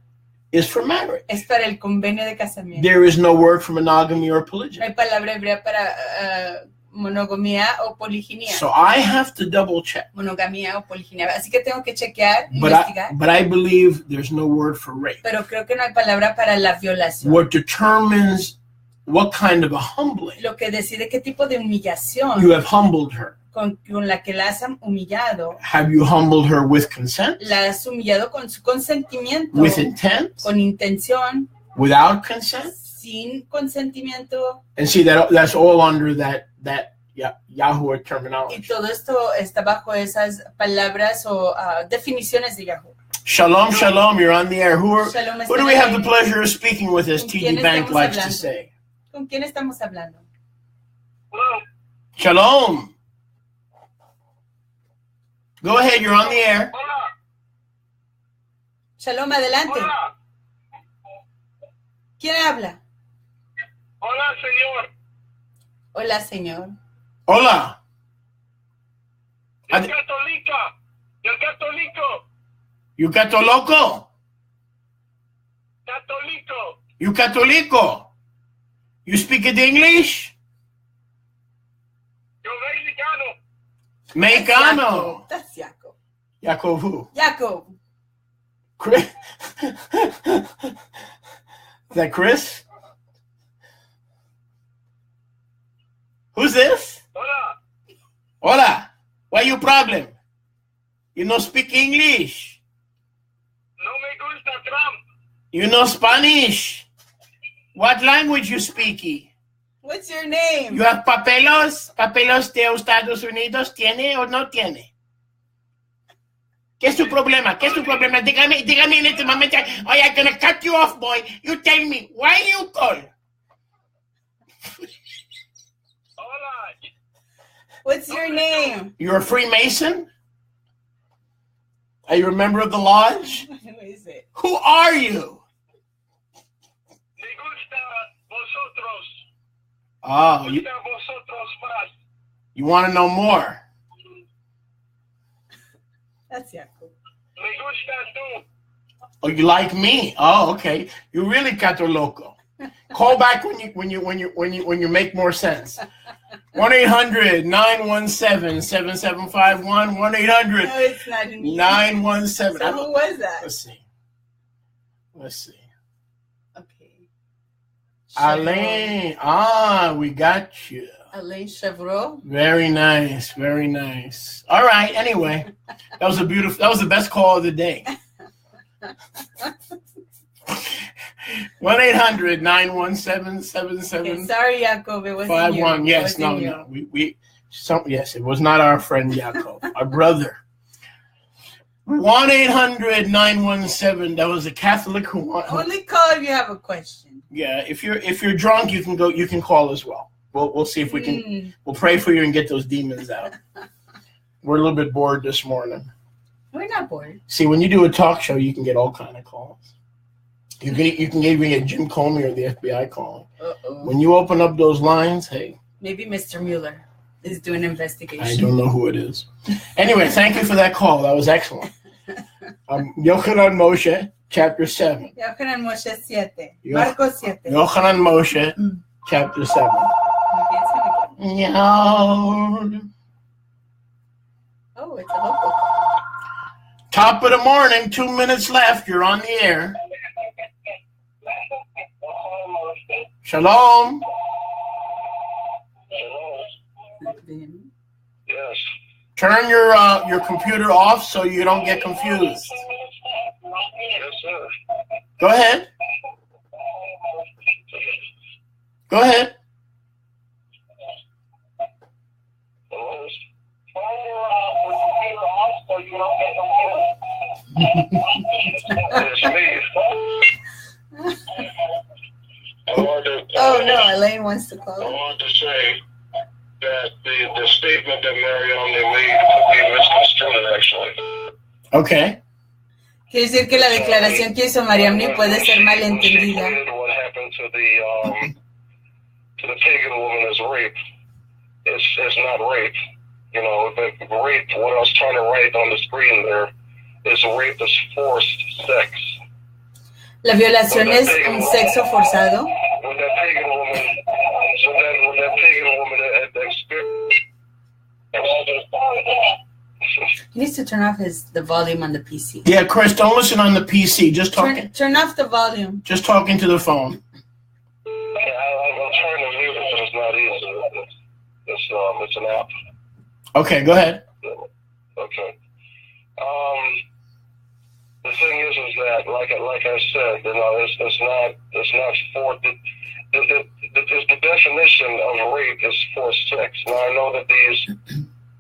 is for marriage. es para el convenio de casamiento. There is no word for monogamy or No polygyny. hay palabra hebrea para monogamía o poliginia. So I have to double check. Monogamía o poliginia. Así que tengo que chequear, investigar. But I believe there's no word for rape. Pero creo que no hay palabra para la violación. What determines what kind of a humbling Lo que decide qué tipo de humillación you have humbled her. con la que la has humillado. Have you humbled her with consent, La has humillado con su consentimiento, with intent, con intención, without consent? sin consentimiento. And see that's all under that Yahuwah Y terminology. todo esto está bajo esas palabras o definiciones de Yahoo. Shalom, shalom. You're on the air. Who Shalom, do we have the pleasure of speaking with, as ¿Con TD quién Bank estamos likes to hablando? say? ¿Con quién estamos hablando? Hello. Shalom. Go ahead. You're on the air. Hola. Shalom, adelante. Hola. ¿Quién habla? Hola, señor. Hola, señor. Hola. Yo católica. Yo católico. You catolico? Católico. You catolico? You speak it English? Yo mexicano. Mexicano. That's Jacob. Jacob who? Jacob. Chris? Is that Chris? Who's this? Hola. Hola. What your problem? You no speak English? No me gusta Trump. You know Spanish? What language you speak? What's your name? You have papelos? ¿Papelos de Estados Unidos? ¿Tiene o no tiene? ¿Qué es su problema? ¿Qué es su problema? Dígame en este momento. Oh, I'm gonna cut you off, boy. You tell me, why you call? Hola. What's your name? You're a Freemason? Are you a member of the lodge? Who is it? Who are you? Me gusta vosotros. Oh, Me gusta vosotros más. you want to know more? That's Jacob. Me gusta tú. Oh, you like me? Oh, okay. You really catoloco. Call back when you make more sense. 1-800-917-7751. 1-800. No, it's not in 917. So who was that? Let's see. Okay. Alain. We got you. Alain Chevreau. Very nice. Very nice. All right. Anyway, that was the best call of the day. 1-800-917-7751. Okay, sorry, Jacob. It wasn't you. Yes, no. Yes, it was not our friend Jacob, our brother. 1-800-917. That was a Catholic who wanted. Only call if you have a question. Yeah, if you're drunk, you can call as well. We'll see if we can. We'll pray for you and get those demons out. We're a little bit bored this morning. We're not bored. See, when you do a talk show, you can get all kind of calls. You can even get Jim Comey or the FBI calling. Uh-oh. When you open up those lines, hey. Maybe Mr. Mueller is doing an investigation. I don't know who it is. Anyway, thank you for that call. That was excellent. Yochanan Moshe, chapter 7. Yochanan Moshe 7. Marcos 7. Yochanan Moshe, chapter 7. No. Oh, it's a local. Top of the morning, 2 minutes left. You're on the air. Shalom. Yes. Turn your computer off so you don't get confused. Yes, sir. Go ahead. Go ahead. It's me. Oh no, Elaine wants to call. I wanted to say that the statement that Mariamne made could be misconstrued, actually. Okay. Quiere decir que la declaración que hizo Mariamne puede ser malentendida. What happened to the pagan woman is rape. It's not rape. You know, the rape, what I was trying to write on the screen there is rape is forced sex. La violación es un sexo forzado. When that pagan woman experienced. He needs to turn off the volume on the PC. Yeah, Chris, don't listen on the PC. Just talking. Turn off the volume. Just talking to the phone. I'm trying to mute it, but it's not easy. It's an app. Okay, go ahead. Okay. The thing is that, like I said, you know, it's not for the definition of rape is forced sex. Now I know that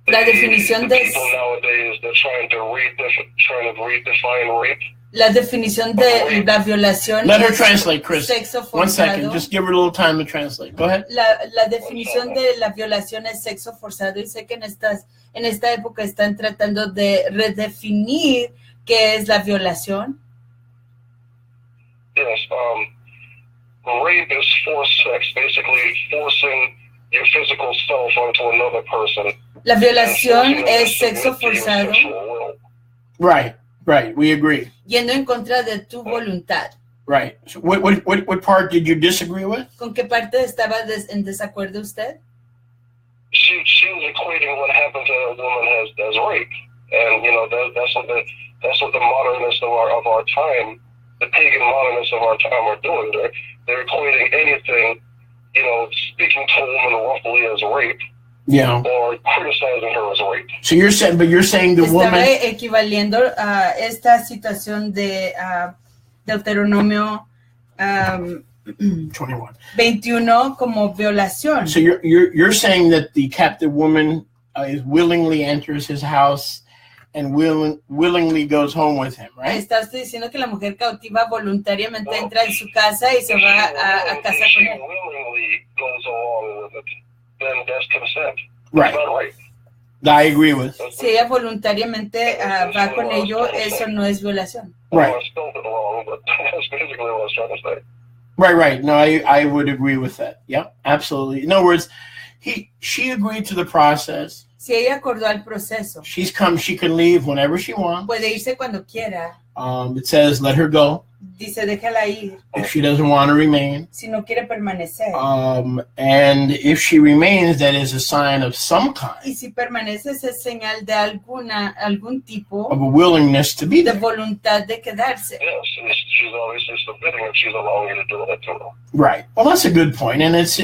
La definición de people nowadays they're trying to redefine rape. La definición de la violación. Let her translate, Chris. Sexo forzado. 1 second, just give her a little time to translate. Go ahead. La definición de la violación es sexo forzado y sé que en esta época están tratando de redefinir qué es la violación. Yes. Rape is forced sex, basically forcing your physical self onto another person. La violación es sexo forzado. Right. We agree. Yendo en contra de tu voluntad. Right. So what part did you disagree with? ¿Con qué parte estaba en desacuerdo usted? She was equating what happened to a woman as rape, and that's what the modernists of our time, the pagan modernists of our time, are doing. They're equating anything, speaking to a woman roughly as rape. Yeah. Or criticizing her as rape. So you're saying the woman. Estaba equivaliendo a esta situación de Deuteronomio 21 como violación. So you're saying that the captive woman is willingly enters his house and willingly goes home with him, right? Está usted diciendo que la mujer cautiva voluntariamente entra en su casa y se va a casa con él. Willingly goes along with it, then that's consent. Right. That's not rape. I agree with. Si ella voluntariamente va con ello, eso no es violación. Right. I spelled it wrong, but that's basically what I was trying to say. Right. No, I would agree with that. Yeah, absolutely. In other words, she agreed to the process. Si ella acordó al proceso, She can leave whenever she wants. puede irse cuando quiera. It says let her go Dice, déjala ir if she doesn't want to remain. si no quiere permanecer. And if she remains, that is a sign of some kind Y si permanece, es señal de algún tipo of a willingness to be de there. voluntad de quedarse. Yes, she's obviously submitting if she's allowing you to do that to her. Right. Well, that's a good point. And it's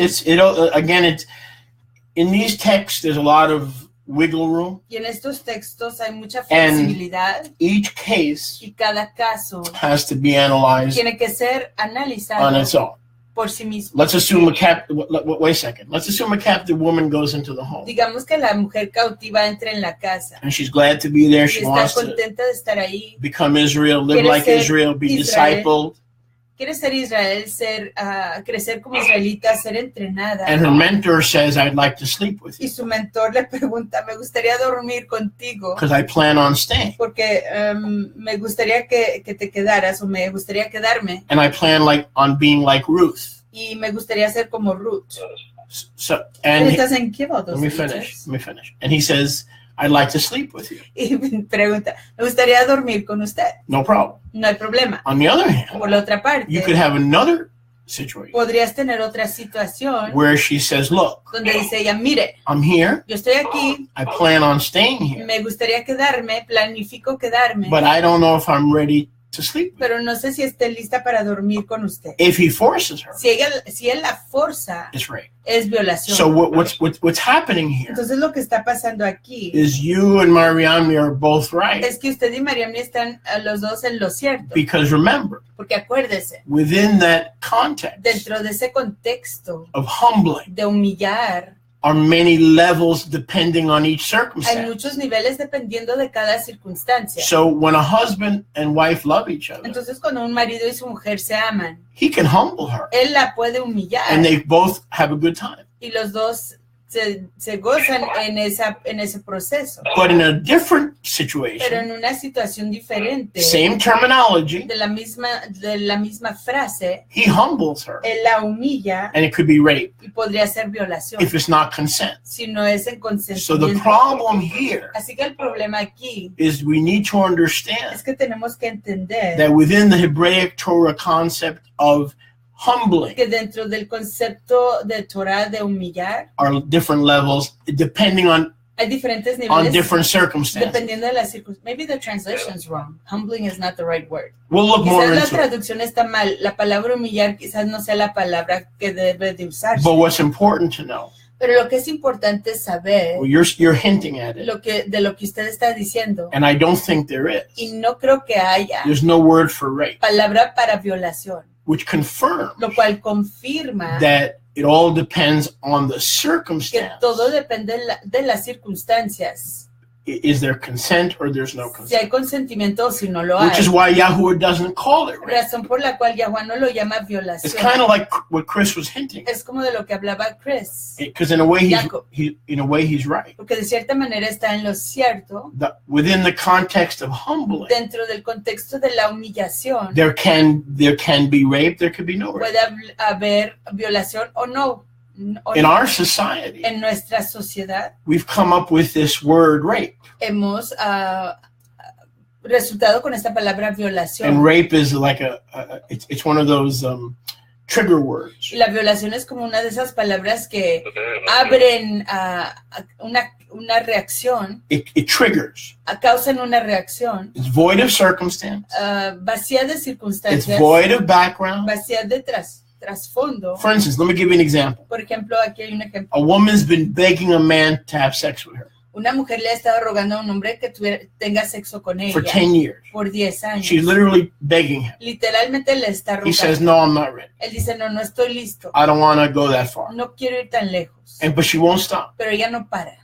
in these texts, there's a lot of wiggle room. Y en estos textos hay mucha flexibilidad. Each case Y cada caso has to be analyzed tiene que ser analizado on its own. por sí mismo. Let's assume wait a second. Let's assume a captive woman goes into the home. Digamos que la mujer cautiva entra en la casa And she's glad to be there. y She está wants to contenta de estar ahí. become Israel, live Quiere like ser Israel, be Israel. discipled. Quiere ser Israel, crecer como israelita, ser entrenada. And her mentor says, I'd like to sleep with Y you su mentor le pregunta, me gustaría dormir contigo because I plan on staying. porque me gustaría que te quedaras o me gustaría quedarme And I plan on being like Ruth. y me gustaría ser como Ruth. So, and It doesn't give all those let me features. finish. And he says, I'd like to sleep with you. Y me pregunta, me gustaría dormir con usted. No problem. No hay problema. On the other hand, Por la otra parte, you could have another situation podrías tener otra situación where she says, look, donde dice ella, mire, I'm here. yo estoy aquí, I plan on staying here, me gustaría quedarme, planifico quedarme, but I don't know if I'm ready to sleep with pero no sé si esté lista para dormir con usted. you. If he forces her, Si él la forza, it's rape. es violación. So what's happening here Entonces lo que está pasando aquí is you and Mariami are both right. es que usted y Mariam están los dos en lo cierto. Because remember, Porque acuérdese, within that context dentro de ese contexto of humbling de humillar, are many levels depending on each hay circumstance. muchos niveles dependiendo de cada circunstancia. So when a husband and wife love each other, Entonces cuando un marido y su mujer se aman, he can humble her él la puede humillar and they both have a good time. y los dos se gozan en ese proceso. But in a different Pero situation, en una situación diferente, same terminology, de la misma frase, he humbles her él la humilla and it could be rape y podría ser violación if it's not consent. si no es en So consentimiento. the problem here Así que el problema aquí is we need to es understand que tenemos que entender that within the Hebraic Torah concept of humbling que dentro del concepto de Torah de humillar are different levels depending on hay diferentes on niveles different circumstances. dependiendo de las circunstancias. Maybe the translation is wrong. Humbling is not the right word. We'll look more Quizás la into it. traducción está mal. La palabra humillar quizás no sea la palabra que debe de usarse. But what's important to know, Pero lo que es importante saber well, you're hinting at it, de lo que usted está diciendo, and I don't think there y is. no creo que haya There's no word for rape, palabra para violación, which confirms lo cual confirma that it all depends on the que circumstance todo depende de las circunstancias is there consent or there's no Si consent. hay consentimiento o si no lo Which is hay. why Yahuwah doesn't call it rape. Razón por la cual Yahweh no lo llama It's violación. kind of like what Chris was hinting. Es como de lo que hablaba Chris. Because in a way Jacob. he's right. Porque de cierta manera está en lo cierto. Within the context of humbling, Dentro del contexto de la humillación, there can be rape, there could be no rape. puede haber violación o no. In our society, En nuestra sociedad we've come up with this word rape. hemos resultado con esta palabra And violación. rape is like it's one of those trigger words. Y la violación es como una de esas palabras que abren una reacción, It triggers. causan una reacción It's void of circumstance. vacía de It's circunstancias, void of background. vacía de trasfondo. For instance, let me give you an example. Por ejemplo, aquí hay un ejemplo. A woman's been begging a man to have sex with her Una mujer le ha estado rogando a un hombre que tenga sexo con for ella 10 years. por 10 años. She's literally begging him. Literalmente le está He says, rogando. no, I'm not ready. Él dice, no estoy listo. I don't want to go that far. No quiero ir tan lejos. But she won't stop. Pero ella no para.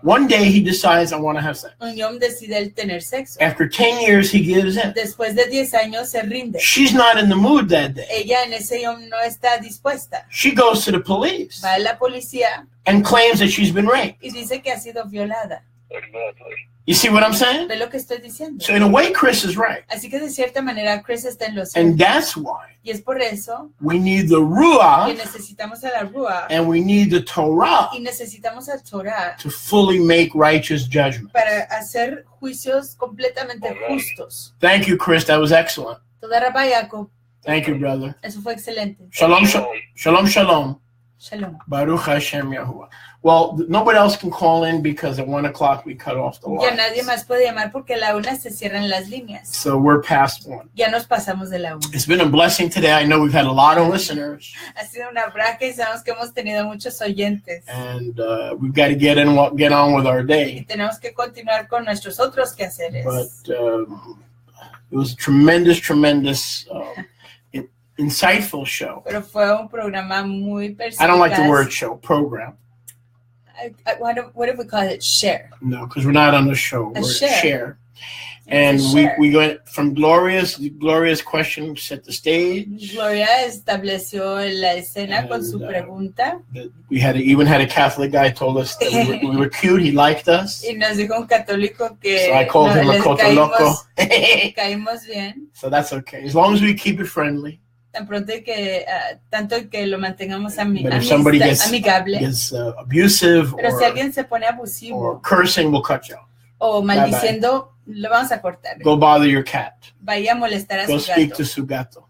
One day he decides, I want to have sex. Un hombre decide el tener sexo. After 10 years, he gives in. Después de 10 años se rinde. She's not in the mood that day. Ella en ese yom no está dispuesta. She goes to the police Va a la policía and claims that she's been raped. y dice que ha sido violada. Exactly. You see what I'm saying? ¿Ve lo que estoy diciendo? So in a way, Chris is right. Así que de cierta manera Chris está en lo And cierto. that's why Y es por eso we need the que Ruach necesitamos a la Ruach and we need the Torah y necesitamos al Torah to fully make righteous judgment. para hacer juicios completamente justos. Thank you, Chris. That was excellent. Toda Rabbi Jacob, Thank you, brother. eso fue excelente. Shalom, shalom, shalom. Shalom. Baruch Hashem Yahuwah. Well, nobody else can call in because at 1 o'clock we cut off the Ya nadie lines. más puede llamar porque a la 1 se cierran las líneas. So we're past 1. Ya nos pasamos de la 1. It's been a blessing today. I know we've had a lot of listeners, Ha sido una braca y sabemos que hemos tenido muchos oyentes. and we've got to get on with our Y day. tenemos que continuar con nuestros otros quehaceres. But it was a tremendous insightful show. Pero fue un programa muy perspicaz. I don't like the word show, program. What if we call it share? No, because we're not on the show. A We're share. share. And It's a share. we went from glorious question, set the stage. Gloria estableció la escena con su And, pregunta We even had a Catholic guy told us that we were cute. He liked us. y nos dijo un católico que So I called him a les cotoloco. caímos bien, So that's okay. As long as we keep it friendly. tan pronto que tanto que lo mantengamos But if somebody amigable. gets abusive Pero si or alguien se pone abusivo cursing, we'll cut you off. o maldiciendo, lo vamos a cortar. Go bother your cat. Vaya a molestar a Go su speak gato. to su gato.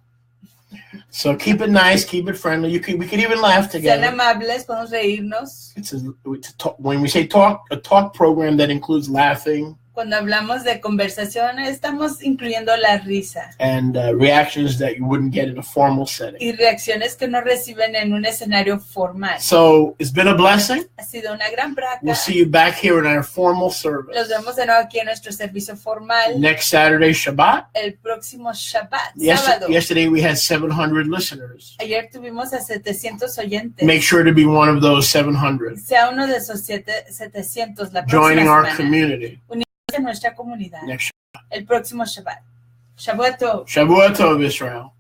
So keep it nice, keep it friendly. We can even laugh Sean together. amables, podemos reírnos. When we say talk, a talk program that includes laughing Cuando hablamos de conversación, estamos incluyendo la risa and reactions that you wouldn't get in a formal setting. y reacciones que no reciben en un escenario formal. So it's been a blessing. Ha sido una gran braca. We'll see you back here in our formal Los service vemos de nuevo aquí en nuestro servicio formal next Saturday, Shabbat. el próximo Shabbat, sábado. Yesterday we had 700 listeners. Ayer tuvimos a 700 oyentes. Make sure to be one of those 700. Sea uno de esos 700 la próxima Joining our semana. community En nuestra comunidad. next El próximo Shabbat. Shabbat Tov. Shavuot Tov, Israel.